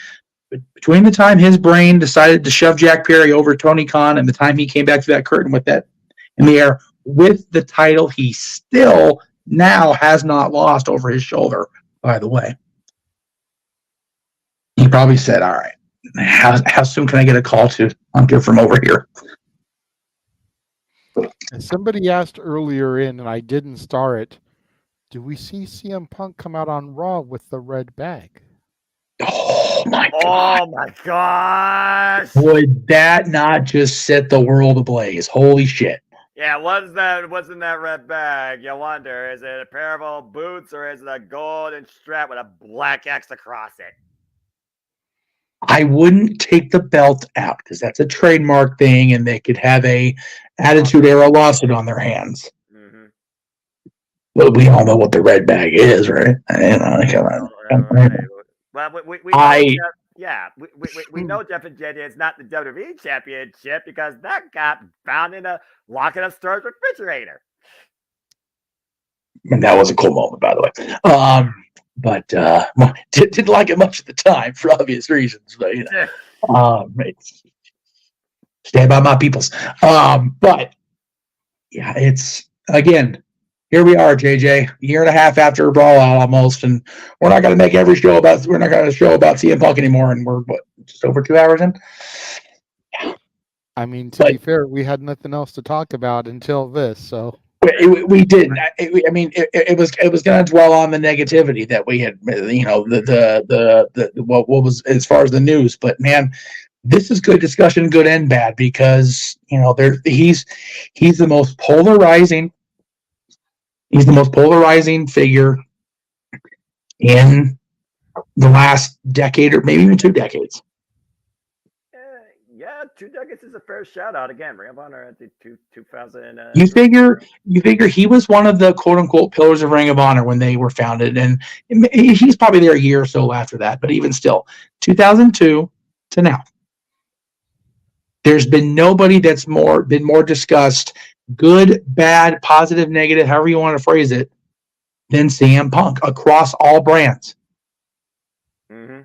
the time his brain decided to shove Jack Perry over Tony Khan and the time he came back through that curtain with that in the air with the title, he still now has not lost over his shoulder, by the way. He probably said, all right, how soon can I get a call to Hunter from over here? And somebody asked earlier in, and I didn't star it, do we see CM Punk come out on Raw with the red bag? Oh my god. Oh my gosh. Would that not just set the world ablaze? Holy shit. Yeah, what's in that red bag? You wonder, is it a pair of old boots or is it a golden strap with a black X across it? I wouldn't take the belt out because that's a trademark thing and they could have a Attitude Era lawsuit on their hands. Mm-hmm. Well, we all know what the red bag is, right? Well, we know we know Jeff and JJ is not the WWE championship because that got found in a lock in a storage refrigerator. And that was a cool moment, by the way. But didn't like it much at the time for obvious reasons. But stand by my peoples. But yeah, it's again. Here we are, JJ, a year and a half after Brawl Out almost, and we're not going to make every show about. We're not going to show about CM Punk anymore, and we're just over 2 hours in. I mean, to be fair, we had nothing else to talk about until this, so. We didn't. I mean, it was going to dwell on the negativity that we had, what was as far as the news. But man, this is good discussion, good and bad, because he's the most polarizing. He's the most polarizing figure in the last decade, or maybe even 2 decades. Yeah, 2 decades is a fair shout out. Again, Ring of Honor at the 2000. You figure he was one of the quote unquote pillars of Ring of Honor when they were founded, and he's probably there a year or so after that. But even still, 2002 to now, there's been nobody that's been more discussed, good, bad, positive, negative, however you want to phrase it, than CM Punk across all brands. Mm-hmm.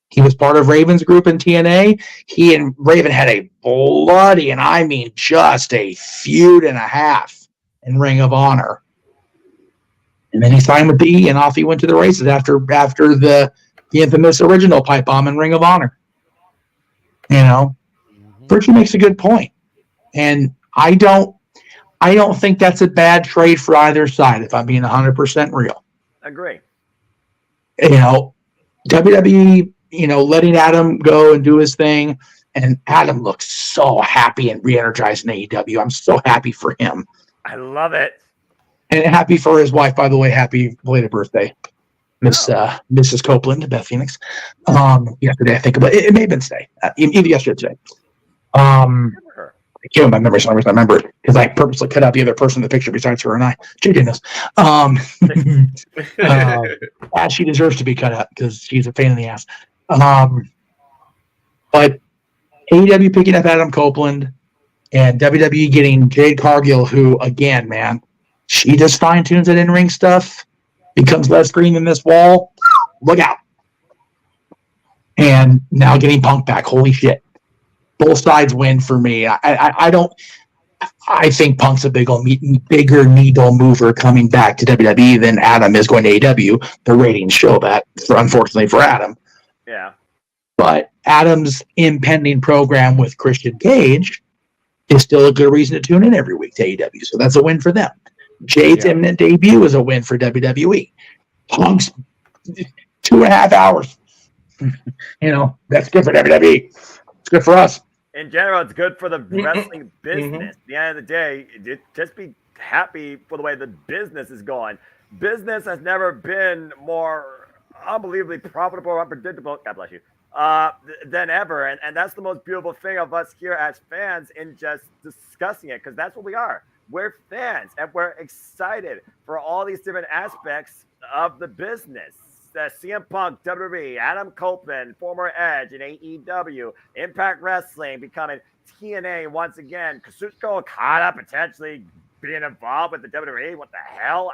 He was part of Raven's group in TNA. He and Raven had a bloody, and I mean just a feud and a half in Ring of Honor. And then he signed with the E, and off he went to the races after the infamous original pipe bomb in Ring of Honor. Virtue makes a good point. And I don't think that's a bad trade for either side, if I'm being 100% real. Agree. WWE, letting Adam go and do his thing, and Adam looks so happy and re-energized in AEW. I'm so happy for him. I love it. And happy for his wife, by the way. Happy belated birthday, Mrs. Copeland, Beth Phoenix. Yesterday, I think, but it may have been today, either yesterday or today. I can't remember my memory, so I remember it because I purposely cut out the other person in the picture besides her and I. JJ knows. She deserves to be cut out because she's a pain in the ass. But AEW picking up Adam Copeland and WWE getting Jade Cargill, who, again, man, she just fine tunes it in ring stuff, becomes less green than this wall. Look out. And now getting Punk back. Holy shit. Both sides win for me. I think Punk's a bigger needle mover coming back to WWE than Adam is going to AEW. The ratings show that, unfortunately for Adam. Yeah. But Adam's impending program with Christian Cage is still a good reason to tune in every week to AEW. So that's a win for them. Jade's imminent debut is a win for WWE. Punk's 2.5 hours. That's good for WWE. It's good for us. In general, it's good for the wrestling business. At the end of the day, just be happy for the way the business is going. Business has never been more unbelievably profitable or unpredictable, God bless you, than ever. And that's the most beautiful thing of us here as fans in just discussing it, because that's what we are. We're fans, and we're excited for all these different aspects of the business. CM Punk, WWE, Adam Copeland, former Edge in AEW, Impact Wrestling becoming TNA once again. Kazuchika Okada potentially being involved with the WWE. What the hell?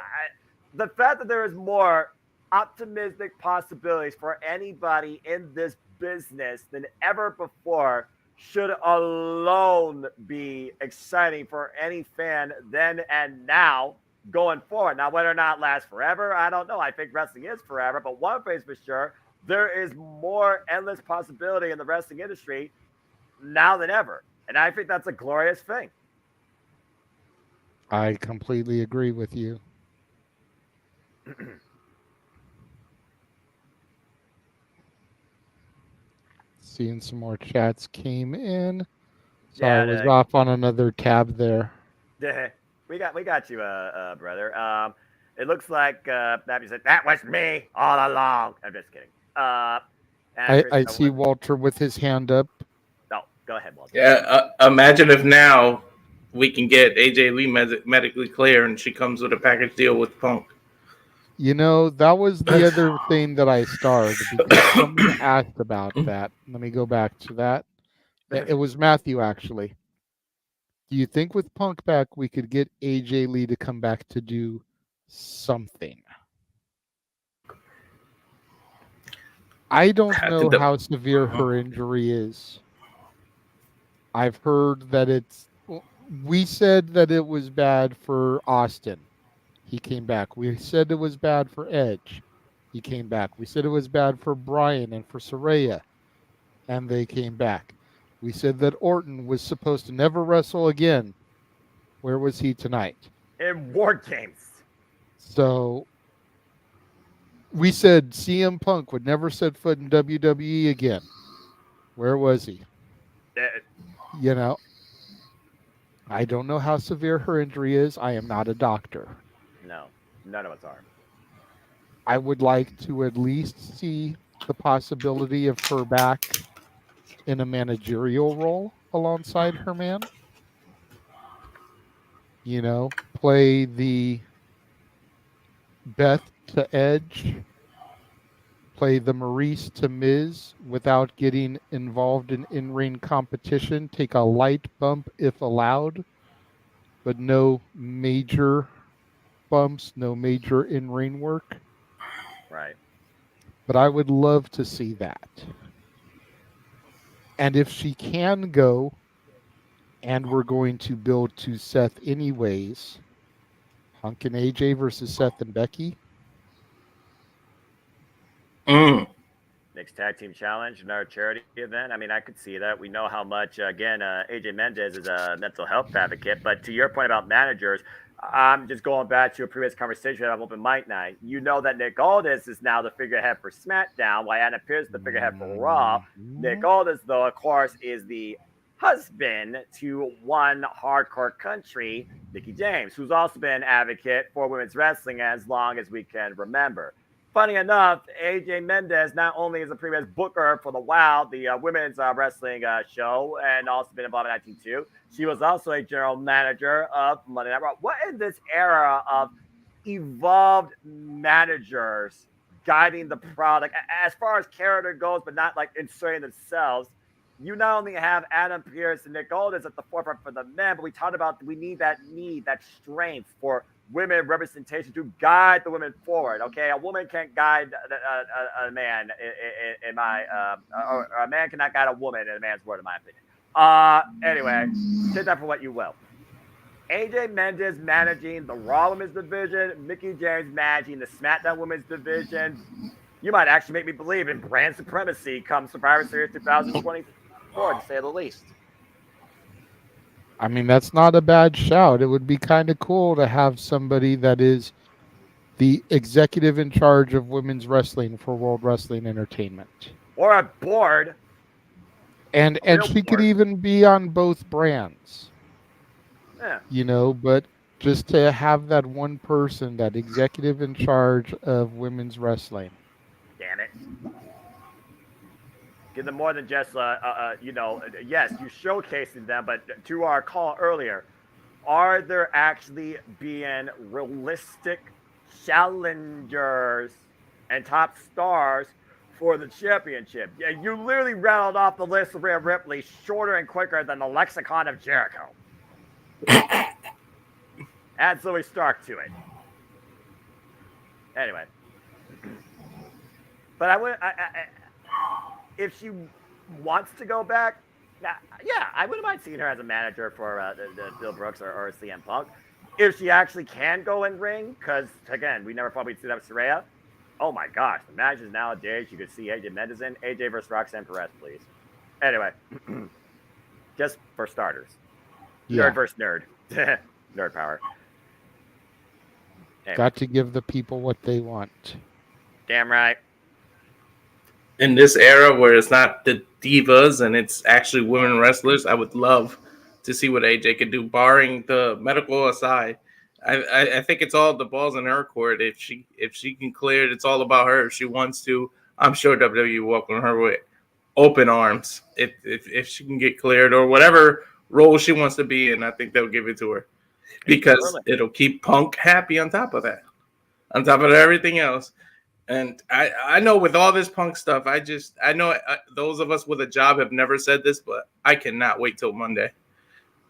The fact that there is more optimistic possibilities for anybody in this business than ever before should alone be exciting for any fan then and now. going forward. Now, whether or not it lasts forever, I don't know. I think wrestling is forever, but one thing's for sure, there is more endless possibility in the wrestling industry now than ever. And I think that's a glorious thing. I completely agree with you. Seeing some more chats came in. Sorry, I was off on another tab there. We got you, brother. It looks like Matthew said that was me all along. I'm just kidding. I see Walter with his hand up. No, go ahead, Walter. Yeah, imagine if now we can get AJ Lee medically clear and she comes with a package deal with Punk. You know, that was the other thing that I starred because someone asked about that. Let me go back to that. It was Matthew, actually. Do you think with Punk back, we could get AJ Lee to come back to do something? I don't know how severe her injury is. I've heard that we said that it was bad for Austin. He came back. We said it was bad for Edge. He came back. We said it was bad for Bryan and for Saraya. And they came back. We said that Orton was supposed to never wrestle again. Where was he tonight? In War Games. So we said CM Punk would never set foot in WWE again. Where was he? You know, I don't know how severe her injury is. I am not a doctor. No, none of us are. I would like to at least see the possibility of her back in a managerial role alongside her man. You know, play the Beth to Edge, play the Maurice to Miz without getting involved in in-ring competition, take a light bump if allowed, but no major bumps, no major in-ring work. Right. But I would love to see that. And if she can go, and we're going to build to Seth anyways, Punk and AJ versus Seth and Becky. Next tag team challenge, another charity event. I mean, I could see that. We know how much, again, AJ Mendez is a mental health advocate. But to your point about managers, I'm just going back to a previous conversation on Open Mic Night. You know that Nick Aldis is now the figurehead for SmackDown, while Adam Pearce is the figurehead for Raw. Nick Aldis, though, of course, is the husband to one hardcore country, Mickie James, who's also been an advocate for women's wrestling as long as we can remember. Funny enough, AJ Mendez not only is a previous booker for the WOW, the women's wrestling show, and also been involved in 1992. She was also a general manager of Monday Night Raw. What in this era of evolved managers guiding the product, as far as character goes, but not like inserting themselves? You not only have Adam Pearce and Nick Aldis at the forefront for the men, but we talked about we need that strength for women representation to guide the women forward. Okay, a woman can't guide a man in my or a man cannot guide a woman in a man's word, in my opinion. Anyway, take that for what you will. AJ Mendez managing the Raw Women's Division, Mickie James managing the SmackDown Women's Division. You might actually make me believe in brand supremacy come Survivor Series 2024, to say the least. I mean, that's not a bad shout. It would be kind of cool to have somebody that is the executive in charge of women's wrestling for World Wrestling Entertainment. Or a board. And she could even be on both brands. Yeah. You know, but just to have that one person, that executive in charge of women's wrestling. Damn it. Give them more than just, yes, you showcasing them, but to our call earlier, are there actually being realistic challengers and top stars for the championship? Yeah, you literally rattled off the list of Rhea Ripley shorter and quicker than the lexicon of Jericho. Add Zoe Stark to it. Anyway. But if she wants to go back, yeah, I wouldn't mind seeing her as a manager for the Bill Brooks or CM Punk. if she actually can go in ring, because again, we never thought we'd see that with Saraya. Oh my gosh, the matches nowadays you could see AJ Mendez in AJ versus Roxanne Perez, please. Anyway, just for starters, nerd versus nerd, nerd power. Anyway. Got to give the people what they want. Damn right. In this era where it's not the divas and it's actually women wrestlers, I would love to see what AJ could do, barring the medical aside. I think it's all the balls in her court. If she can clear it, it's all about her. If she wants to, I'm sure WWE will welcome her with open arms. If she can get cleared or whatever role she wants to be in, I think they'll give it to her because it'll keep Punk happy on top of that, on top of everything else. And I know with all this Punk stuff, I know those of us with a job have never said this, but I cannot wait till Monday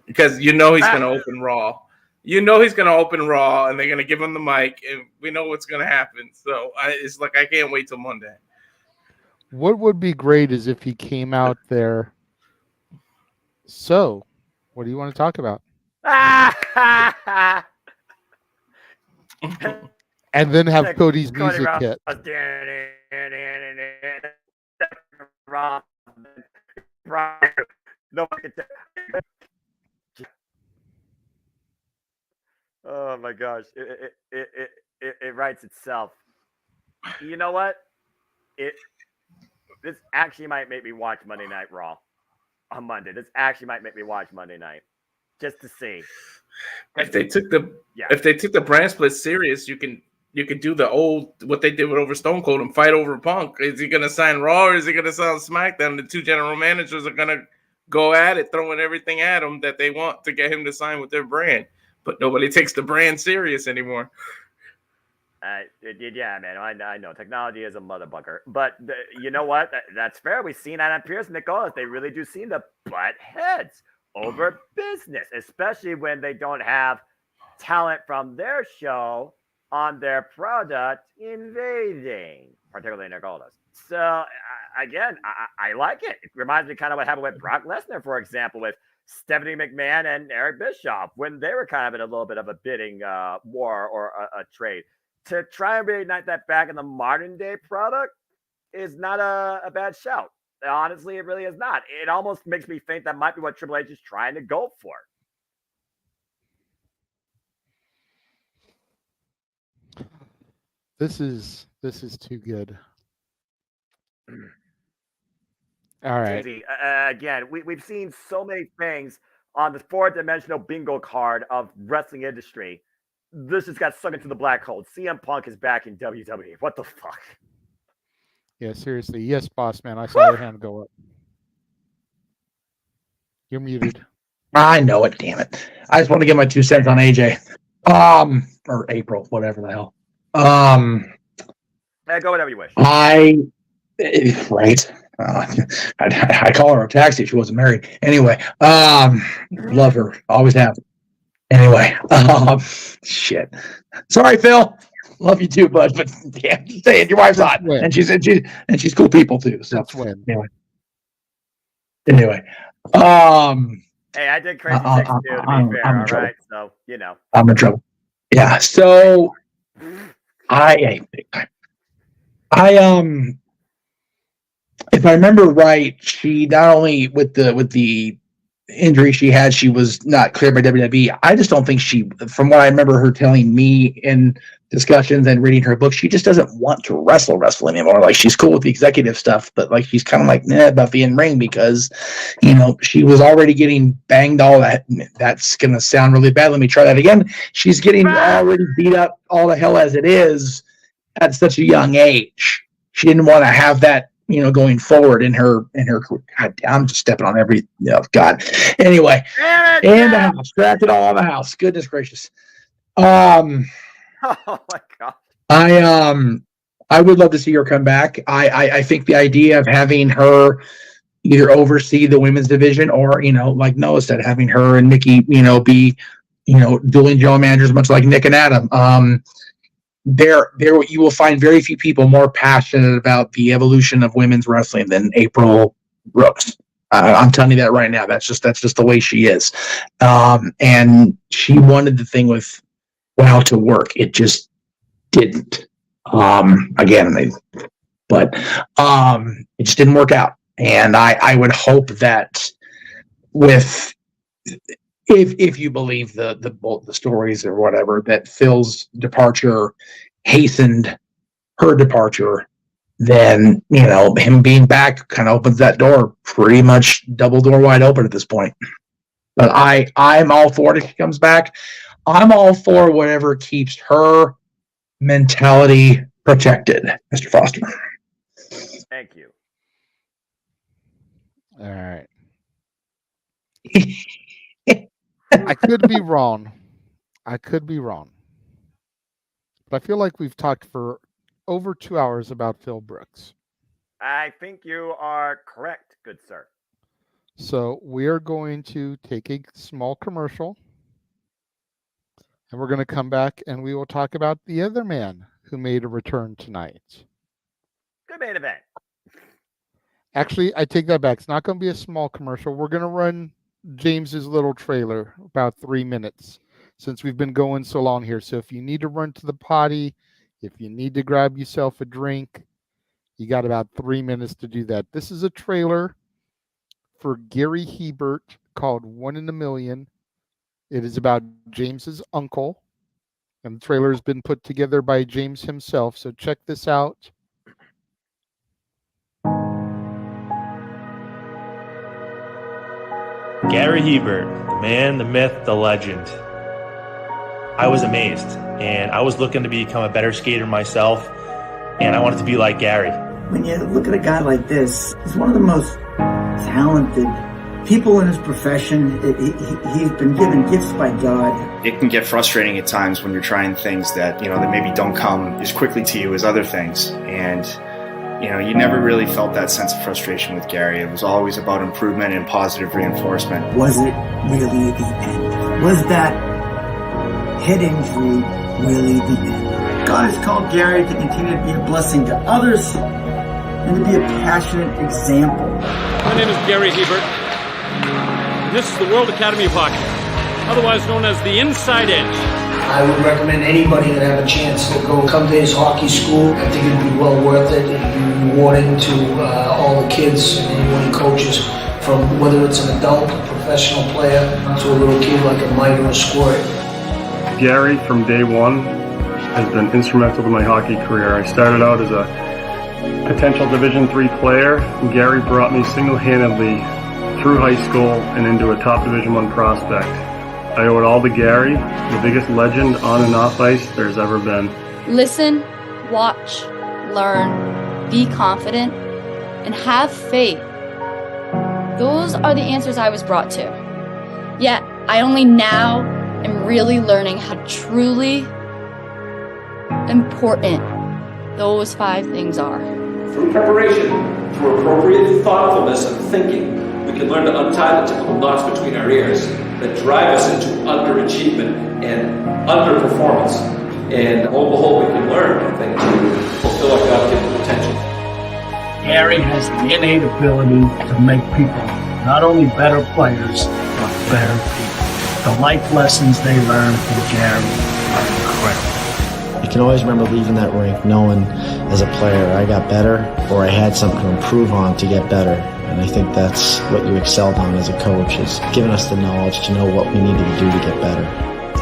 because he's going to open Raw. He's going to open Raw, and they're going to give him the mic, and we know what's going to happen. So it's like I can't wait till Monday. What would be great is if he came out there. So, what do you want to talk about? And then have Cody's music hit. Oh my gosh, it writes itself. You know what? This actually might make me watch Monday Night Raw on Monday. This actually might make me watch Monday Night just to see. If they took the brand split serious, you can do the old what they did with over Stone Cold and fight over Punk. Is he gonna sign Raw or is he gonna sign SmackDown? The two general managers are gonna go at it, throwing everything at him that they want to get him to sign with their brand. But nobody takes the brand serious anymore. Yeah, man. I know technology is a motherfucker, but you know what? That's fair. We've seen Adam Pearce and Nick Aldis. They really do seem to butt heads over business, especially when they don't have talent from their show on their product invading, particularly Nick Aldis. So again, I like it. It reminds me kind of what happened with Brock Lesnar, for example, with Stephanie McMahon and Eric Bischoff when they were kind of in a little bit of a bidding war or a trade. To try and reignite that back in the modern day product is not a bad shout. Honestly, it really is not. It almost makes me think that might be what Triple H is trying to go for. This is too good. All right. Again, we've seen so many things on the 4-dimensional bingo card of wrestling industry. This just got sucked into the black hole. CM Punk is back in WWE. What the fuck? Yeah, seriously. Yes, boss man. I saw your hand go up. You're muted. I know it. Damn it. I just want to get my 2 cents on AJ. Or April, whatever the hell. Go whatever you wish. Right. I call her a taxi if she wasn't married. Anyway, love her. Always have. Anyway, shit. Sorry, Phil. Love you too, bud. But damn, just saying, your wife's hot, and she's cool people too. So anyway. Hey, I did crazy things too. To be fair, all right. So you know, I'm in trouble. Yeah. So if I remember right, she not only with the injury she had, she was not cleared by WWE. I just don't think from what I remember her telling me in discussions and reading her book, she just doesn't want to wrestle anymore. Like, she's cool with the executive stuff, but like she's kind of like about the in-ring because, she was already getting banged all that. That's going to sound really bad. Let me try that again. She's getting already beat up all the hell as it is at such a young age. She didn't want to have that, going forward in her career. God, I'm just stepping on every, God. Anyway, and the house, scratched it all in the house. Goodness gracious. Oh my God. I would love to see her come back. I think the idea of having her either oversee the women's division or, like Noah said, having her and Nikki, be, dueling general managers, much like Nick and Adam. There you will find very few people more passionate about the evolution of women's wrestling than April Brooks. I'm telling you that right now. That's just the way she is. And she wanted the thing with WoW to work. It just didn't. It just didn't work out. And I would hope that with if you believe the stories or whatever, that Phil's departure hastened her departure, then him being back kind of opens that door pretty much double door wide open at this point. But I'm all for it if she comes back. I'm all for whatever keeps her mentality protected, Mr. Foster. Thank you. All right. I could be wrong. But I feel like we've talked for over 2 hours about Phil Brooks. I think you are correct, good sir. So we are going to take a small commercial, and we're going to come back and we will talk about the other man who made a return tonight. Good main event. Actually, I take that back. It's not going to be a small commercial. We're going to run James's little trailer about 3 minutes since we've been going so long here. So if you need to run to the potty, if you need to grab yourself a drink, you got about 3 minutes to do that. This is a trailer for Gary Hebert called 1 in a Million. It is about James's uncle, and the trailer has been put together by James himself. So check this out. Gary Hebert, the man, the myth, the legend. I was amazed, and I was looking to become a better skater myself, and I wanted to be like Gary. When you look at a guy like this, he's one of the most talented people in his profession. He's been given gifts by God. It can get frustrating at times when you're trying things that maybe don't come as quickly to you as other things. And, you never really felt that sense of frustration with Gary. It was always about improvement and positive reinforcement. Was it really the end? Was that head injury really the end? God has called Gary to continue to be a blessing to others and to be a passionate example. My name is Gary Hebert, and this is the World Academy of Hockey, otherwise known as the Inside Edge. I would recommend anybody that have a chance to come to his hockey school. I think it'd be well worth it. It'd be rewarding to all the kids and anyone he coaches, from whether it's an adult, a professional player, to a little kid like a Mike or a Squirt. Gary, from day one, has been instrumental to my hockey career. I started out as a potential Division III player, and Gary brought me single-handedly through high school and into a top Division I prospect. I owe it all to Gary, the biggest legend on and off ice there's ever been. Listen, watch, learn, be confident, and have faith. Those are the answers I was brought to. Yet, I only now am really learning how truly important those 5 things are. Through preparation, through appropriate thoughtfulness and thinking, we can learn to untie the typical knots between our ears that drive us into underachievement and underperformance. And lo and behold, we can learn, I think, to fulfill our God-given potential. Gary has the innate ability to make people not only better players, but better people. The life lessons they learn from Gary are incredible. You can always remember leaving that rink knowing as a player I got better or I had something to improve on to get better. And I think that's what you excelled on as a coach, is giving us the knowledge to know what we needed to do to get better.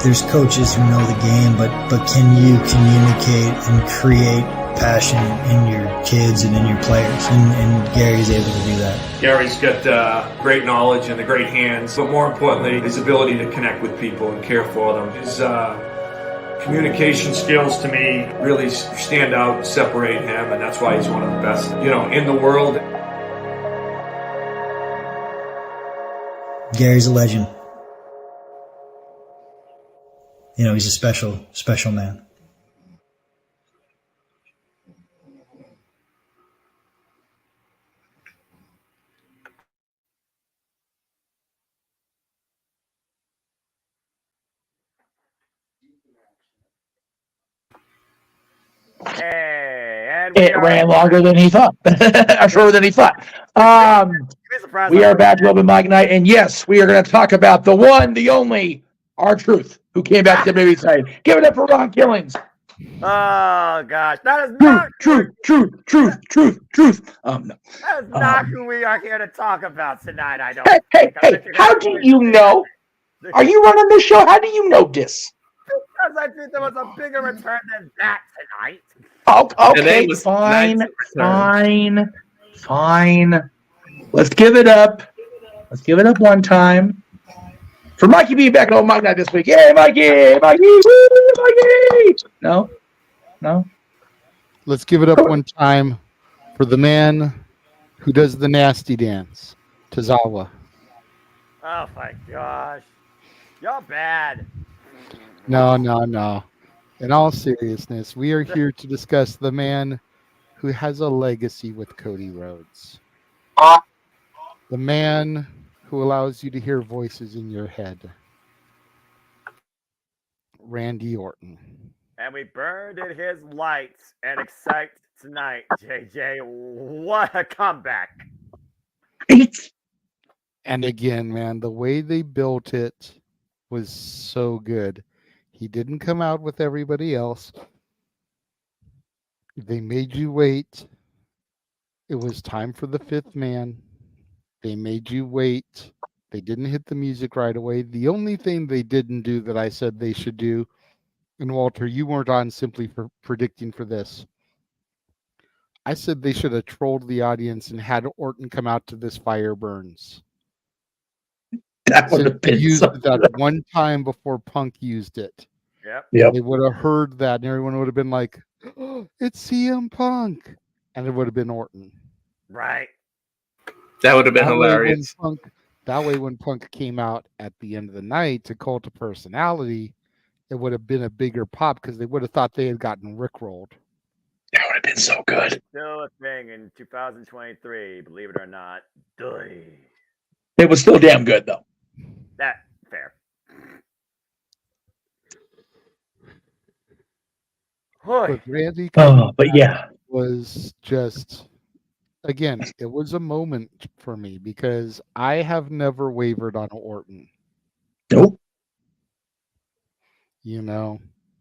There's coaches who know the game, but can you communicate and create passion in your kids and in your players? And Gary's able to do that. Gary's got great knowledge and the great hands, but more importantly, his ability to connect with people and care for them. His communication skills, to me, really stand out and separate him, and that's why he's one of the best, in the world. Gary's a legend. He's a special, special man. Hey, it ran longer than he thought, or shorter than he thought. We are back, Love and Mike Night, and yes, we are going to talk about the one, the only, R-Truth, who came back to WWE side. Give it up for Ron Killings. Oh gosh, that is Truth. No. That is not who we are here to talk about tonight. I don't. Hey! How do you know? Are you running this show? How do you know this? Because I think there was a bigger return than that tonight. Okay, fine. Let's give it up. Let's give it up one time for Mikey being back on Mike Night this week. Yay, Mikey! No. Let's give it up one time for the man who does the nasty dance, Tozawa. Oh my gosh, y'all bad. No. In all seriousness, we are here to discuss the man who has a legacy with Cody Rhodes. The man who allows you to hear voices in your head. Randy Orton. And we burned in his lights and excite tonight, JJ. What a comeback. And again, man, the way they built it was so good. He didn't come out with everybody else. They made you wait. It was time for the fifth man. They made you wait. They didn't hit the music right away. The only thing they didn't do that I said they should do, and Walter, you weren't on simply for predicting for this. I said they should have trolled the audience and had Orton come out to This Fire Burns. That would have been used so it that one time before Punk used it. Yep. They would have heard that, and everyone would have been like, oh, "It's CM Punk," and it would have been Orton. Right. That would have been hilarious. That way, when Punk came out at the end of the night to Cult of Personality, it would have been a bigger pop because they would have thought they had gotten rickrolled. That would have been so good. Still a thing in 2023, believe it or not. It was still damn good, though. That fair. But Randy was just, again, it was a moment for me because I have never wavered on Orton. Nope. You know,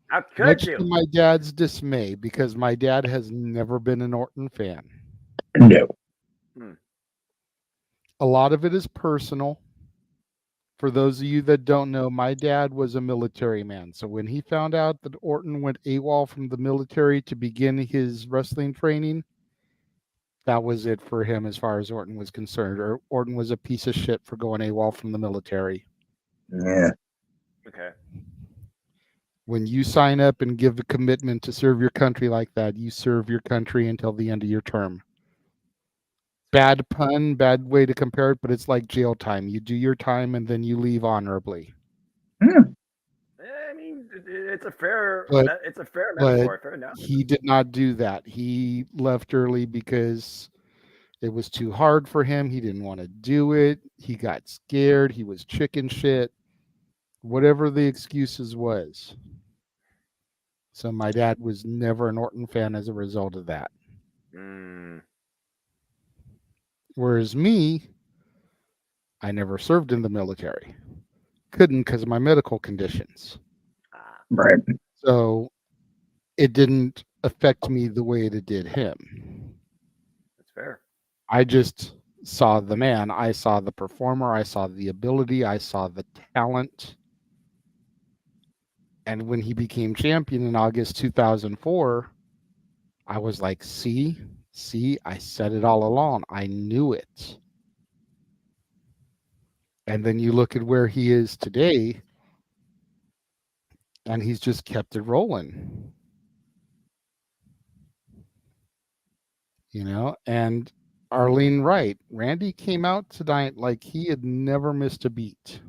how could much you? to my dad's dismay, because my dad has never been an Orton fan. No. A lot of it is personal. For those of you that don't know, my dad was a military man. So when he found out that Orton went AWOL from the military to begin his wrestling training, that was it for him as far as Orton was concerned. Or Orton was a piece of shit for going AWOL from the military. Yeah. Okay. When you sign up and give a commitment to serve your country like that, you serve your country until the end of your term. Bad pun, bad way to compare it, but it's like jail time. You do your time and then you leave honorably. I mean, it's a fair metaphor. Fair enough. He did not do that. He left early because it was too hard for him. He didn't want to do it. He got scared. He was chicken shit. Whatever the excuses was. So my dad was never an Orton fan as a result of that. Whereas me, I never served in the military. Couldn't because of my medical conditions. Right. So it didn't affect me the way it did him. That's fair. I just saw the man. I saw the performer. I saw the ability. I saw the talent. And when he became champion in August 2004, I was like, see, I said it all along. I knew it. And then you look at where he is today, and he's just kept it rolling. You know, and Arlene Wright, Randy came out tonight like he had never missed a beat.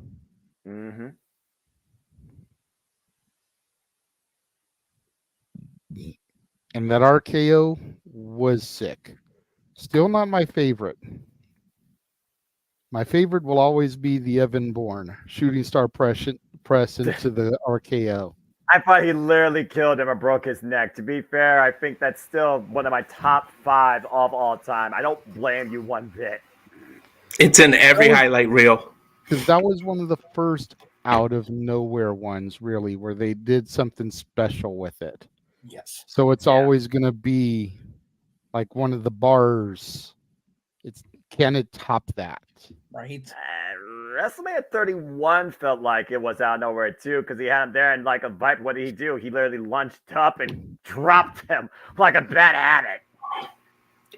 Mm-hmm. And that RKO was sick. Still not my favorite. My favorite will always be the Evan Bourne shooting star press into the RKO. I thought he literally killed him or broke his neck. To be fair, I think that's still one of my top 5 of all time. I don't blame you one bit. It's in every highlight reel. Because that was one of the first out of nowhere ones, really, where they did something special with it. Yes. So it's always going to be like one of the bars. Can it top that? Right. WrestleMania 31 felt like it was out of nowhere too, because he had him there and like a vibe. What did he do? He literally lunged up and dropped him like a bad habit.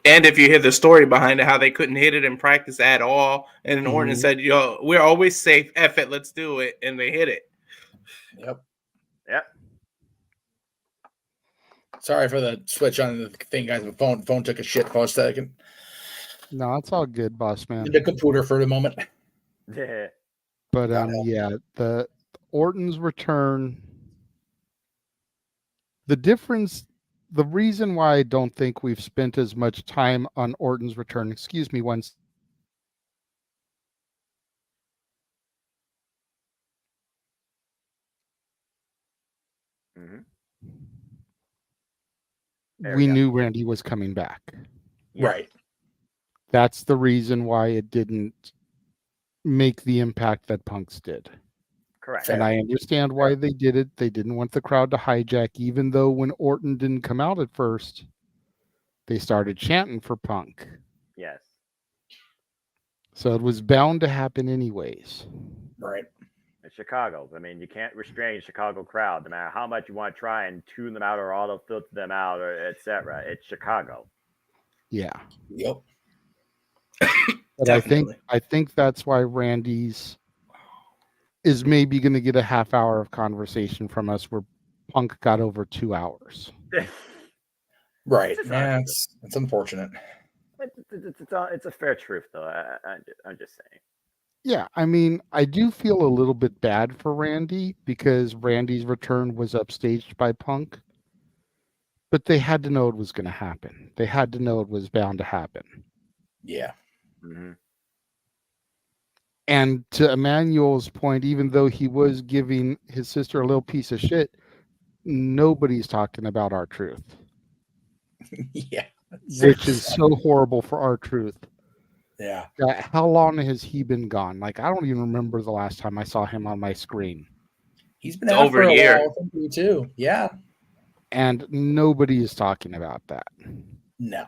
And if you hear the story behind it, how they couldn't hit it in practice at all, and then Orton said, "Yo, we're always safe. F it, let's do it," and they hit it. Yep. Yep. Sorry for the switch on the thing, guys. The phone took a shit for a second. No, it's all good, boss man. The computer for a moment. Yeah. But the Orton's return. The difference, the reason why I don't think we've spent as much time on Orton's return. Excuse me, once. We knew Randy was coming back. Right. That's the reason why it didn't make the impact that Punk's did. Correct. And I understand why they did it. They didn't want the crowd to hijack, even though when Orton didn't come out at first, they started chanting for Punk. Yes. So it was bound to happen anyways. Right. It's Chicago. I mean, you can't restrain Chicago crowd, no matter how much you want to try and tune them out or auto filter them out or etc. It's Chicago. Yeah. Yep. But I think that's why Randy's is maybe going to get a half hour of conversation from us where Punk got over 2 hours. Right. Yeah, it's unfortunate. It's a fair truth, though. I'm just saying. Yeah, I mean, I do feel a little bit bad for Randy because Randy's return was upstaged by Punk. But they had to know it was going to happen. They had to know it was bound to happen. Yeah. Mm-hmm. And to Emmanuel's point, even though he was giving his sister a little piece of shit, nobody's talking about R-Truth. Yeah. Which is so horrible for R-Truth. Yeah. How long has he been gone? Like, I don't even remember the last time I saw him on my screen. He's been out for a while, I think, too. Yeah. And nobody is talking about that. No.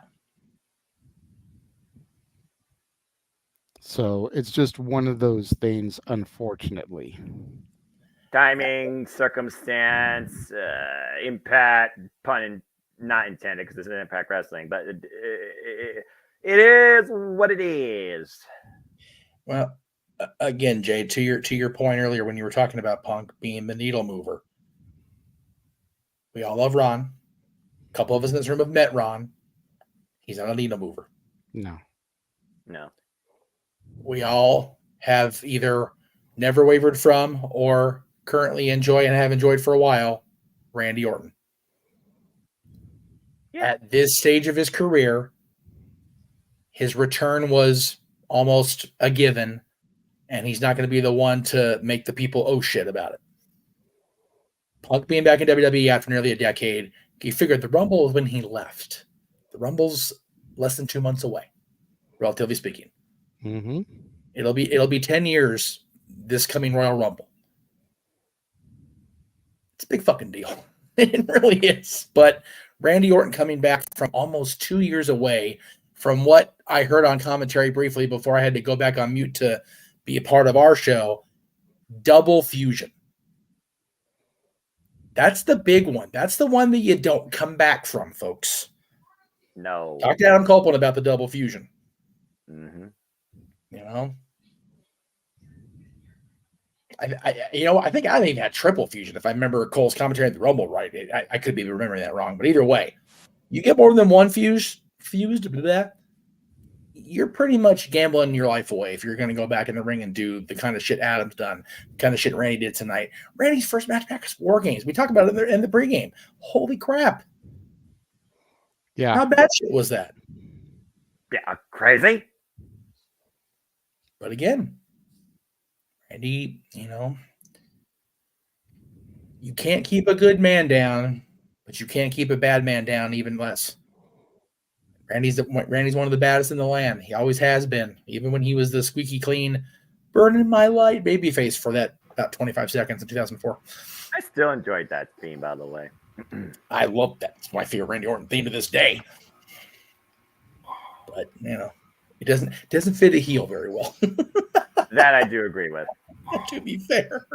So it's just one of those things, unfortunately. Timing, circumstance, impact, pun not intended because it's an Impact Wrestling, but it is what it is. Well, again, Jay, to your point earlier when you were talking about Punk being the needle mover, we all love Ron. A couple of us in this room have met Ron. He's not a needle mover. No. We all have either never wavered from or currently enjoy and have enjoyed for a while Randy Orton. Yeah. At this stage of his career, his return was almost a given, and he's not going to be the one to make the people oh shit about it. Punk being back in WWE after nearly a decade, he figured the Rumble was when he left. The Rumble's less than 2 months away, relatively speaking. Mm-hmm. It'll be 10 years this coming Royal Rumble. It's a big fucking deal. It really is. But Randy Orton coming back from almost 2 years away from what I heard on commentary briefly before I had to go back on mute to be a part of our show, double fusion. That's the big one. That's the one that you don't come back from, folks. No. Talk to Adam Copeland about the double fusion. Mm-hmm. You know? I think I even had triple fusion if I remember Cole's commentary at the Rumble right. I could be remembering that wrong, but either way, you get more than one fused to that, you're pretty much gambling your life away if you're going to go back in the ring and do the kind of shit Adam's done, the kind of shit Randy did tonight. Randy's first match back was War Games. We talked about it in the pregame. Holy crap! Yeah, how bad shit was that? Yeah, crazy. But again, Randy, You can't keep a good man down, but you can't keep a bad man down even less. Randy's one of the baddest in the land. He always has been, even when he was the squeaky clean, burning my light babyface for that about 25 seconds in 2004. I still enjoyed that theme, by the way. I love that. It's my favorite Randy Orton theme to this day. But it doesn't fit a heel very well. That I do agree with. To be fair.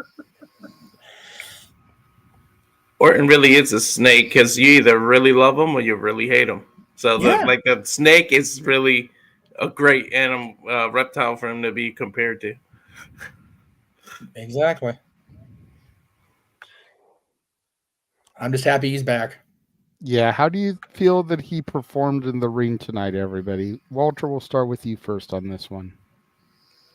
Orton really is a snake because you either really love him or you really hate him. So the snake is really a great animal, reptile for him to be compared to. Exactly. I'm just happy he's back. Yeah, how do you feel that he performed in the ring tonight, everybody? Walter, we'll start with you first on this one.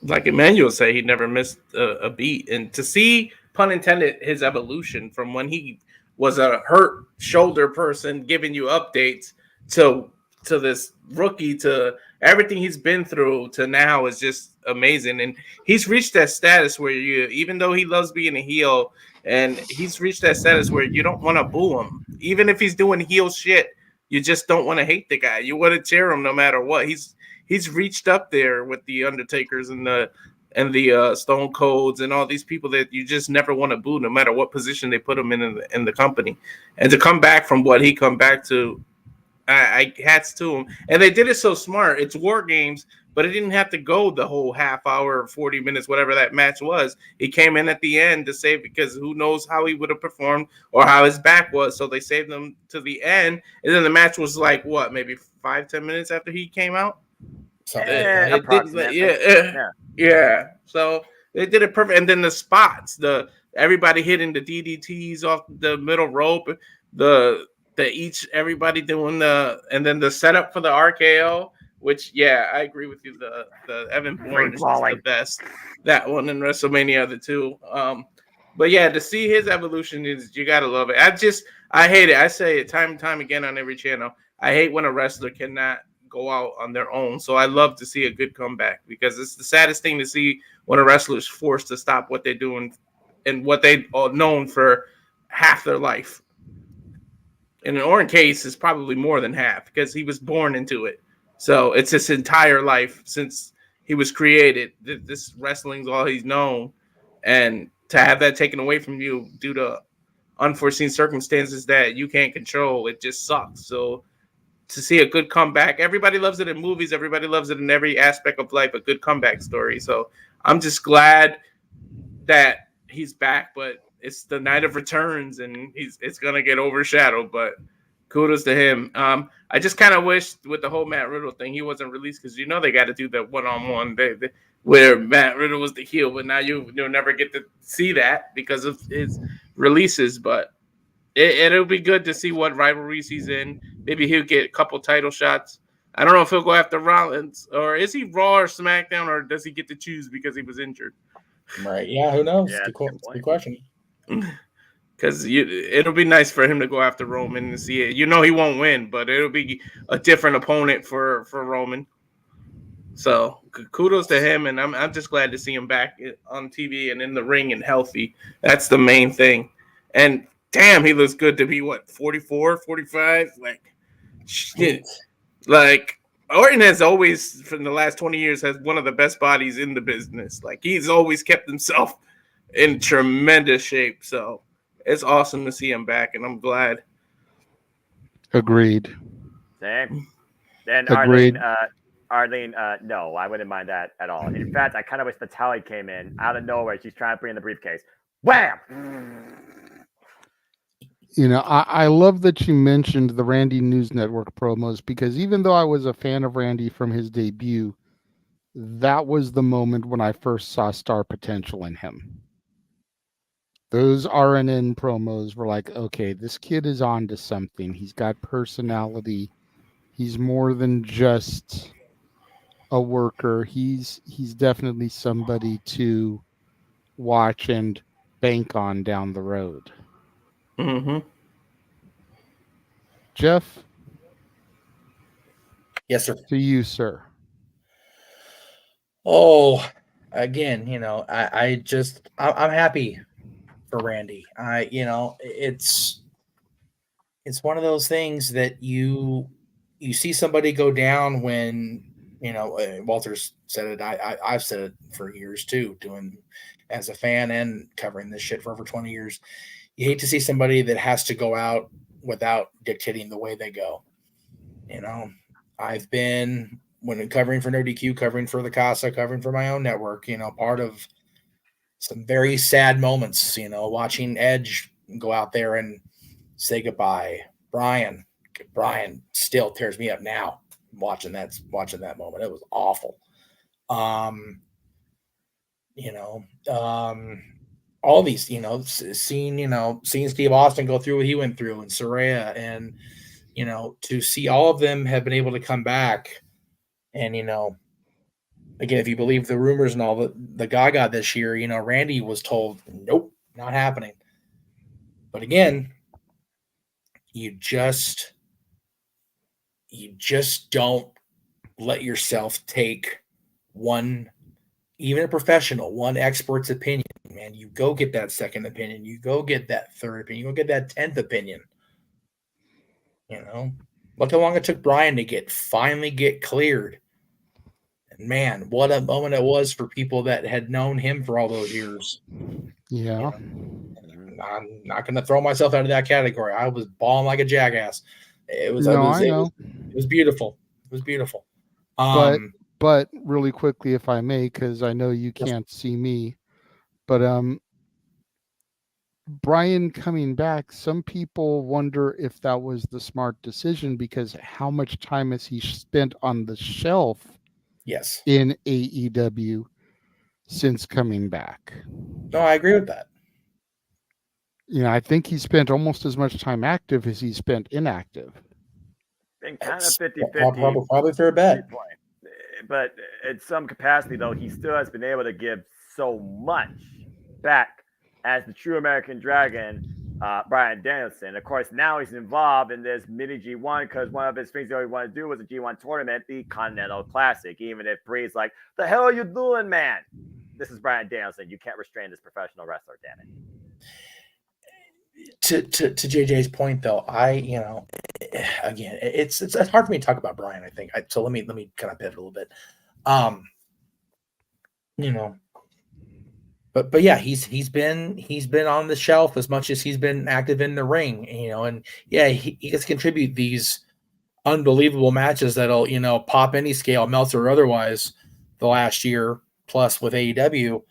Like Emmanuel said, he never missed a beat. And to see, pun intended, his evolution from when he was a hurt shoulder person giving you updates to this rookie, to everything he's been through to now is just amazing. And he's reached that status where even though he loves being a heel, and he's reached that status where you don't want to boo him. Even if he's doing heel shit, you just don't want to hate the guy. You want to cheer him no matter what. He's reached up there with the Undertakers and the Stone Colds and all these people that you just never want to boo, no matter what position they put him in the company. And to come back from what he come back to, I hats to him. And they did it so smart. It's War Games, but it didn't have to go the whole half hour, 40 minutes, whatever that match was. He came in at the end to save, because who knows how he would have performed or how his back was. So they saved him to the end. And then the match was like, what, maybe 5-10 minutes after he came out? So yeah. So they did it perfect. And then the spots, everybody hitting the DDTs off the middle rope, everybody doing and then the setup for the RKO, which I agree with you. The Evan Bourne is the best. That one in WrestleMania, the two. But to see his evolution you gotta love it. I hate it. I say it time and time again on every channel. I hate when a wrestler cannot go out on their own. So I love to see a good comeback, because it's the saddest thing to see when a wrestler is forced to stop what they're doing and what they are known for half their life. In an Orton case, it's probably more than half, because he was born into it. So it's his entire life since he was created. This wrestling's all he's known. And to have that taken away from you due to unforeseen circumstances that you can't control, it just sucks. So to see a good comeback, everybody loves it in movies. Everybody loves it in every aspect of life, a good comeback story. So I'm just glad that he's back, but it's the night of returns and it's going to get overshadowed, but kudos to him. I just kind of wish with the whole Matt Riddle thing, he wasn't released, because they got to do the one-on-one where Matt Riddle was the heel, but now you'll never get to see that because of his releases. But it'll be good to see what rivalries he's in. Maybe he'll get a couple title shots. I don't know if he'll go after Rollins, or is he Raw or SmackDown, or does he get to choose because he was injured? Right. Yeah, who knows? It's a good question. Because it'll be nice for him to go after Roman and see it. He won't win, but it'll be a different opponent for Roman. So kudos to him, and I'm just glad to see him back on TV and in the ring and healthy. That's the main thing. And damn, he looks good to be, 44, 45? Like, shit. Like, Orton has always, from the last 20 years, has one of the best bodies in the business. Like, he's always kept himself in tremendous shape. So it's awesome to see him back, and I'm glad. Agreed. Same. And Agreed. Arlene, no, I wouldn't mind that at all. In fact, I kind of wish Natalia came in out of nowhere. She's trying to bring in the briefcase. Wham! I love that you mentioned the Randy News Network promos, because even though I was a fan of Randy from his debut, that was the moment when I first saw star potential in him. Those RNN promos were like, okay, this kid is on to something. He's got personality. He's more than just a worker. He's definitely somebody to watch and bank on down the road. Mm-hmm. Jeff? Yes, sir. To you, sir. Oh, again, I'm happy for Randy. It's one of those things that you see somebody go down when, Walter's said it. I've said it for years too, doing as a fan and covering this shit for over 20 years. You hate to see somebody that has to go out without dictating the way they go. I've been, when covering for No DQ, covering for the Casa, covering for my own network, part of some very sad moments, watching Edge go out there and say goodbye. Brian still tears me up now watching that moment. It was awful. All these, seeing Steve Austin go through what he went through, and Saraya, and to see all of them have been able to come back. And again, if you believe the rumors and all the Gaga this year, Randy was told, nope, not happening. But again, you just don't let yourself take one, even a professional, one expert's opinion, man. You go get that second opinion. You go get that third opinion. You go get that 10th opinion. Look how long it took Brian to finally get cleared. And man, what a moment it was for people that had known him for all those years. Yeah. I'm not going to throw myself out of that category. I was bawling like a jackass. It was beautiful. It was beautiful. But really quickly, if I may, because I know you can't see me, but Brian coming back, some people wonder if that was the smart decision, because how much time has he spent on the shelf? Yes. In AEW since coming back. No, I agree with that. I think he spent almost as much time active as he spent inactive. Been kind of 50-50. Probably fair bet. But in some capacity, though, he still has been able to give so much back as the true American Dragon, Bryan Danielson. Of course, now he's involved in this mini G1 because one of his things he always wanted to do was a G1 tournament, the Continental Classic. Even if Bree's like, the hell are you doing, man? This is Bryan Danielson. You can't restrain this professional wrestler, damn it. To JJ's point, though, again, it's hard for me to talk about Brian, I think. So let me kind of pivot a little bit. But yeah, he's been on the shelf as much as he's been active in the ring, and yeah, he gets to contribute these unbelievable matches that'll, pop any scale, Meltzer or otherwise, the last year plus with AEW.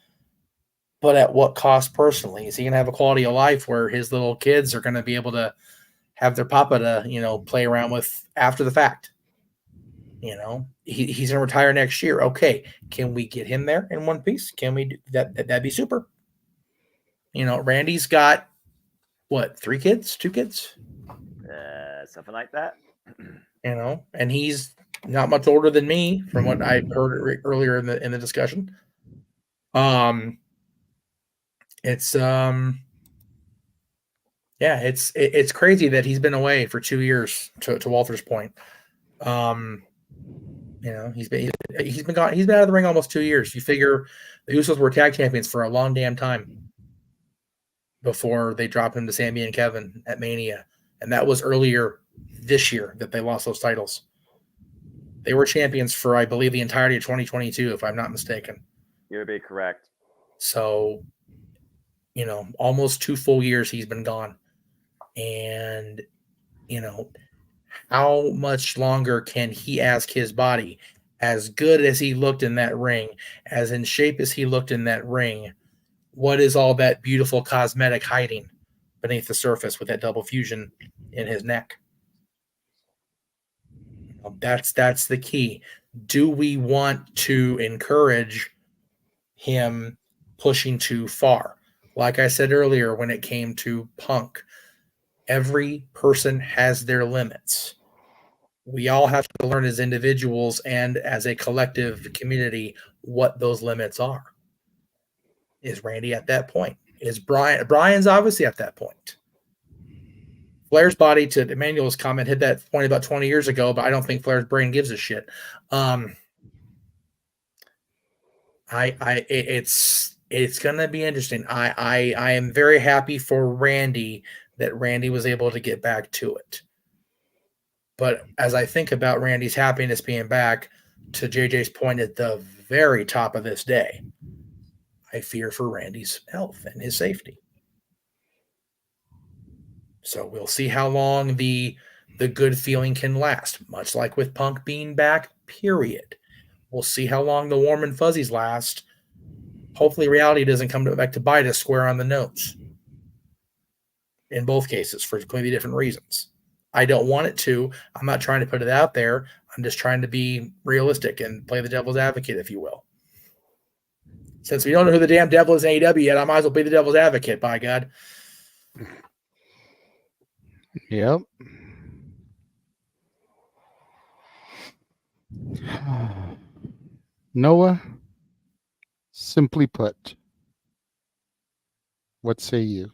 But at what cost personally? Is he going to have a quality of life where his little kids are going to be able to have their papa to, play around with after the fact? He's going to retire next year. Okay. Can we get him there in one piece? Can we do that? That'd be super. Randy's got what, 3 kids, 2 kids? Something like that. And he's not much older than me from what I heard earlier in the discussion. It's crazy that he's been away for 2 years. To Walter's point, he's been gone. He's been out of the ring almost 2 years. You figure the Usos were tag champions for a long damn time before they dropped him to Sami and Kevin at Mania, and that was earlier this year that they lost those titles. They were champions for, I believe, the entirety of 2022, if I'm not mistaken. You would be correct. So, almost 2 full years he's been gone. And, how much longer can he ask his body, as good as he looked in that ring, as in shape as he looked in that ring, what is all that beautiful cosmetic hiding beneath the surface with that double fusion in his neck? That's the key. Do we want to encourage him pushing too far? Like I said earlier, when it came to Punk, every person has their limits. We all have to learn as individuals and as a collective community what those limits are. Is Randy at that point? Is Brian's obviously at that point. Flair's body, to Emmanuel's comment, hit that point about 20 years ago, but I don't think Flair's brain gives a shit. It's It's going to be interesting. I am very happy for Randy that Randy was able to get back to it. But as I think about Randy's happiness being back, to JJ's point at the very top of this day, I fear for Randy's health and his safety. So we'll see how long the good feeling can last, much like with Punk being back, period. We'll see how long the warm and fuzzies last. Hopefully reality doesn't come back to bite us square on the nose. In both cases, for completely different reasons. I don't want it to. I'm not trying to put it out there. I'm just trying to be realistic and play the devil's advocate, if you will. Since we don't know who the damn devil is in AEW yet, I might as well be the devil's advocate, by God. Yep. Noah, simply put, what say you?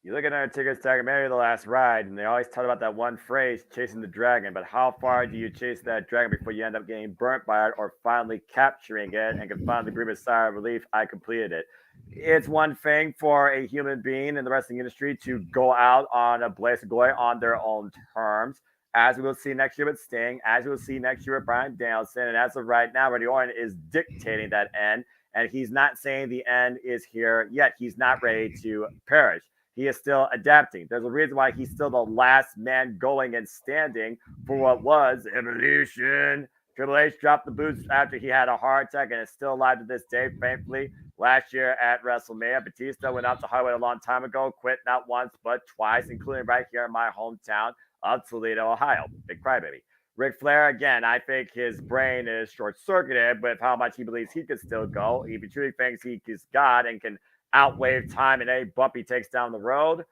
You look at Undertaker's documentary, The Last Ride, and they always talk about that one phrase, chasing the dragon. But how far do you chase that dragon before you end up getting burnt by it or finally capturing it and can finally breathe a sigh of relief? I completed it. It's one thing for a human being in the wrestling industry to go out on a blaze of glory on their own terms, as we will see next year with Sting, as we will see next year with Bryan Danielson. And as of right now, Randy Orton is dictating that end. And he's not saying the end is here yet. He's not ready to perish. He is still adapting. There's a reason why he's still the last man going and standing for what was Evolution. Triple H dropped the boots after he had a heart attack and is still alive to this day, thankfully. Last year at WrestleMania, Batista went out to Hollywood a long time ago, quit not once but twice, including right here in my hometown of Toledo, Ohio. Big crybaby. Ric Flair, again, I think his brain is short-circuited with how much he believes he could still go. If he truly thinks he's God and can outweigh time and any bump he takes down the road,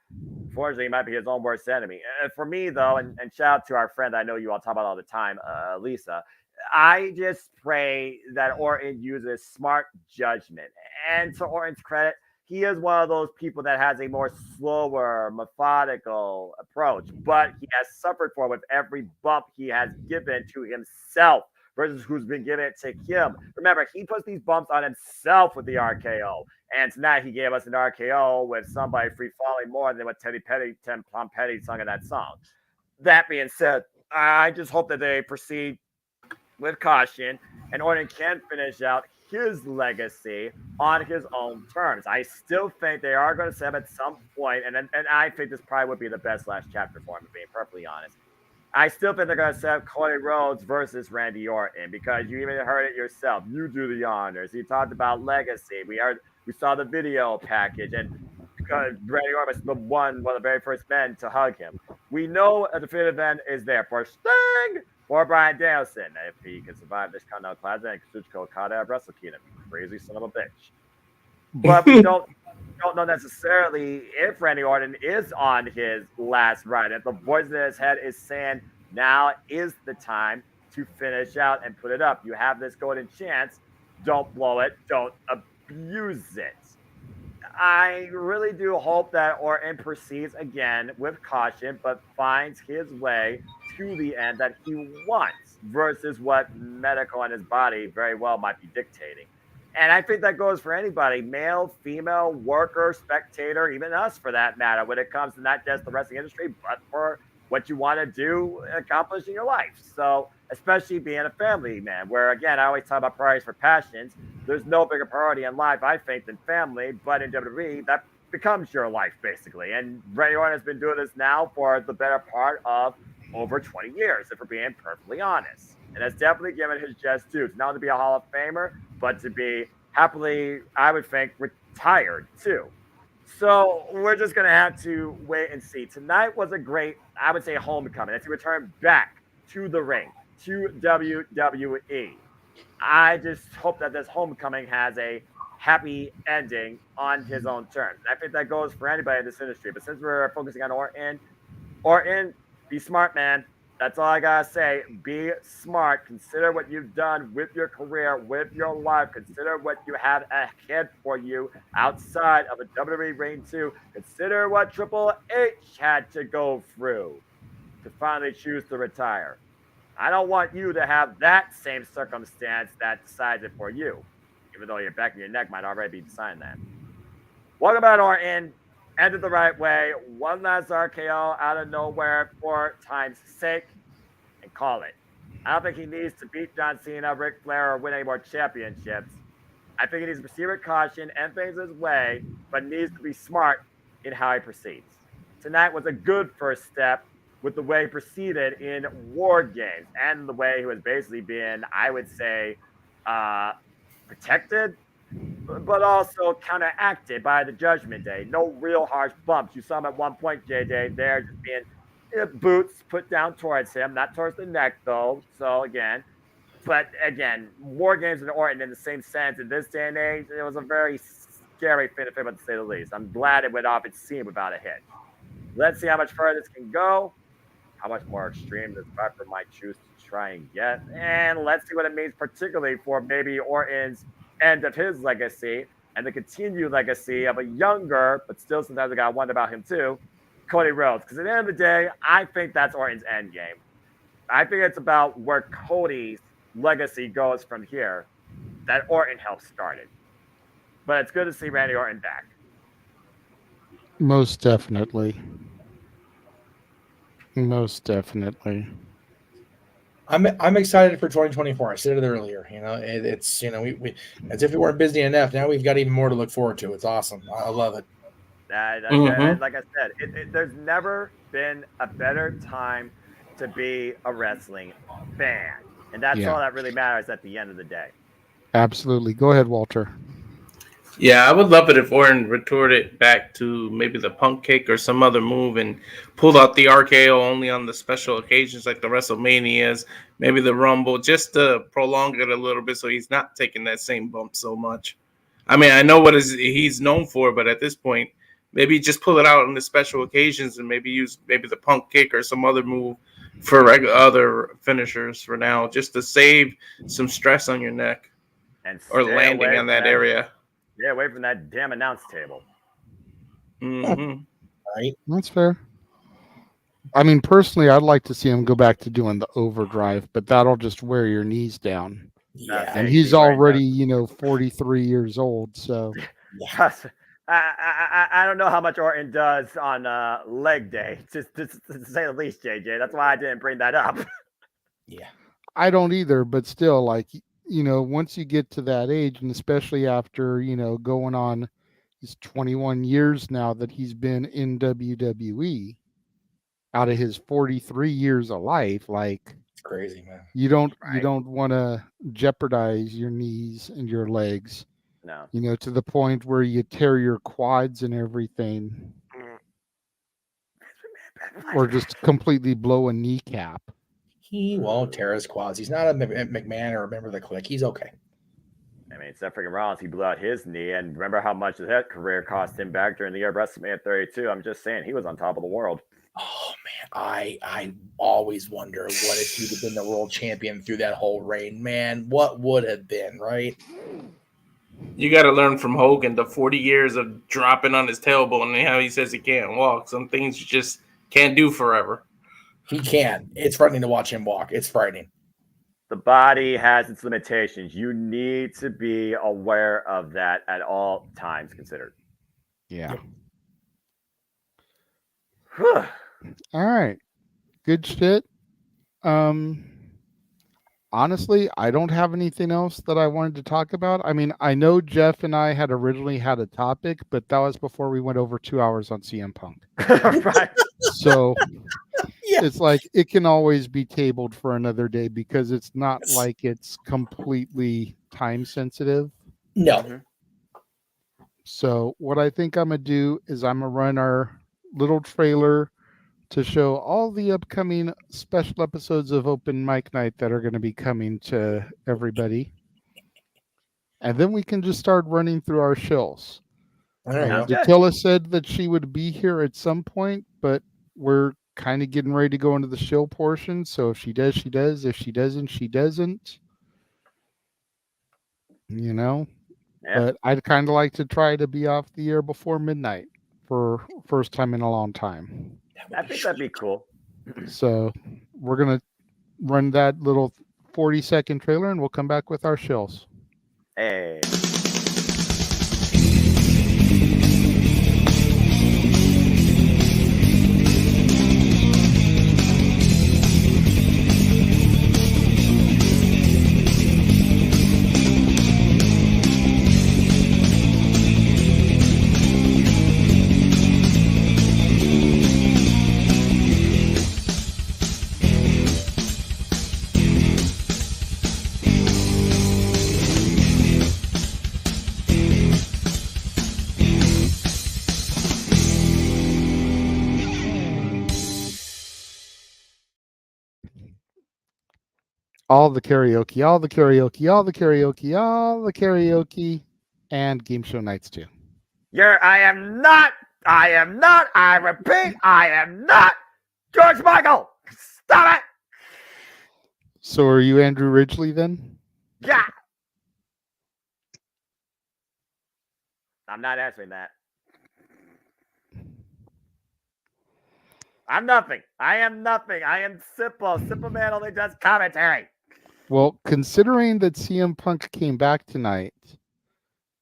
unfortunately, he might be his own worst enemy. For me, though, and shout out to our friend I know you all talk about all the time, Lisa, I just pray that Orton uses smart judgment. And to Orton's credit, he is one of those people that has a more slower, methodical approach, but he has suffered for with every bump he has given to himself versus who's been giving it to him. Remember, he puts these bumps on himself with the RKO. And tonight he gave us an RKO with somebody free falling more than what Tom Petty sung in that song. That being said, I just hope that they proceed with caution and Orton can finish out his legacy on his own terms. I still think they are going to set him at some point, and I think this probably would be the best last chapter for him, to be perfectly honest. I still think they're going to set Cody Rhodes versus Randy Orton because you even heard it yourself. You do the honors. He talked about legacy. We saw the video package, and Randy Orton was one of the very first men to hug him. We know a definitive event is there for Sting, for Bryan Danielson. If he can survive this Continental Classic and Kazuchika Okada at Wrestle Kingdom, crazy son of a bitch. But we don't know necessarily if Randy Orton is on his last ride. If the voice in his head is saying now is the time to finish out and put it up. You have this golden chance. Don't blow it. Don't abuse it. I really do hope that Orton proceeds again with caution, but finds his way to the end that he wants versus what medical and his body very well might be dictating. And I think that goes for anybody, male, female, worker, spectator, even us for that matter, when it comes to not just the wrestling industry, but for what you want to do and accomplish in your life. So, especially being a family man, where again, I always talk about priorities for passions. There's no bigger priority in life, I think, than family, but in WWE, that becomes your life, basically. And Randy Orton has been doing this now for the better part of over 20 years, if we're being perfectly honest. And has definitely given his just due, not to be a Hall of Famer, but to be happily, I would think, retired too. So we're just going to have to wait and see. Tonight was a great, I would say, homecoming. As he returned back to the ring, to WWE. I just hope that this homecoming has a happy ending on his own terms. I think that goes for anybody in this industry. But since we're focusing on Orton, be smart, man. That's all I gotta say. Be smart. Consider what you've done with your career, with your life. Consider what you have ahead for you outside of a WWE Reign 2. Consider what Triple H had to go through to finally choose to retire. I don't want you to have that same circumstance that decides it for you. even though your back of your neck might already be signing that. What about Orton? Ended the right way. One last RKO out of nowhere for time's sake, and call it. I don't think he needs to beat John Cena, Ric Flair, or win any more championships. I think he needs to proceed with caution and things his way, but needs to be smart in how he proceeds. Tonight was a good first step with the way he proceeded in War Games and the way he was basically being, I would say, protected, but also counteracted by the Judgment Day. No real harsh bumps. You saw him at one point, JJ, there just being boots put down towards him, not towards the neck, though. So, again, War Games and Orton in the same sense. In this day and age, it was a very scary fit of him, to say the least. I'm glad it went off its seam without a hit. Let's see how much further this can go, how much more extreme this Viper might choose to try and get, and let's see what it means particularly for maybe Orton's end of his legacy and the continued legacy of a younger, but still sometimes I got to wonder about him too, Cody Rhodes. Because at the end of the day, I think that's Orton's end game. I think it's about where Cody's legacy goes from here that Orton helped start it. But it's good to see Randy Orton back. Most definitely. Most definitely. I'm excited for 2024. I said it earlier. It's we as if we weren't busy enough. Now we've got even more to look forward to. It's awesome. I love it. And like I said, there's never been a better time to be a wrestling fan, and that's all that really matters at the end of the day. Absolutely. Go ahead, Walter. Yeah, I would love it if Orton retorted back to maybe the punk kick or some other move and pulled out the RKO only on the special occasions like the WrestleManias, maybe the Rumble, just to prolong it a little bit so he's not taking that same bump so much. I mean, I know what he's known for, but at this point, maybe just pull it out on the special occasions and maybe use maybe the punk kick or some other move for other finishers for now, just to save some stress on your neck and or landing on that area. Yeah, away from that damn announce table. Mm-hmm. Right. That's fair. I mean, personally, I'd like to see him go back to doing the overdrive, but that'll just wear your knees down. Yeah. And he's already, 43 years old, so. I don't know how much Orton does on leg day, just to say the least, JJ. That's why I didn't bring that up. Yeah. I don't either, but still, once you get to that age, and especially after, going on his 21 years now that he's been in WWE, out of his 43 years of life, it's crazy, man. You don't want to jeopardize your knees and your legs. No. To the point where you tear your quads and everything. Or just completely blow a kneecap. He won't tear his quads. He's not a McMahon or a member of the Clique. He's okay. I mean, Seth freaking Rollins, he blew out his knee, and remember how much that career cost him back during the year of WrestleMania 32. I'm just saying, he was on top of the world. Oh man, I always wonder what if he'd have been the world champion through that whole reign. Man, what would have been, right? You got to learn from Hogan the 40 years of dropping on his tailbone and how he says he can't walk. Some things you just can't do forever. He can. It's frightening to watch him walk. It's frightening. The body has its limitations. You need to be aware of that at all times considered. Yeah. All right. Good shit. Honestly, I don't have anything else that I wanted to talk about. I mean, I know Jeff and I had originally had a topic, but that was before we went over 2 hours on CM Punk. Right. So it's like it can always be tabled for another day because it's not like it's completely time sensitive. No. So what I think I'm going to do is I'm going to run our little trailer to show all the upcoming special episodes of Open Mic Night that are going to be coming to everybody. And then we can just start running through our shills. Datilla said that she would be here at some point, but we're kind of getting ready to go into the shill portion. So if she does, she does. If she doesn't, she doesn't. Yeah. But I'd kind of like to try to be off the air before midnight for first time in a long time. I think that'd be cool. So we're going to run that little 40-second trailer and we'll come back with our shills. Hey. All the karaoke, all the karaoke, all the karaoke, all the karaoke, and game show nights too. I am not, I repeat, I am not George Michael. Stop it. So are you Andrew Ridgely then? Yeah. I'm not answering that. I'm nothing. I am nothing. I am simple. Simple man only does commentary. Well, considering that CM Punk came back tonight,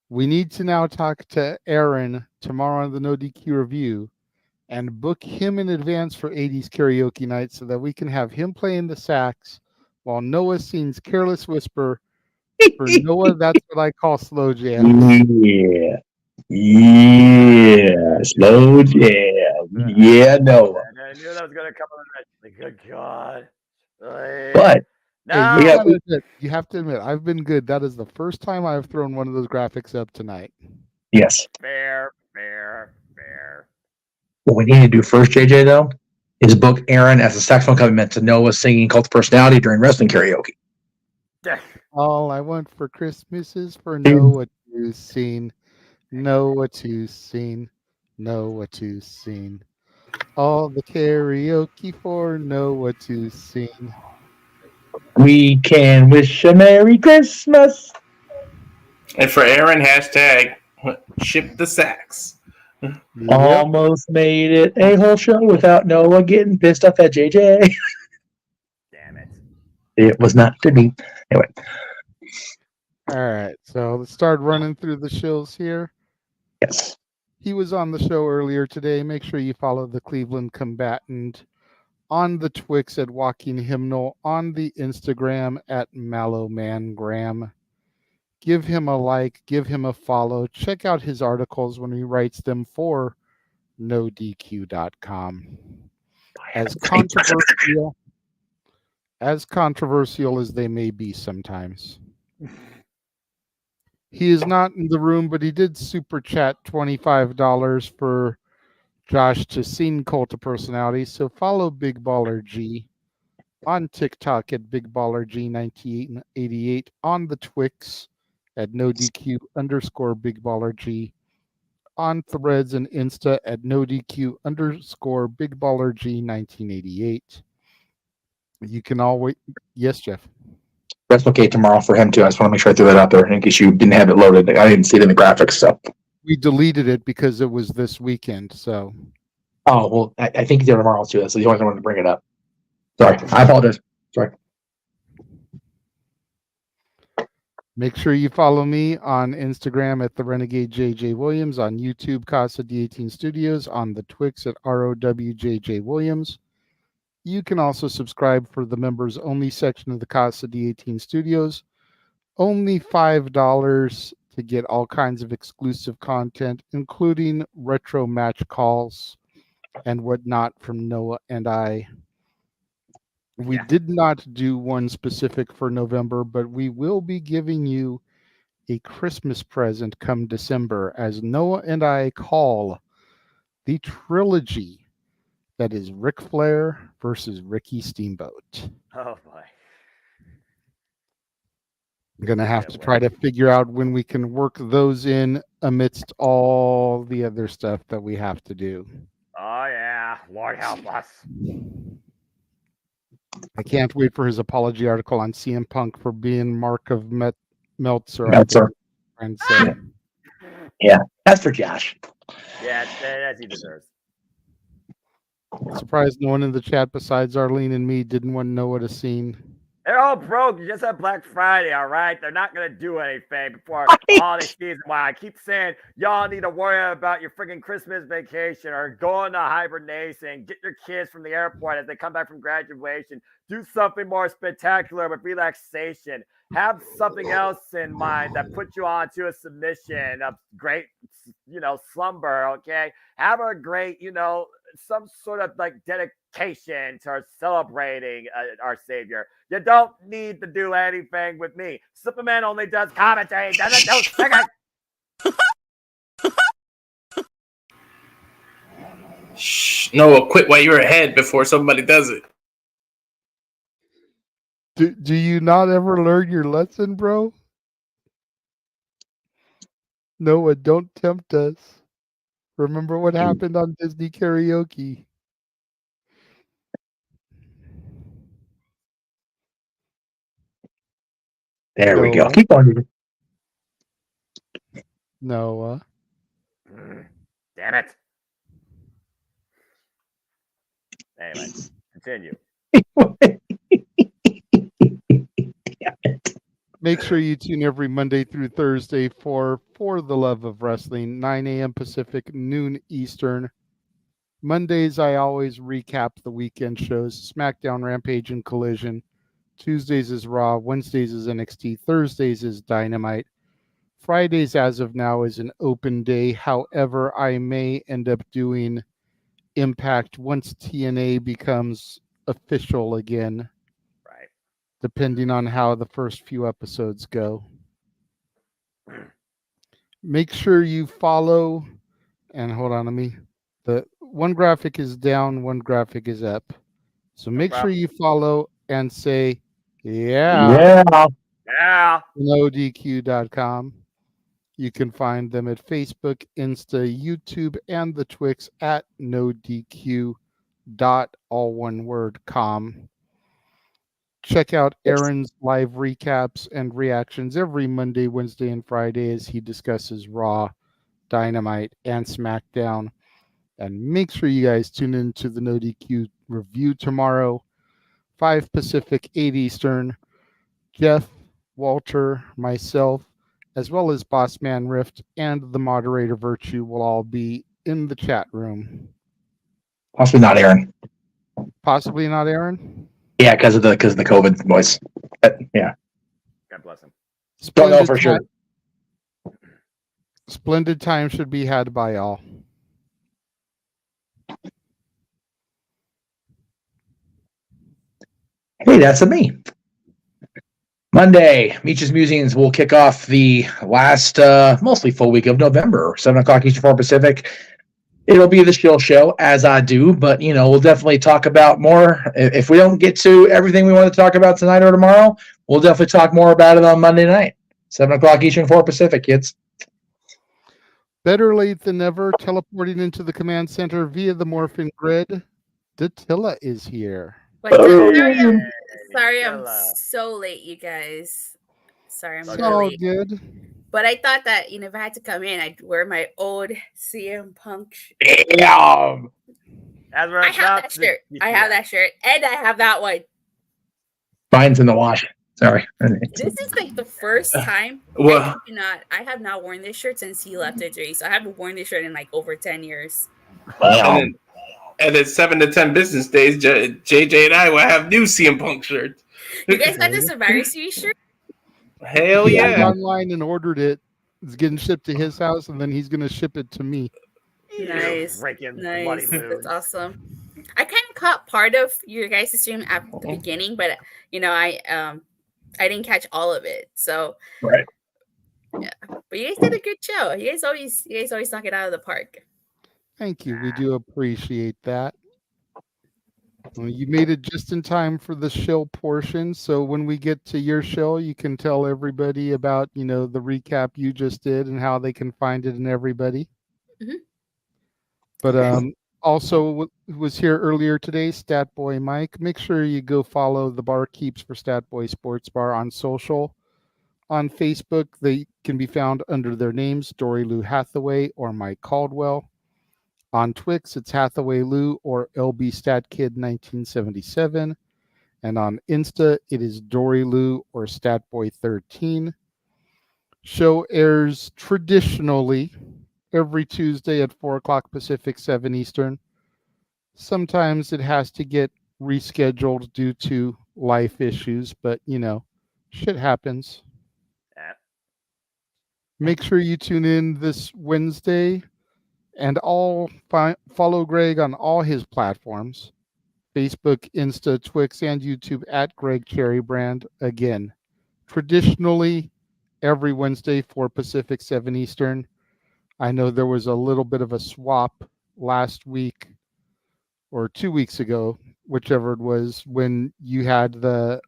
we need to now talk to Aaron tomorrow on the No DQ review and book him in advance for 80s karaoke night so that we can have him playing the sax while Noah sings Careless Whisper. For Noah, that's what I call slow jam. Yeah. Yeah. Slow jam. Yeah, Noah. I knew that was going to come eventually. Good God. But no. Hey, you have to admit, I've been good. That is the first time I've thrown one of those graphics up tonight. Yes. Fair. What we need to do first, JJ, though, is book Aaron as a saxophone accompaniment to Noah singing Cult of Personality during wrestling karaoke. All I want for Christmas is for Noah to sing, Noah to sing, Noah to sing. All the karaoke for Noah to sing. We can wish a Merry Christmas. And for Aaron, hashtag ship the sax. Almost made it a whole show without Noah getting pissed off at JJ. Damn it. It was not to be. Anyway. All right, so let's start running through the shows here. Yes. He was on the show earlier today. Make sure you follow the Cleveland Combatant on the Twix at Walking Hymnal, on the Instagram at MallowMangram. Give him a like, give him a follow. Check out his articles when he writes them for NoDQ.com. As controversial as they may be sometimes. He is not in the room, but he did super chat $25 for Josh to sing Cult of Personality. So follow Big Baller G on TikTok at Big Baller G1988, on the Twix at NoDQ_Big Baller G, on Threads and Insta at NoDQ_Big Baller G1988. You can always, yes, Jeff. WrestleCade tomorrow for him too. I just want to make sure I threw that out there in case you didn't have it loaded. I didn't see it in the graphics, so we deleted it because it was this weekend. So, oh well, I think he's there tomorrow too. That's the only reason I wanted to bring it up. Sorry, I apologize. Sorry. Make sure you follow me on Instagram at the Renegade JJ Williams, on YouTube Casa D18 Studios, on the Twix at ROWJJ Williams. You can also subscribe for the members only section of the Casa D18 Studios. Only $5 to get all kinds of exclusive content, including retro match calls and whatnot from Noah and I. We did not do one specific for November, but we will be giving you a Christmas present come December as Noah and I call the trilogy that is Ric Flair versus Ricky Steamboat. Oh boy. I'm going to have to try to figure out when we can work those in amidst all the other stuff that we have to do. Oh yeah, Lord help us. I can't wait for his apology article on CM Punk for being Mark of Meltzer. Yeah, that's for Josh. Yeah, as he deserves. Surprised no one in the chat besides Arlene and me didn't want to know what a scene. They're all broke. You just had Black Friday, all right? They're not going to do anything before holiday season. Why I keep saying y'all need to worry about your freaking Christmas vacation or go into hibernation, get your kids from the airport as they come back from graduation. Do something more spectacular with relaxation. Have something else in mind that puts you onto a submission of great, slumber, okay? Have a great, some sort of like dedication to celebrating our Savior. You don't need to do anything with me. Superman only does commentary. Doesn't do singing. Shh, Noah, quit while you're ahead before somebody does it. Do you not ever learn your lesson, bro? Noah, don't tempt us. Remember what happened on Disney Karaoke. There we go. Noah. Keep on. Noah. Damn it. Anyway, continue. Make sure you tune every Monday through Thursday for the Love of Wrestling, 9 a.m. Pacific, noon Eastern. Mondays, I always recap the weekend shows, SmackDown, Rampage, and Collision. Tuesdays is Raw. Wednesdays is NXT. Thursdays is Dynamite. Fridays, as of now, is an open day. However, I may end up doing Impact once TNA becomes official again. Right. Depending on how the first few episodes go. Make sure you follow, and hold on, the one graphic is down, one graphic is up. So make sure you follow and say, yeah. Yeah. NoDQ.com. You can find them at Facebook, Insta, YouTube, and the Twix at NoDQ. All one word com. Check out Aaron's live recaps and reactions every Monday, Wednesday, and Friday as he discusses Raw, Dynamite, and SmackDown. And make sure you guys tune in to the No DQ review tomorrow, 5 Pacific, 8 Eastern. Jeff, Walter, myself, as well as Bossman Rift and the moderator Virtue will all be in the chat room. Possibly not Aaron. Possibly not Aaron? Yeah, because of the COVID voice. Yeah. God bless him. Don't know for sure. Splendid time should be had by all. Hey, that's a me. Monday, Meech's Musings will kick off the last, mostly full week of November, 7 o'clock Eastern, 4 Pacific. It'll be the Shill Show, as I do, but, we'll definitely talk about more. If we don't get to everything we want to talk about tonight or tomorrow, we'll definitely talk more about it on Monday night, 7 o'clock Eastern, 4 Pacific, kids. Better late than never, teleporting into the command center via the morphin grid. Datilla is here. What's up? Sorry, I'm so late, you guys. Sorry, I'm It's really all late. good. But I thought that, if I had to come in, I'd wear my old CM Punk shirt. Damn. I have that shirt. I have that shirt. And I have that one. Mine's in the wash. Sorry. This is like the first time Well, I have not worn this shirt since he left WWE. So I haven't worn this shirt in like over 10 years. and then 7 to 10 business days, JJ and I will have new CM Punk shirts. You guys got the Survivor Series shirt? Hell He went yeah. online and ordered it. It's getting shipped to his house, and then he's going to ship it to me. Nice. Freaking bloody Nice. mood. That's awesome. I kind of caught part of your guys' stream at the beginning, but I didn't catch all of it. So right. Yeah. But you guys did a good show. You guys always knock it out of the park. Thank you. We do appreciate that. Well, you made it just in time for the shill portion. So when we get to your show, you can tell everybody about, the recap you just did and how they can find it and everybody. Mm-hmm. But also was here earlier today, Stat Boy Mike. Make sure you go follow the Bar Keeps for Stat Boy Sports Bar on social. On Facebook, they can be found under their names, Dory Lou Hathaway or Mike Caldwell. On Twix, it's Hathaway Lou or LB Stat Kid 1977. And on Insta, it is Dory Lou or Statboy 13. Show airs traditionally every Tuesday at 4 o'clock Pacific, 7 Eastern. Sometimes it has to get rescheduled due to life issues, but shit happens. Make sure you tune in this Wednesday. And follow Greg on all his platforms, Facebook, Insta, Twix, and YouTube at Greg Cherry Brand. Again, traditionally, every Wednesday, 4 Pacific, 7 Eastern. I know there was a little bit of a swap last week or 2 weeks ago, whichever it was, when you had the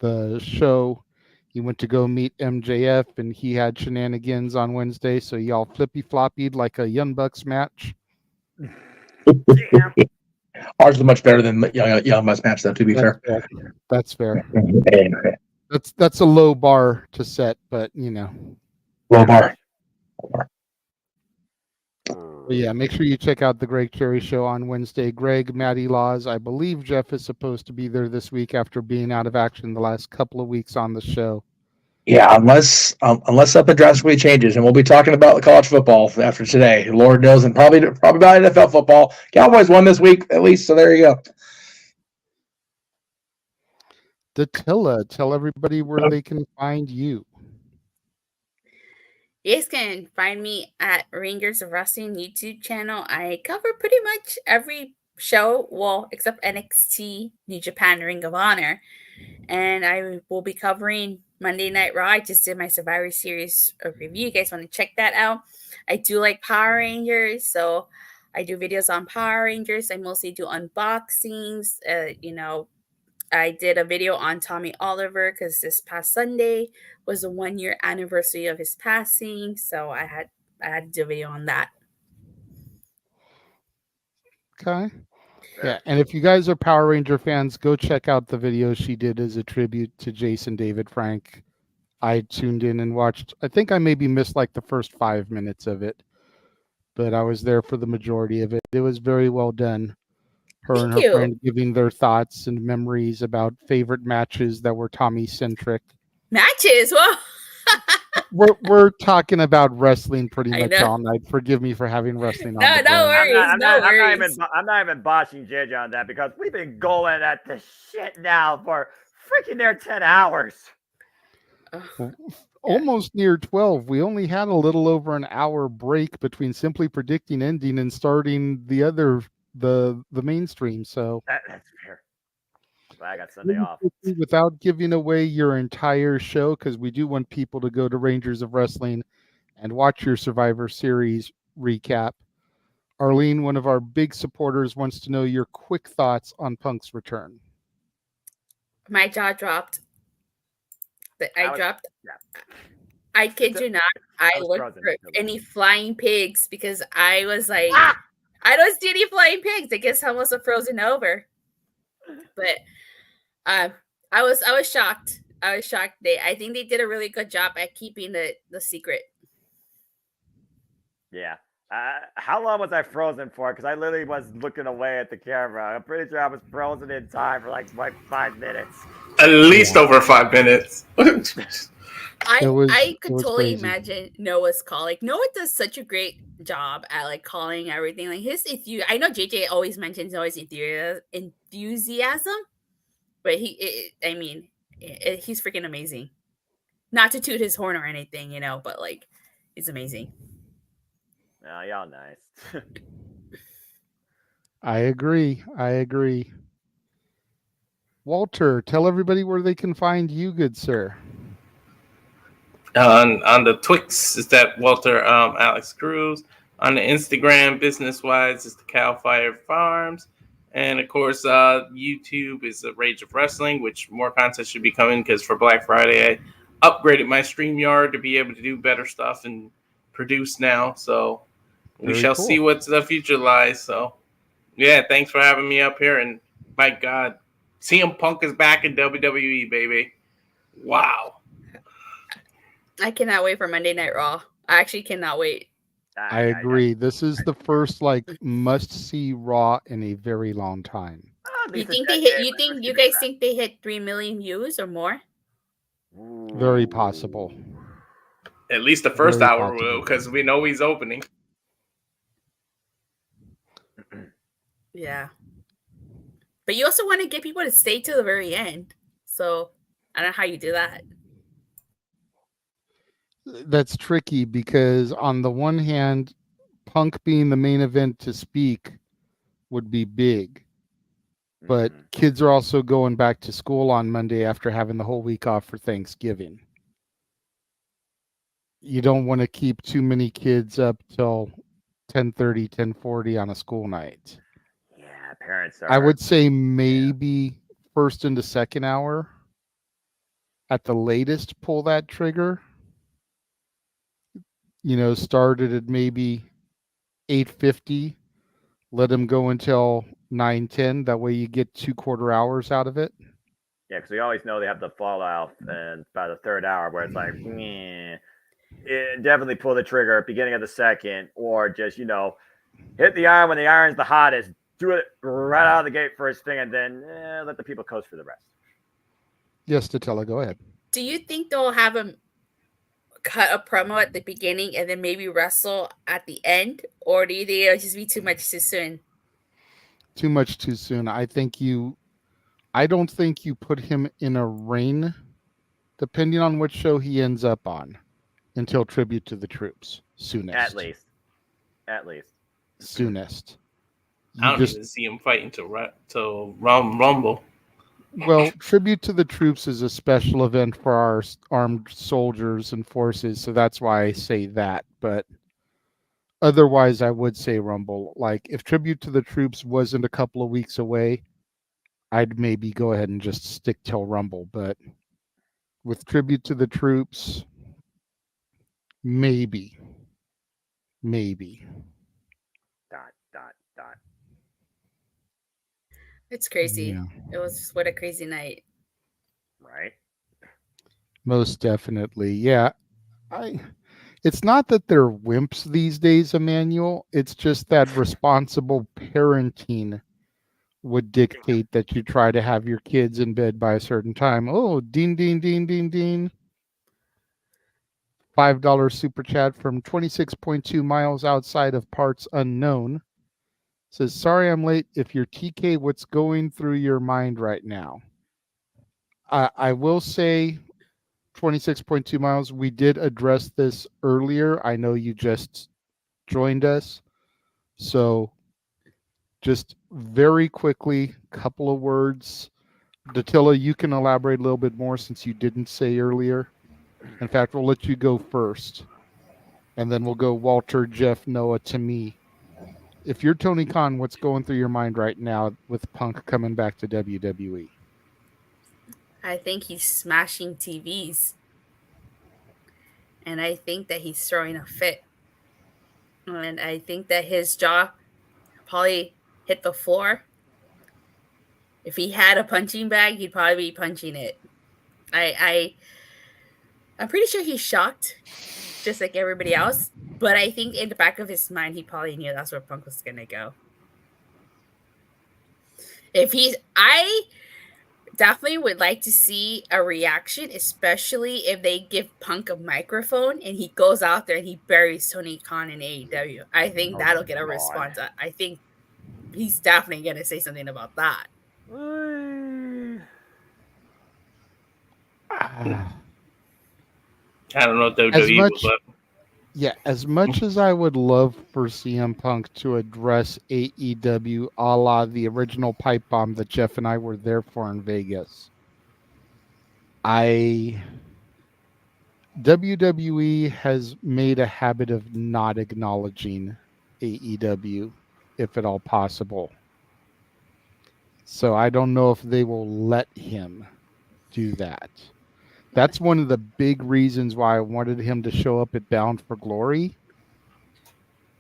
the show. He went to go meet MJF, and he had shenanigans on Wednesday, so y'all flippy-floppied like a Young Bucks match. Ours is much better than Young Bucks match, though, to be fair. That's fair. That's a low bar to set, but, Low bar. But yeah, make sure you check out the Greg Cherry Show on Wednesday. Greg, Matty Laws, I believe Jeff is supposed to be there this week after being out of action the last couple of weeks on the show. Yeah, unless something drastically changes, and we'll be talking about the college football after today. Lord knows, and probably about NFL football. Cowboys won this week at least, so there you go. Datilla, tell everybody where they can find you. You guys can find me at Rangers of Wrestling YouTube channel. I cover pretty much every show, well, except NXT, New Japan, Ring of Honor. And I will be covering Monday Night Raw. I just did my Survivor Series review. You guys want to check that out? I do like Power Rangers, so I do videos on Power Rangers. I mostly do unboxings. I did a video on Tommy Oliver because this past Sunday was the 1-year anniversary of his passing. So I had to do a video on that. Okay. Yeah, and if you guys are Power Ranger fans, go check out the video she did as a tribute to Jason David Frank. I tuned in and watched. I think I maybe missed like the first 5 minutes of it, but I was there for the majority of it. It was very well done. Her and her friend giving their thoughts and memories about favorite matches that were Tommy-centric. Matches? Well, we're talking about wrestling pretty much all night. Forgive me for having wrestling on the brain. I'm not even botching JJ on that because we've been going at this shit now for freaking near 10 hours. Almost near 12. We only had a little over an hour break between simply predicting ending and starting the mainstream. So that's fair. But I got Sunday off. Without giving away your entire show, because we do want people to go to Rangers of Wrestling and watch your Survivor Series recap. Arlene, one of our big supporters, wants to know your quick thoughts on Punk's return. My jaw dropped. I kid you not. I looked for any flying pigs because I was like, I don't see any flying pigs. I guess I must have frozen over. But I was shocked. I was shocked. I think they did a really good job at keeping the secret. Yeah. How long was I frozen for? Because I literally was looking away at the camera. I'm pretty sure I was frozen in time for like 5 minutes. At least over 5 minutes. I could totally imagine Noah's call. Like Noah does such a great job at like calling everything. Like I know JJ always mentions Noah's enthusiasm, but he's freaking amazing. Not to toot his horn or anything, but like he's amazing. Oh, y'all nice. I agree. Walter, tell everybody where they can find you, good sir. On the Twix, is that Walter Alex Cruz. On the Instagram, business-wise, it's the Cow Fire Farms. And, of course, YouTube is the Rage of Wrestling, which more content should be coming because for Black Friday, I upgraded my StreamYard to be able to do better stuff and produce now. So we shall see what the future lies. So, yeah, thanks for having me up here. And, my God, CM Punk is back in WWE, baby. Wow. I cannot wait for Monday Night Raw. I actually cannot wait. I agree. This is the first must-see Raw in a very long time. You think they hit? You guys think they hit 3 million views or more? Very possible. At least the first hour will, because we know he's opening. Yeah. But you also want to get people to stay to the very end. So I don't know how you do that. That's tricky because on the one hand, Punk being the main event to speak would be big. But kids are also going back to school on Monday after having the whole week off for Thanksgiving. You don't want to keep too many kids up till 10:30, 10:40 on a school night. Yeah, parents are. I would say maybe first into second hour. at the latest pull that trigger. Started at maybe 8:50. Let them go until 9:10. That way you get 2/4 hours out of it. Yeah, because we always know they have the fallout and by the third hour where it's like, definitely pull the trigger at the beginning of the second, or just hit the iron when the iron's the hottest. Do it right out of the gate first thing, and then let the people coast for the rest. Yes, Tatella, go ahead. Do you think they'll have him cut a promo at the beginning and then maybe wrestle at the end, or do you think it'll just be too much too soon? Too much too soon. I don't think you put him in a reign, depending on which show he ends up on, until Tribute to the Troops. Soonest. At least. Soonest. I don't even see him fighting till Rumble. Well, Tribute to the Troops is a special event for our armed soldiers and forces, so that's why I say that. But otherwise, I would say Rumble. Like, if Tribute to the Troops wasn't a couple of weeks away, I'd maybe go ahead and just stick till Rumble. But with Tribute to the Troops, maybe. It's crazy. Yeah. It was what a crazy night. Right? Most definitely. Yeah. It's not that they're wimps these days, Emmanuel. It's just that responsible parenting would dictate that you try to have your kids in bed by a certain time. Oh, ding, ding, ding, ding, ding. $5 super chat from 26.2 miles outside of parts unknown. Says, sorry I'm late. If you're TK, what's going through your mind right now? I will say 26.2 miles. We did address this earlier. I know you just joined us. So just very quickly, couple of words. Datilla, you can elaborate a little bit more since you didn't say earlier. In fact, we'll let you go first. And then we'll go Walter, Jeff, Noah, to me. If you're Tony Khan, what's going through your mind right now with Punk coming back to WWE? I think he's smashing TVs. And I think that he's throwing a fit. And I think that his jaw probably hit the floor. If he had a punching bag, he'd probably be punching it. I'm pretty sure he's shocked, just like everybody else. But I think in the back of his mind, he probably knew that's where Punk was going to go. I definitely would like to see a reaction, especially if they give Punk a microphone and he goes out there and he buries Tony Khan in AEW. I think that'll get a response. I think he's definitely going to say something about that. I don't know if WWE would let. Yeah, as much as I would love for CM Punk to address AEW a la the original pipe bomb that Jeff and I were there for in Vegas, WWE has made a habit of not acknowledging AEW, if at all possible. So I don't know if they will let him do that. That's one of the big reasons why I wanted him to show up at Bound for Glory,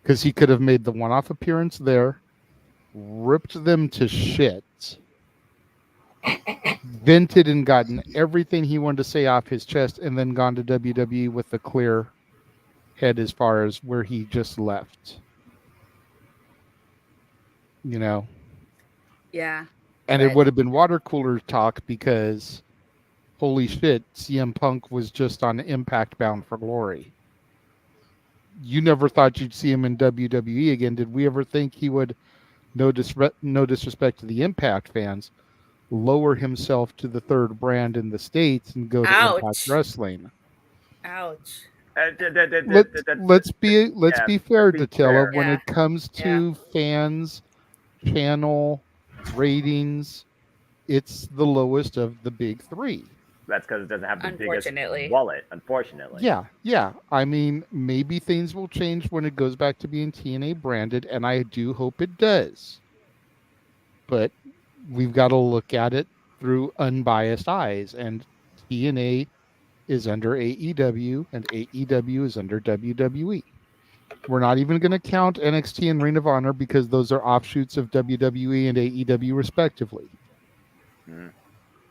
because he could have made the one-off appearance there, ripped them to shit, vented and gotten everything he wanted to say off his chest, and then gone to WWE with a clear head as far as where he just left. You know? Yeah. And it would have been water cooler talk because, holy shit, CM Punk was just on Impact Bound for Glory. You never thought you'd see him in WWE again. Did we ever think he would, no disrespect to the Impact fans, lower himself to the third brand in the States and go to Impact Wrestling? Ouch. Let's be fair, Datilla. When it comes to fans, channel, ratings, it's the lowest of the big three. That's because it doesn't have the biggest wallet, unfortunately. Yeah. I mean, maybe things will change when it goes back to being TNA branded, and I do hope it does. But we've got to look at it through unbiased eyes, and TNA is under AEW and AEW is under WWE. We're not even going to count NXT and Ring of Honor because those are offshoots of WWE and AEW respectively.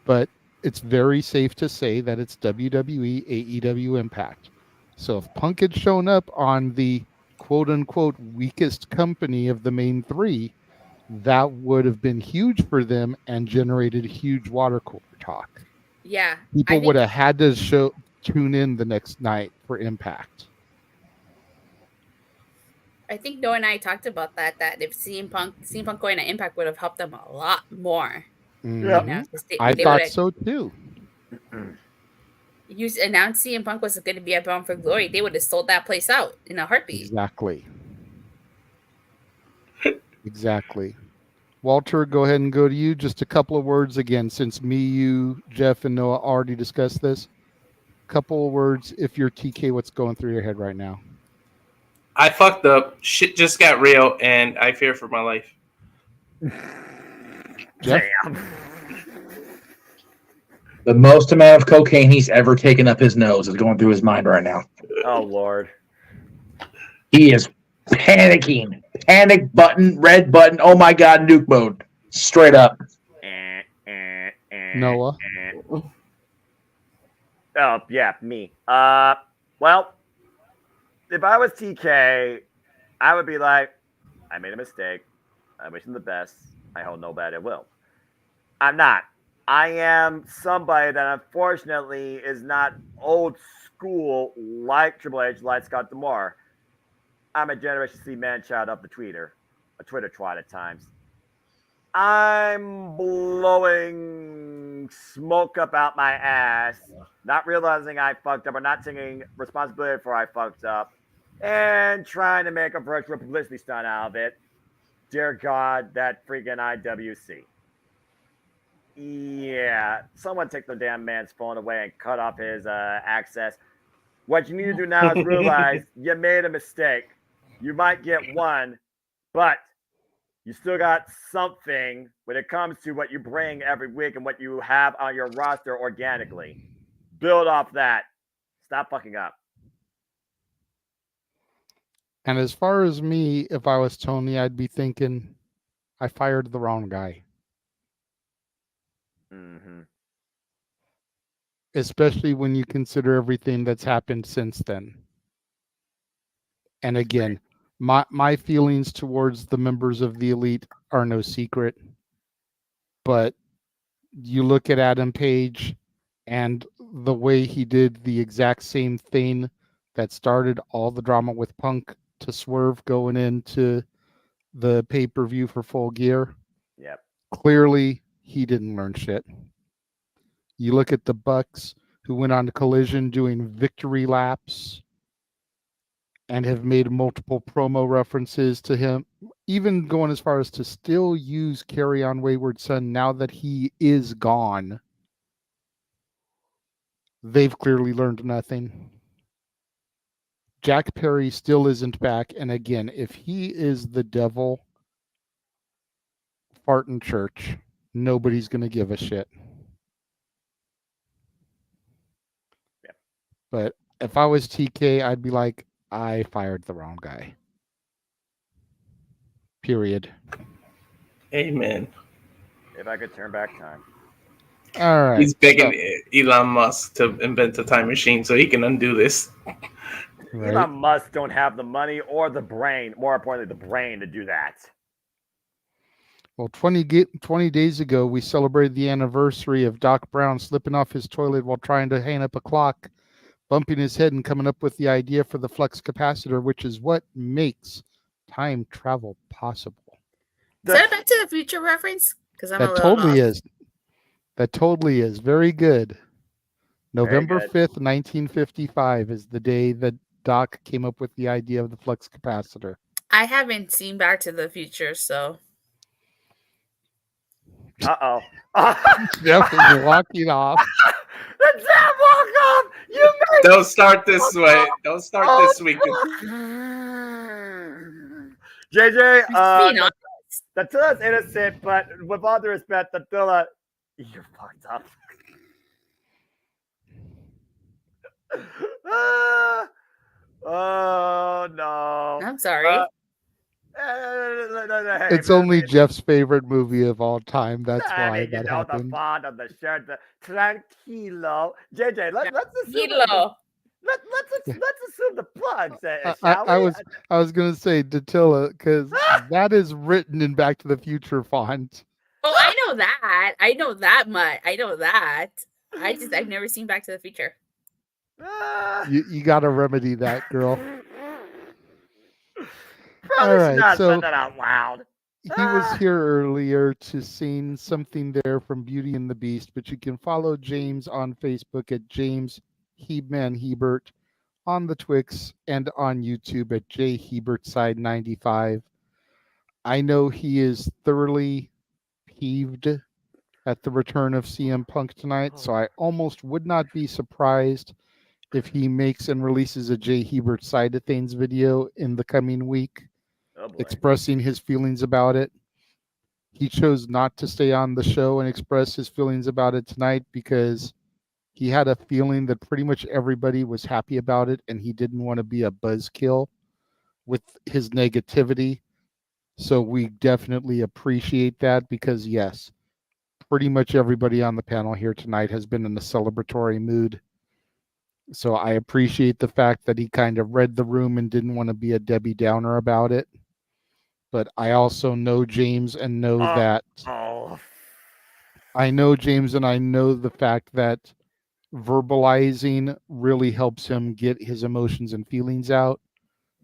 But it's very safe to say that it's WWE, AEW, Impact. So if Punk had shown up on the quote-unquote weakest company of the main three, that would have been huge for them and generated huge water cooler talk. Yeah. People would have had to tune in the next night for Impact. I think Noah and I talked about that if CM Punk going to Impact would have helped them a lot more. Mhm. I thought so too. You announced CM Punk was going to be at Bound for Glory, they would have sold that place out in a heartbeat. Exactly. Exactly. Walter, go ahead and go to you. Just a couple of words again, since me, you, Jeff, and Noah already discussed this. Couple of words. If you're TK, what's going through your head right now? I fucked up. Shit just got real, and I fear for my life. Jeff? Damn. The most amount of cocaine he's ever taken up his nose is going through his mind right now. Oh, Lord. He is panicking. Panic button, red button. Oh my God, nuke mode. Straight up. Noah? Oh, yeah, me. Well, if I was TK, I would be like, I made a mistake. I wish him the best. I hope no bad it will. I'm not. I am somebody that unfortunately is not old school like Triple H, like Scott D'Amore. I'm a Generation C man-child of the Twitter, a Twitter twat at times. I'm blowing smoke up out my ass, not realizing I fucked up or not taking responsibility for I fucked up, and trying to make a virtual publicity stunt out of it. Dear God, that freaking IWC. Yeah, someone take the damn man's phone away and cut off his access. What you need to do now is realize you made a mistake. You might get one, but you still got something when it comes to what you bring every week and what you have on your roster organically. Build off that. Stop fucking up. And as far as me, if I was Tony, I'd be thinking, I fired the wrong guy. Mm-hmm. Especially when you consider everything that's happened since then. And again, my feelings towards the members of the Elite are no secret. But you look at Adam Page and the way he did the exact same thing that started all the drama with Punk to Swerve going into the pay-per-view for Full Gear. Yep. Clearly, he didn't learn shit. You look at the Bucks who went on to Collision doing victory laps and have made multiple promo references to him, even going as far as to still use Carry On Wayward Son now that he is gone. They've clearly learned nothing. Jack Perry still isn't back. And again, if he is the devil farting church, nobody's going to give a shit. Yep. But if I was TK, I'd be like, I fired the wrong guy. Period. Amen. If I could turn back time. All right. He's begging Elon Musk to invent a time machine so he can undo this. Right. Elon Musk don't have the money or the brain, more importantly, the brain to do that. Well, 20 days ago, we celebrated the anniversary of Doc Brown slipping off his toilet while trying to hang up a clock, bumping his head and coming up with the idea for the flux capacitor, which is what makes time travel possible. Is that a Back to the Future reference? Because I'm a That little totally lost. is. That totally is. Very good. November good. 5th, 1955 is the day that Doc came up with the idea of the flux capacitor. I haven't seen Back to the Future, so. Uh-oh. Jeff is walking off. The damn walk off! You made Don't start this way. Don't start this weekend. JJ, Being honest. Datilla's innocent, but with all due respect, Datilla, you're fucked up. Oh no! I'm sorry. It's only Jeff's favorite movie of all time. That's why that The happened. font of the shirt, the tranquilo. JJ, let's assume Tranquilo. let's assume the plugs, I, shall I we? was gonna say Datilla because that is written in Back to the Future font. Oh, I know that. I know that much. I know that. I've never seen Back to the Future. You got to remedy that, girl. Probably All should right, not so say that out loud. he was here earlier to sing something there from Beauty and the Beast, but you can follow James on Facebook at James Hebman Hebert, on the Twix and on YouTube at jhebertside95. I know he is thoroughly peeved at the return of CM Punk tonight, so I almost would not be surprised if he makes and releases a Jay Hebert Side of Things video in the coming week, expressing his feelings about it. He chose not to stay on the show and express his feelings about it tonight because he had a feeling that pretty much everybody was happy about it and he didn't want to be a buzzkill with his negativity. So we definitely appreciate that because, yes, pretty much everybody on the panel here tonight has been in a celebratory mood. So I appreciate the fact that he kind of read the room and didn't want to be a Debbie Downer about it. But I also know James and know that I know James and I know the fact that verbalizing really helps him get his emotions and feelings out.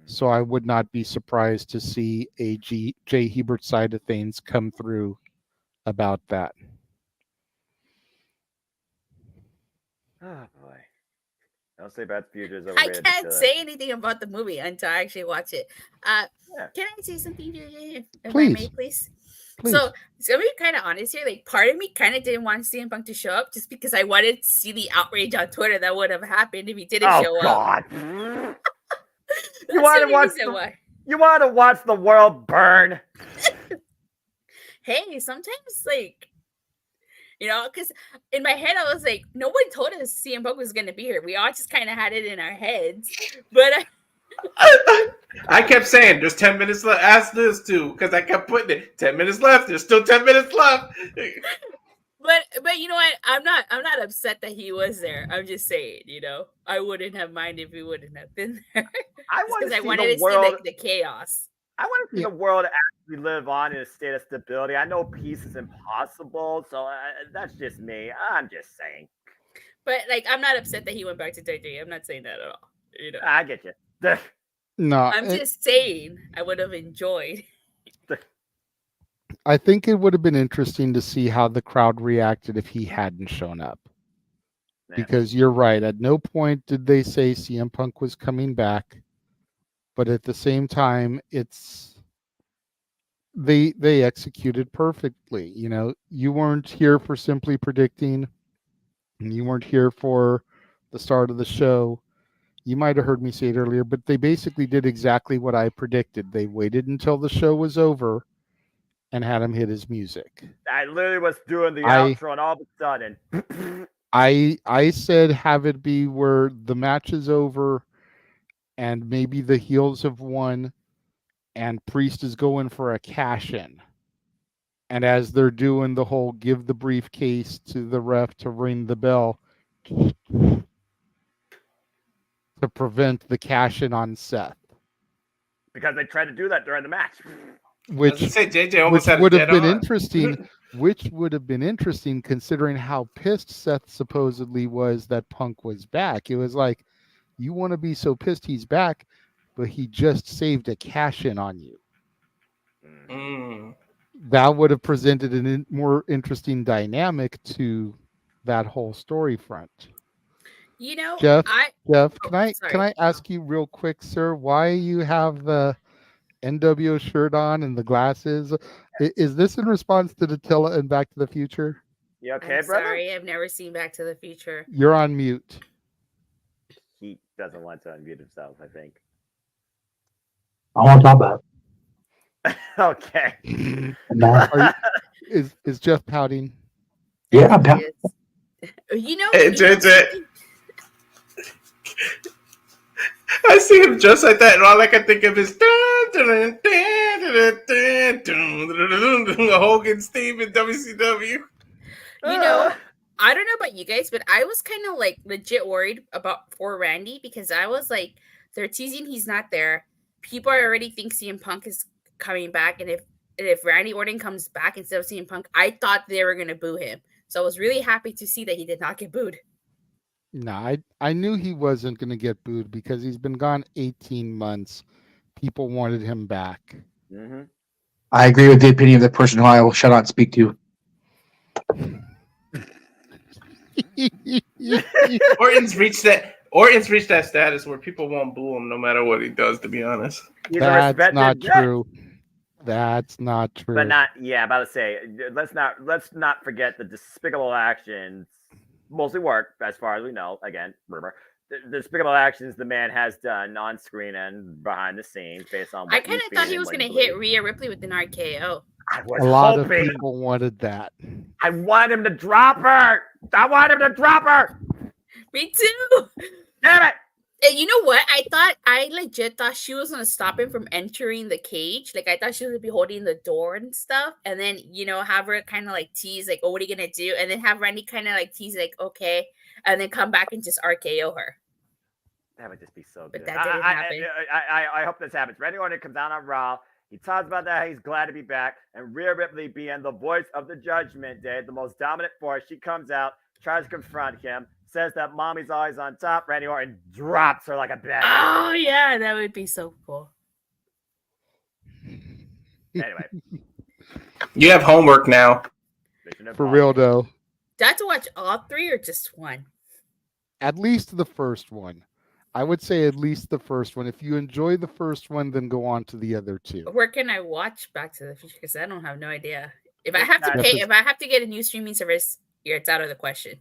So I would not be surprised to see a Jay Hebert Side of Things come through about that. Oh boy! Don't say Back to the Future is I overrated. can't say anything about the movie until I actually watch it. Can I say something, JJ, if I may, please? So to be kind of honest here, like part of me kind of didn't want CM Punk to show up just because I wanted to see the outrage on Twitter that would have happened if he didn't show up. You want to watch you want to watch the world burn? Hey, sometimes like, you know, because in my head I was like, no one told us CM Punk was going to be here. We all just kind of had it in our heads, but I kept saying there's 10 minutes left. Ask this too, because I kept putting it 10 minutes left. There's still 10 minutes left. But you know what? I'm not upset that he was there. I'm just saying, you know, I wouldn't have minded if he wouldn't have been there. I wanted to see the chaos. I want to see the world actually live on in a state of stability. I know peace is impossible, so that's just me. I'm just saying. But like, I'm not upset that he went back to WWE. I'm not saying that at all. You know, I get you. No, I'm just saying I would have enjoyed. I think it would have been interesting to see how the crowd reacted if he hadn't shown up. Because you're right. At no point did they say CM Punk was coming back. But at the same time, they executed perfectly. You know, you weren't here for simply predicting, and you weren't here for the start of the show. You might have heard me say it earlier, but they basically did exactly what I predicted. They waited until the show was over and had him hit his music. I literally was doing the outro, and all of a sudden, I said have it be where the match is over and maybe the heels have won and Priest is going for a cash-in. And as they're doing the whole give the briefcase to the ref to ring the bell to prevent the cash-in on Seth. because they tried to do that during the match. Which would have been interesting. Which would have been interesting considering how pissed Seth supposedly was that Punk was back. It was like, you want to be so pissed he's back, but he just saved a cash-in on you. That would have presented a more interesting dynamic to that whole story front. You know, Jeff, can I ask you real quick, sir, why you have the NWO shirt on and the glasses? Is this in response to Attila and Back to the Future? You okay, I'm brother? sorry, I've never seen Back to the Future. You're on mute. He doesn't want to unmute himself, I think. I want to talk about it. Okay. Is Jeff pouting? Yeah, I'm pouting. You know, I see him just like that, and all I can think of is Hogan's theme in WCW. You know, I don't know about you guys, but I was kind of like legit worried for Randy because I was like, they're teasing he's not there. People already think CM Punk is coming back, and if Randy Orton comes back instead of CM Punk, I thought they were gonna boo him. So I was really happy to see that he did not get booed. No, I knew he wasn't going to get booed because he's been gone 18 months. People wanted him back. Mm-hmm. I agree with the opinion of the person who I will shut out and speak to. Orton's reached that status where people won't boo him no matter what he does. To be honest, That's not true. That's not true. But not, yeah, about to say, let's not forget the despicable actions, mostly work, as far as we know. Again, remember, the despicable actions the man has done on screen and behind the scenes based on. I kind of thought he was going to hit Rhea Ripley with an RKO. A lot of people wanted that. I want him to drop her. I want him to drop her. Me too. Damn it. And you know what? I legit thought she was gonna stop him from entering the cage. Like I thought she was gonna be holding the door and stuff, and then have her kind of like tease, like, "Oh, what are you gonna do?" And then have Randy kind of like tease, like, "Okay," and then come back and just RKO her. That would just be so good. But that didn't happen. I hope this happens. Randy Orton comes down on Raw. He talks about that he's glad to be back, and Rhea Ripley, being the voice of the Judgment Day, the most dominant force, she comes out, tries to confront him. Says that mommy's always on top. Randy Orton drops her like a bag. Oh yeah, that would be so cool. Anyway, you have homework now. For real though. Do I have to watch all three or just one? At least the first one. I would say at least the first one. If you enjoy the first one, then go on to the other two. Where can I watch Back to the Future? Because I don't have no idea. If I have to pay, if I have to get a new streaming service, it's out of the question.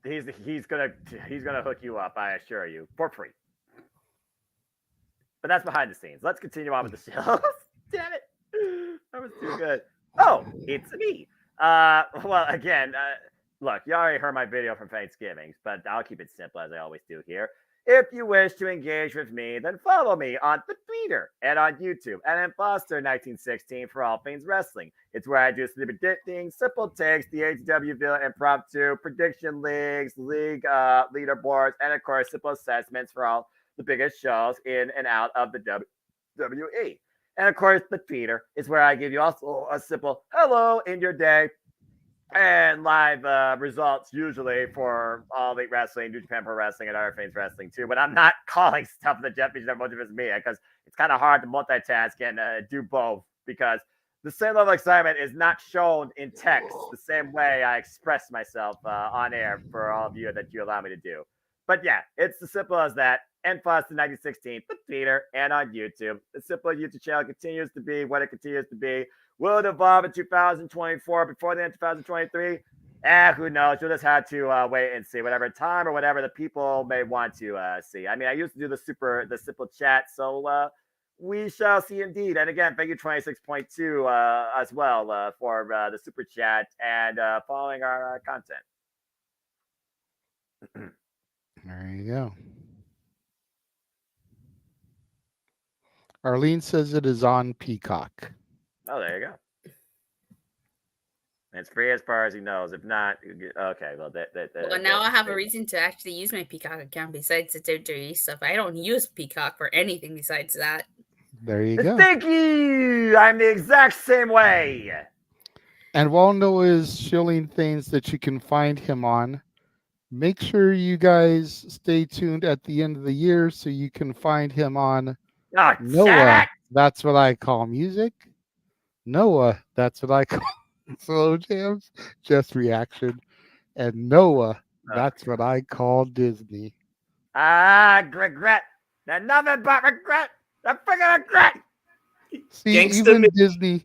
He's gonna hook you up, I assure you, for free. But that's behind the scenes. Let's continue on with the show. Damn it, that was too good. Oh, it's me. Well, again, look, you already heard my video from Thanksgiving, but I'll keep it simple as I always do here. If you wish to engage with me, then follow me on the Twitter and on YouTube at Imposter1916 for all things wrestling. It's where I do some predicting, simple takes, the AEW Villa impromptu, prediction leagues, league leaderboards, and of course, simple assessments for all the biggest shows in and out of the WWE. And of course, the Twitter is where I give you also a simple hello in your day. And live results usually for All Elite Wrestling, New Japan Pro Wrestling, and other things wrestling too. But I'm not calling stuff the Jeff JMN Multiverse of Media because it's kind of hard to multitask and do both because the same level of excitement is not shown in text the same way I express myself on air for all of you that you allow me to do. But yeah, it's as simple as that. And Foster 1916, the Twitter and on YouTube. The simple YouTube channel continues to be what it continues to be. Will it evolve in 2024 before the end of 2023? Who knows? You'll just have to wait and see whatever time or whatever the people may want to see. I mean, I used to do the simple chat, so we shall see indeed. And again, thank you 26.2 as well for the super chat and following our content. There you go. Arlene says it is on Peacock. Oh, there you go. It's free as far as he knows. If not, okay. Well, well, now I have a reason to actually use my Peacock account besides the WWE stuff. I don't use Peacock for anything besides that. There you go. Thank you. I'm the exact same way. And while Noah is shilling things that you can find him on, make sure you guys stay tuned at the end of the year so you can find him on Noah. That's what I call music. Noah, that's what I call slow jams, just reaction. And Noah, that's what I call Disney. Regret. There's nothing but regret. The freaking regret. See, even Disney,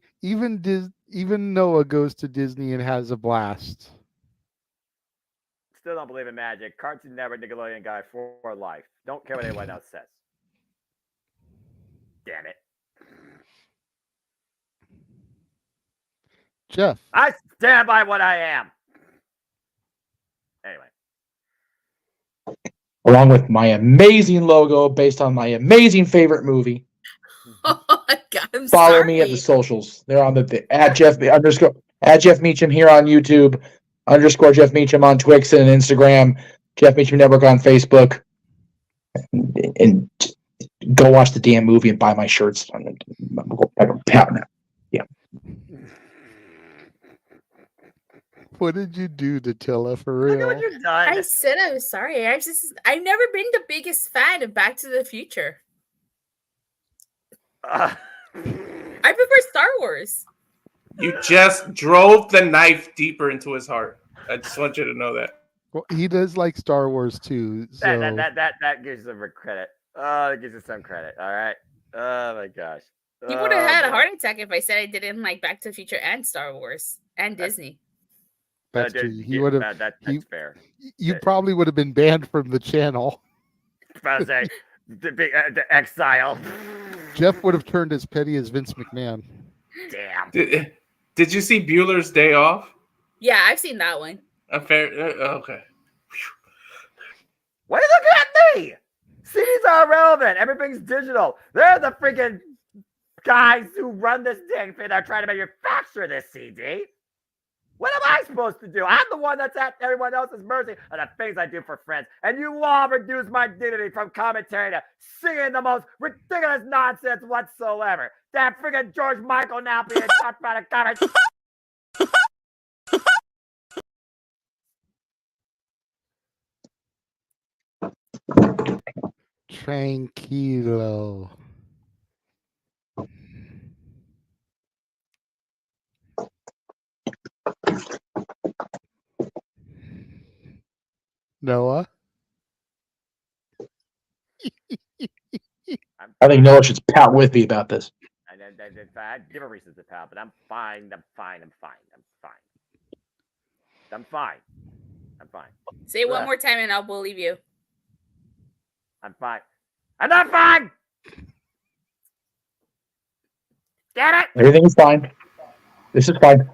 even Noah goes to Disney and has a blast. Still don't believe in magic. Cartoon Network Nickelodeon guy for life. Don't care what anyone else says. Damn it. Jeff. I stand by what I am. Anyway. along with my amazing logo based on my amazing favorite movie. Oh my God, I'm Follow sorry. me at the socials. They're on the at Jeff Meacham here on YouTube, _ Jeff Meacham on Twix and Instagram, Jeff Meacham Network on Facebook, and go watch the damn movie and buy my shirts. Yeah. What did you do to Tilla for real? I said I was sorry. I've never been the biggest fan of Back to the Future. I prefer Star Wars. You just drove the knife deeper into his heart. I just want you to know that. Well, he does like Star Wars too. So That gives him credit. Oh, it gives him some credit. All right. Oh my gosh. He would have had a heart attack if I said I didn't like Back to the Future and Star Wars and Disney. that's true. He would have. That's fair. You probably would have been banned from the channel. About to say the exile. Jeff would have turned as petty as Vince McMahon. Damn. Did you see Bueller's Day Off? Yeah, I've seen that one. Okay. What are you looking at me? CDs are irrelevant. Everything's digital. They're the freaking guys who run this dang thing that are trying to manufacture this CD. What am I supposed to do? I'm the one that's at everyone else's mercy and the things I do for friends. And you all reduce my dignity from commentary to singing the most ridiculous nonsense whatsoever. That freaking George Michael now being talked about a comment. Tranquilo. Noah? I think Noah should pout with me about this. I give a reason to pout, but I'm fine. Say it one more time and I'll believe you. I'm fine. I'm not fine! Get it? Everything is fine. This is fine.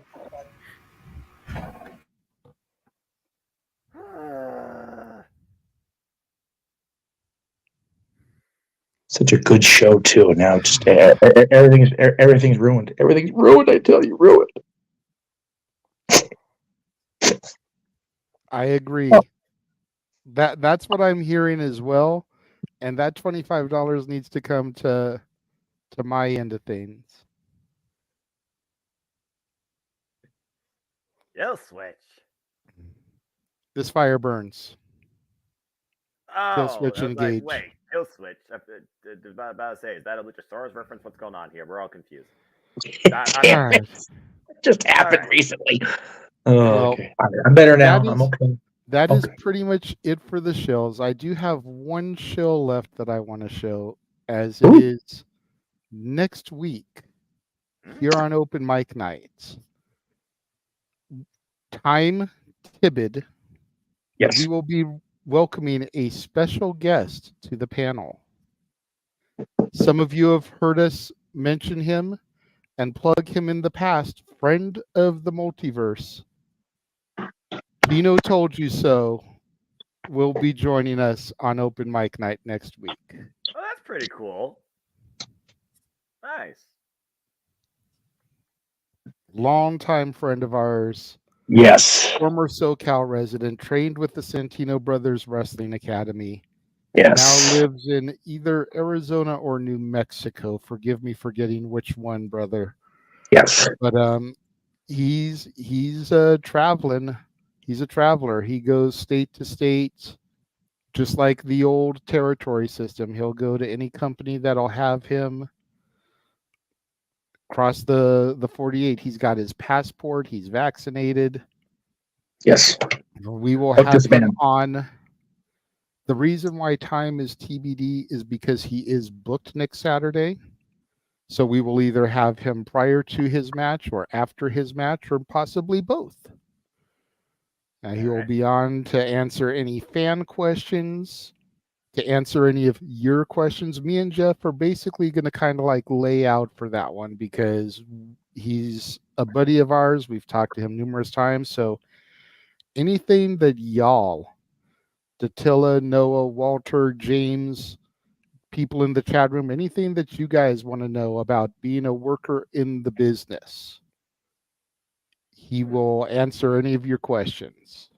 Such a good show too. Now just everything's ruined. Everything's ruined. I tell you, ruined. I agree. That's what I'm hearing as well, and that $25 needs to come to my end of things. You'll switch. This fire burns. Oh, switch and like, engage. wait, he'll switch. I was about to say, is that a Luchasaurus reference? What's going on here? We're all confused. Just happened recently. Oh, Well, okay. I'm better now. that I'm is- okay. That is Okay. pretty much it for the shows. I do have one show left that I want to show, as it is next week here on Open Mic Nights. Time Tibbid. Yes. We will be welcoming a special guest to the panel. Some of you have heard us mention him and plug him in the past. Friend of the Multiverse. Dino Told You So will be joining us on Open Mic Night next week. Oh, that's pretty cool. Nice. Longtime friend of ours. Yes. Former SoCal resident, trained with the Santino Brothers Wrestling Academy. Yes. Now lives in either Arizona or New Mexico. Forgive me for getting which one, brother. Yes. But he's traveling. He's a traveler. He goes state to state, just like the old territory system. He'll go to any company that'll have him cross the 48. He's got his passport. He's vaccinated. Yes. We will Fuck have this him man. on. The reason why time is TBD is because he is booked next Saturday. So we will either have him prior to his match or after his match, or possibly both. He will be on to answer any fan questions, to answer any of your questions. Me and Jeff are basically going to kind of like lay out for that one because he's a buddy of ours. We've talked to him numerous times. So anything that y'all Datilla, Noah, Walter, James, people in the chat room, anything that you guys want to know about being a worker in the business. He will answer any of your questions.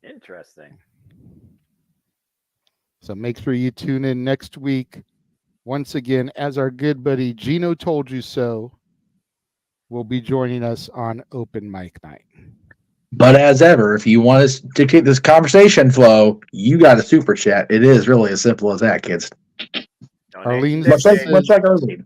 Interesting. So make sure you tune in next week. Once again, as our good buddy Gino told you so, will be joining us on Open Mic Night. But as ever, if you want us to dictate this conversation flow, you got a super chat. It is really as simple as that, kids. Arlene Much like Arlene.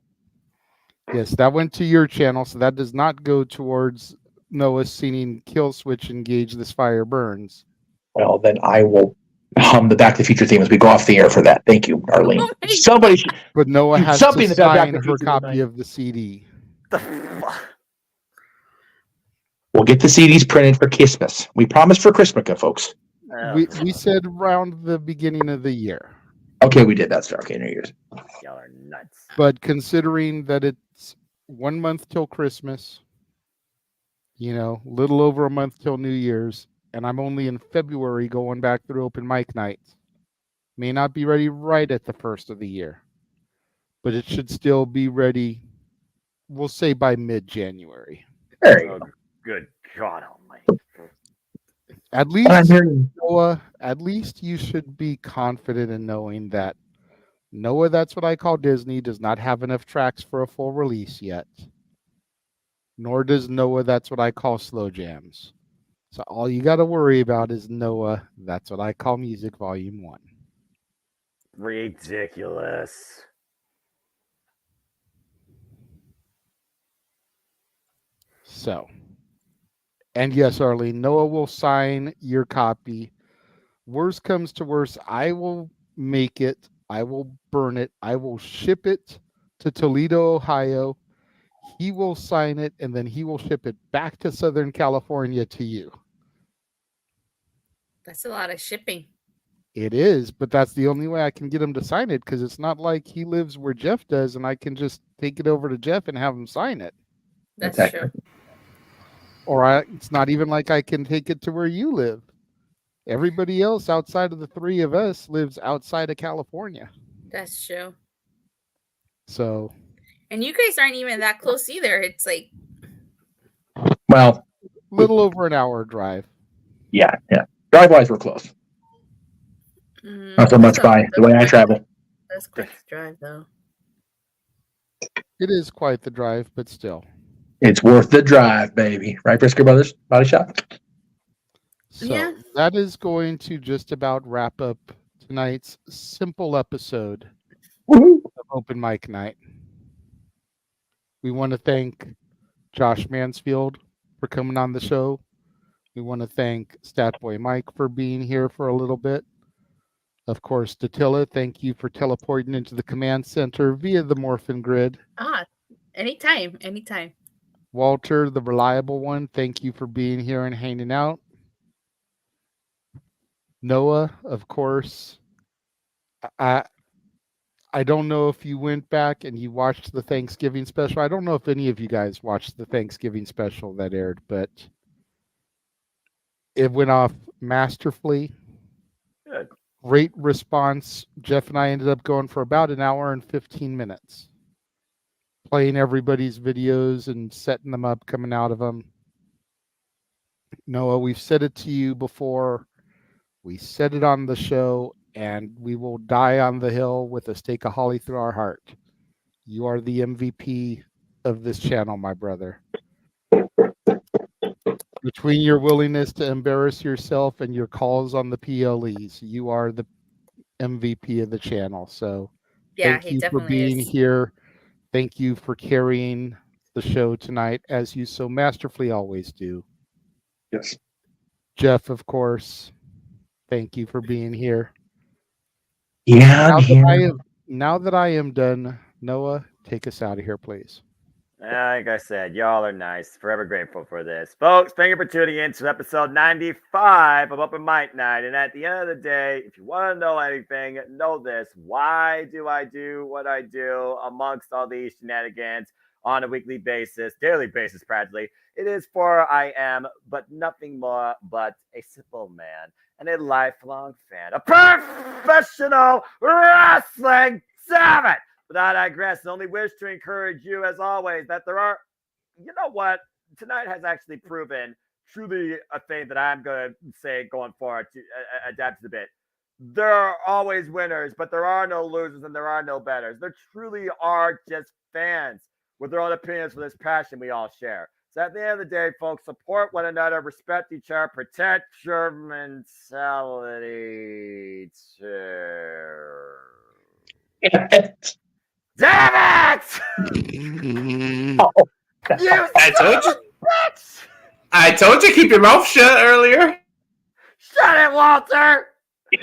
Yes, that went to your channel, so that does not go towards Noah singing Kill Switch Engage This Fire Burns. Well, then I will hum the Back to the Future theme as we go off the air for that. Thank you, Arlene. Somebody should. But Noah has something to about Back sign to the her Future copy tonight. of the CD. We'll get the CDs printed for Christmas. We promised for Christmas, folks. We said around the beginning of the year. Okay, we did that. Star. Okay, New Year's. Y'all are nuts. But considering that it's 1 month till Christmas, little over a month till New Year's, and I'm only in February going back through Open Mic Nights, may not be ready right at the first of the year, but it should still be ready, we'll say by mid-January. There you go. Good God almighty. At least, Noah, at least you should be confident in knowing that Noah, That's What I Call Disney, does not have enough tracks for a full release yet. Nor does Noah, That's What I Call Slow Jams. So all you got to worry about is Noah, That's What I Call Music Volume 1. Ridiculous. So, and yes, Arlene, Noah will sign your copy. Worst comes to worst, I will make it, I will burn it, I will ship it to Toledo, Ohio. He will sign it, and then he will ship it back to Southern California to you. That's a lot of shipping. It is, but that's the only way I can get him to sign it, because it's not like he lives where Jeff does, and I can just take it over to Jeff and have him sign it. That's true. Or it's not even like I can take it to where you live. Everybody else outside of the three of us lives outside of California. That's true. So. And you guys aren't even that close either. It's like. Well. Little over an hour drive. Yeah. Drive-wise, we're close. Not so much by the way I travel. That's quite the drive, though. It is quite the drive, but still. It's worth the drive, baby. Right, Brisker Brothers Body Shop? So that is going to just about wrap up tonight's simple episode of Open Mic Night. We want to thank Josh Mansfield for coming on the show. We want to thank Statboy Mike for being here for a little bit. Of course, Datilla, thank you for teleporting into the command center via the Morphin Grid. Anytime. Walter, the reliable one, thank you for being here and hanging out. Noah, of course, I don't know if you went back and you watched the Thanksgiving special. I don't know if any of you guys watched the Thanksgiving special that aired, but it went off masterfully. Good. Great response. Jeff and I ended up going for about an hour and 15 minutes. Playing everybody's videos and setting them up, coming out of them. Noah, we've said it to you before. We said it on the show, and we will die on the hill with a stake of holly through our heart. You are the MVP of this channel, my brother. Between your willingness to embarrass yourself and your calls on the PLEs, you are the MVP of the channel. So Yeah, thank you for being here. Thank you for carrying the show tonight, as you so masterfully always do. Yes. Jeff, of course, thank you for being here. Yeah. Now that I am done, Noah, take us out of here, please. Like I said, y'all are nice. Forever grateful for this. Folks, thank you for tuning in to episode 95 of Open Mic Night. And at the end of the day, if you want to know anything, know this. Why do I do what I do amongst all these shenanigans on a weekly basis, daily basis practically? It is for I am, but nothing more but a simple man. and a lifelong fan of professional wrestling. Damn it! But I digress. I only wish to encourage you, as always, that there are, you know what? Tonight has actually proven truly a thing that I'm going to say going forward to adapt to the bit. There are always winners, but there are no losers and there are no betters. There truly are just fans with their own opinions for this passion we all share. So at the end of the day, folks, support one another, respect each other, protect your mentality too. Damn it! You I told you. bitch! I told you keep your mouth shut earlier. Shut it, Walter!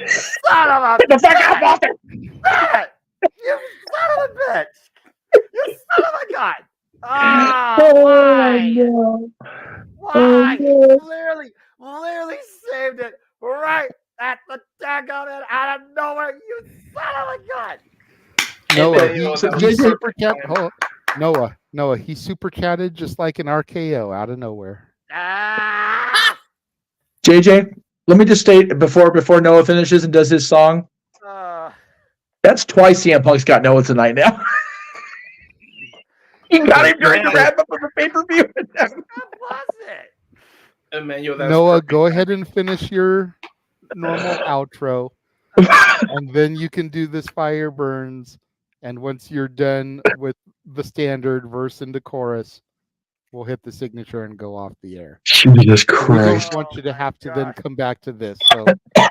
Son of a Get the fuck out, Walter! Damn it! You son of a bitch! You son of a gun! Oh, why? no. Why? Oh, Literally saved it right at the daggone it out of nowhere, you son of a gun! Noah, JJ, he super chat. Noah, he super chatted just like an RKO out of nowhere. Ah! JJ, let me just state before Noah finishes and does his song. That's twice CM Punk's got Noah tonight now. He got him during the wrap up of the pay-per-view. What was it? Emmanuel, that's Noah, perfect. go ahead and finish your normal outro, and then you can do this fire burns. And once you're done with the standard verse into chorus, we'll hit the signature and go off the air. Jesus We Christ. don't want you to have to then come back to this.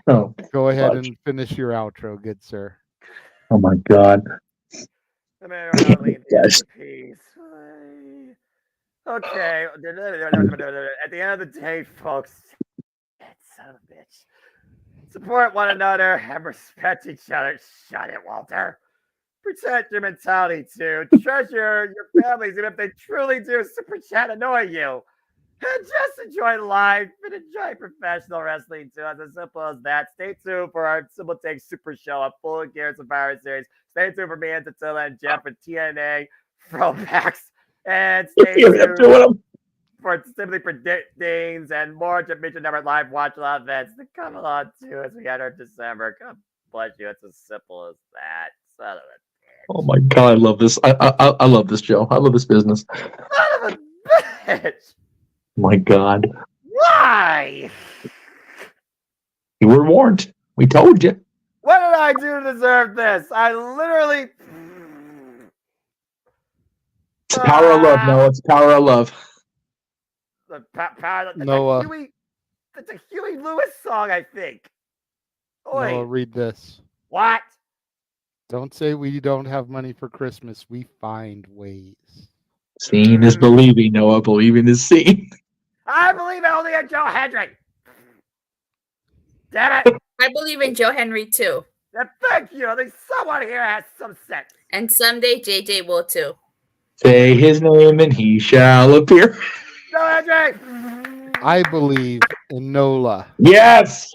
So go ahead and finish your outro, good sir. Oh my God. Yes. Okay. At the end of the day, folks, son of a bitch. Support one another and respect each other. Shut it, Walter. Protect your mentality too. Treasure your families, even if they truly do super chat annoy you. And just enjoy life and enjoy professional wrestling too. It's as simple as that. Stay tuned for our Simple Take Super Show, a full Gears of Fire series. Stay tuned for me and Tatilla and Jeff and TNA throwbacks. And stay tuned for Simply Predictings and more Dimension Number Live watch along events to come along too as we enter December. God bless you. It's as simple as that. Son of a Oh my God, I love this. I love this, Joe. I love this business. son of a bitch. My God. Why? You were warned. We told you. What did I do to deserve this? I literally. It's the power of love, Noah. It's the power of love. Noah. That's a Huey Lewis song, I think. Oi. Noah, read this. What? Don't say we don't have money for Christmas. We find ways. Seeing is believing, Noah. Believing is seeing. I believe only in Joe Hendry. Damn it. I believe in Joe Henry too. Thank you. At least someone here has some sense. And someday JJ will too. Say his name and he shall appear. Joe Hendry. I believe in Nola. Yes.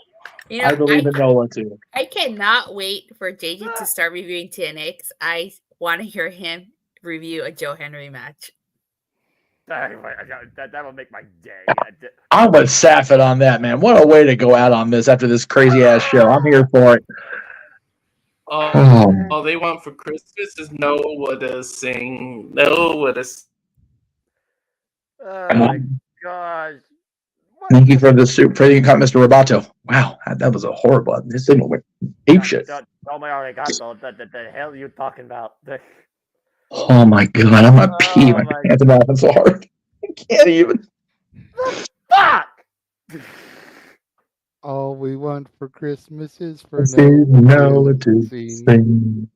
You know, I believe in Nola too. I cannot wait for JJ to start reviewing TNA because I want to hear him review a Joe Henry match. That will make my day. I'm with Saffet on that, man. What a way to go out on this after this crazy ass show. I'm here for it. All they want for Christmas is Noah to sing. Noah to sing. Oh my gosh. Thank you for the soup. For the Mr. Roboto. Wow, that was a horrible. This thing went ape shit. Oh my God, the hell are you talking about? Oh my God, I'm gonna pee. My pants are laughing so hard. I can't even. Fuck! All we want for Christmas is for Noah to sing.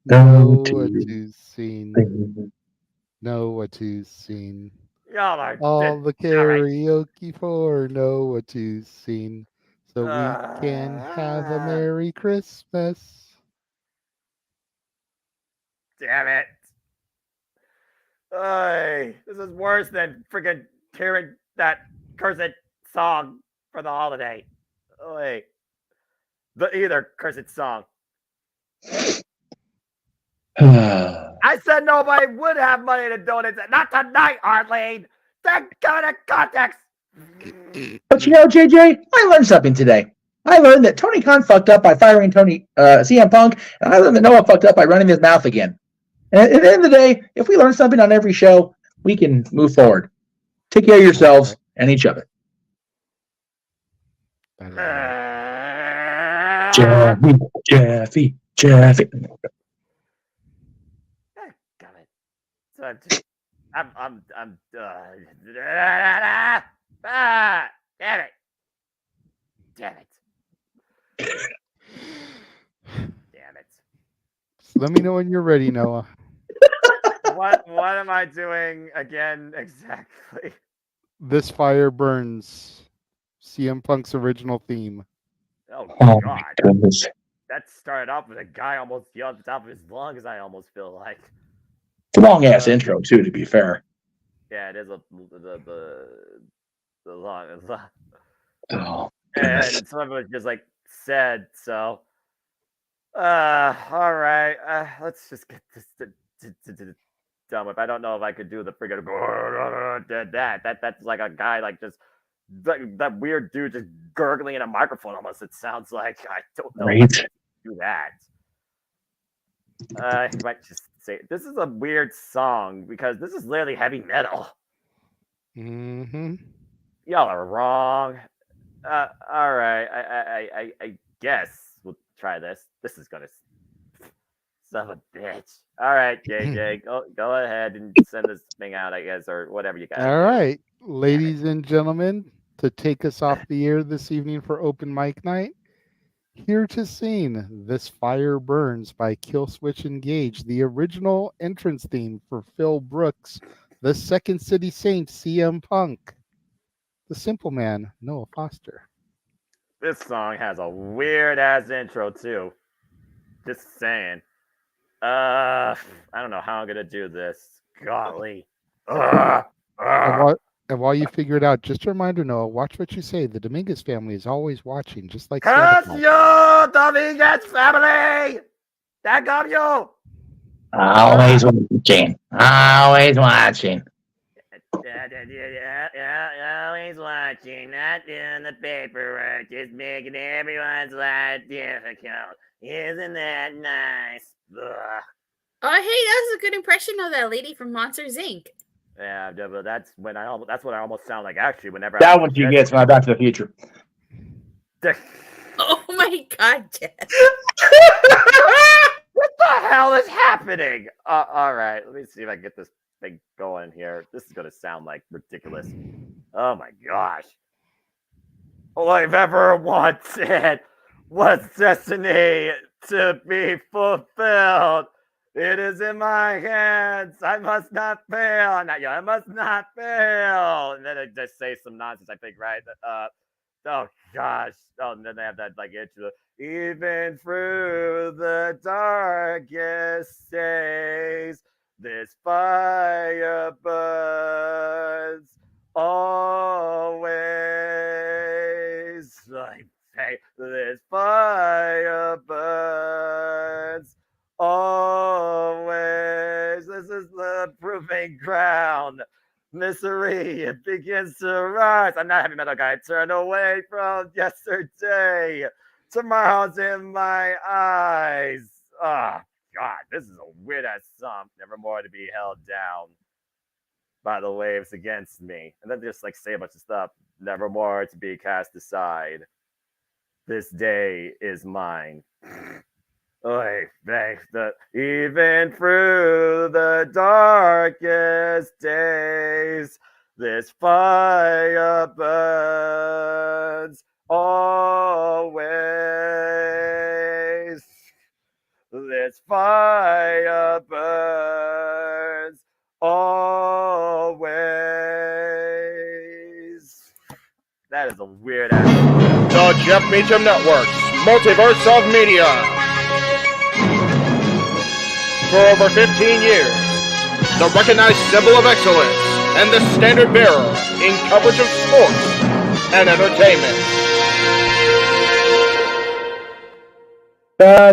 Noah to sing. Noah to sing. All the karaoke for Noah to sing, so we can have a Merry Christmas. Damn it. This is worse than freaking hearing that cursed song for the holiday. Either cursed song. I said nobody would have money to donate. Not tonight, Arlene. That kind of context. But you know, JJ, I learned something today. I learned that Tony Khan fucked up by firing CM Punk, and I learned that Noah fucked up by running his mouth again. And at the end of the day, if we learn something on every show, we can move forward. Take care of yourselves and each other. Jeffy. God it. So I'm damn it. Damn it. Let me know when you're ready, Noah. What am I doing again exactly? This Fire Burns, CM Punk's original theme. Oh my God. goodness. That started off with a guy almost yelling at the top of his lungs, I almost feel like. It's a long ass intro too, to be fair. Yeah, it is the long. Oh, and goodness. some of it was just like said, so all right. Let's just get this done with. I don't know if I could do the friggin' that's like a guy like just that weird dude just gurgling in a microphone almost. It sounds like I don't know if I can do that. You might just say this is a weird song because this is literally heavy metal. Mm-hmm. Y'all are wrong. All right. I guess we'll try this. This is gonna son of a bitch. All right, JJ, go ahead and send this thing out, I guess, or whatever you got. All right, ladies and gentlemen, to take us off the air this evening for open mic night, here to sing "This Fire Burns" by Killswitch Engage, the original entrance theme for Phil Brooks, the Second City Saint, CM Punk, the Simple Man, Noah Foster. This song has a weird ass intro too. Just saying. I don't know how I'm gonna do this. Golly. And while you figure it out, just a reminder, Noah, watch what you say. The Dominguez family is always watching, just like Curse you, Dominguez family! Daggum you! Always watching. Always watching. Always watching, not doing the paperwork, just making everyone's life difficult. Isn't that nice? Ugh. Oh, hey, that's a good impression of that lady from Monsters Inc. Yeah, but that's what I almost sound like actually whenever That one she gets when I Back to the Future. Oh my God, Jeff. What the hell is happening? All right, let me see if I can get this thing going here. This is going to sound like ridiculous. Oh my gosh. All I've ever wanted was destiny to be fulfilled. It is in my hands. I must not fail. I must not fail. And then I just say some nonsense, I think, right? Oh gosh. Oh, and then they have that like intro. Even through the darkest days, this fire burns always. I say, this fire burns always. This is the proving ground. Misery, it begins to rise. I'm not a heavy metal guy. Turn away from yesterday. Tomorrow's in my eyes. Oh, God, this is a weird ass song. Never more to be held down by the waves against me. And then just like say a bunch of stuff. Never more to be cast aside. This day is mine. Oy, even through the darkest days, this fire burns always. This fire burns always. That is a weird ass. The Jeff Meacham Network's Multiverse of Media. For over 15 years, the recognized symbol of excellence and the standard bearer in coverage of sports and entertainment.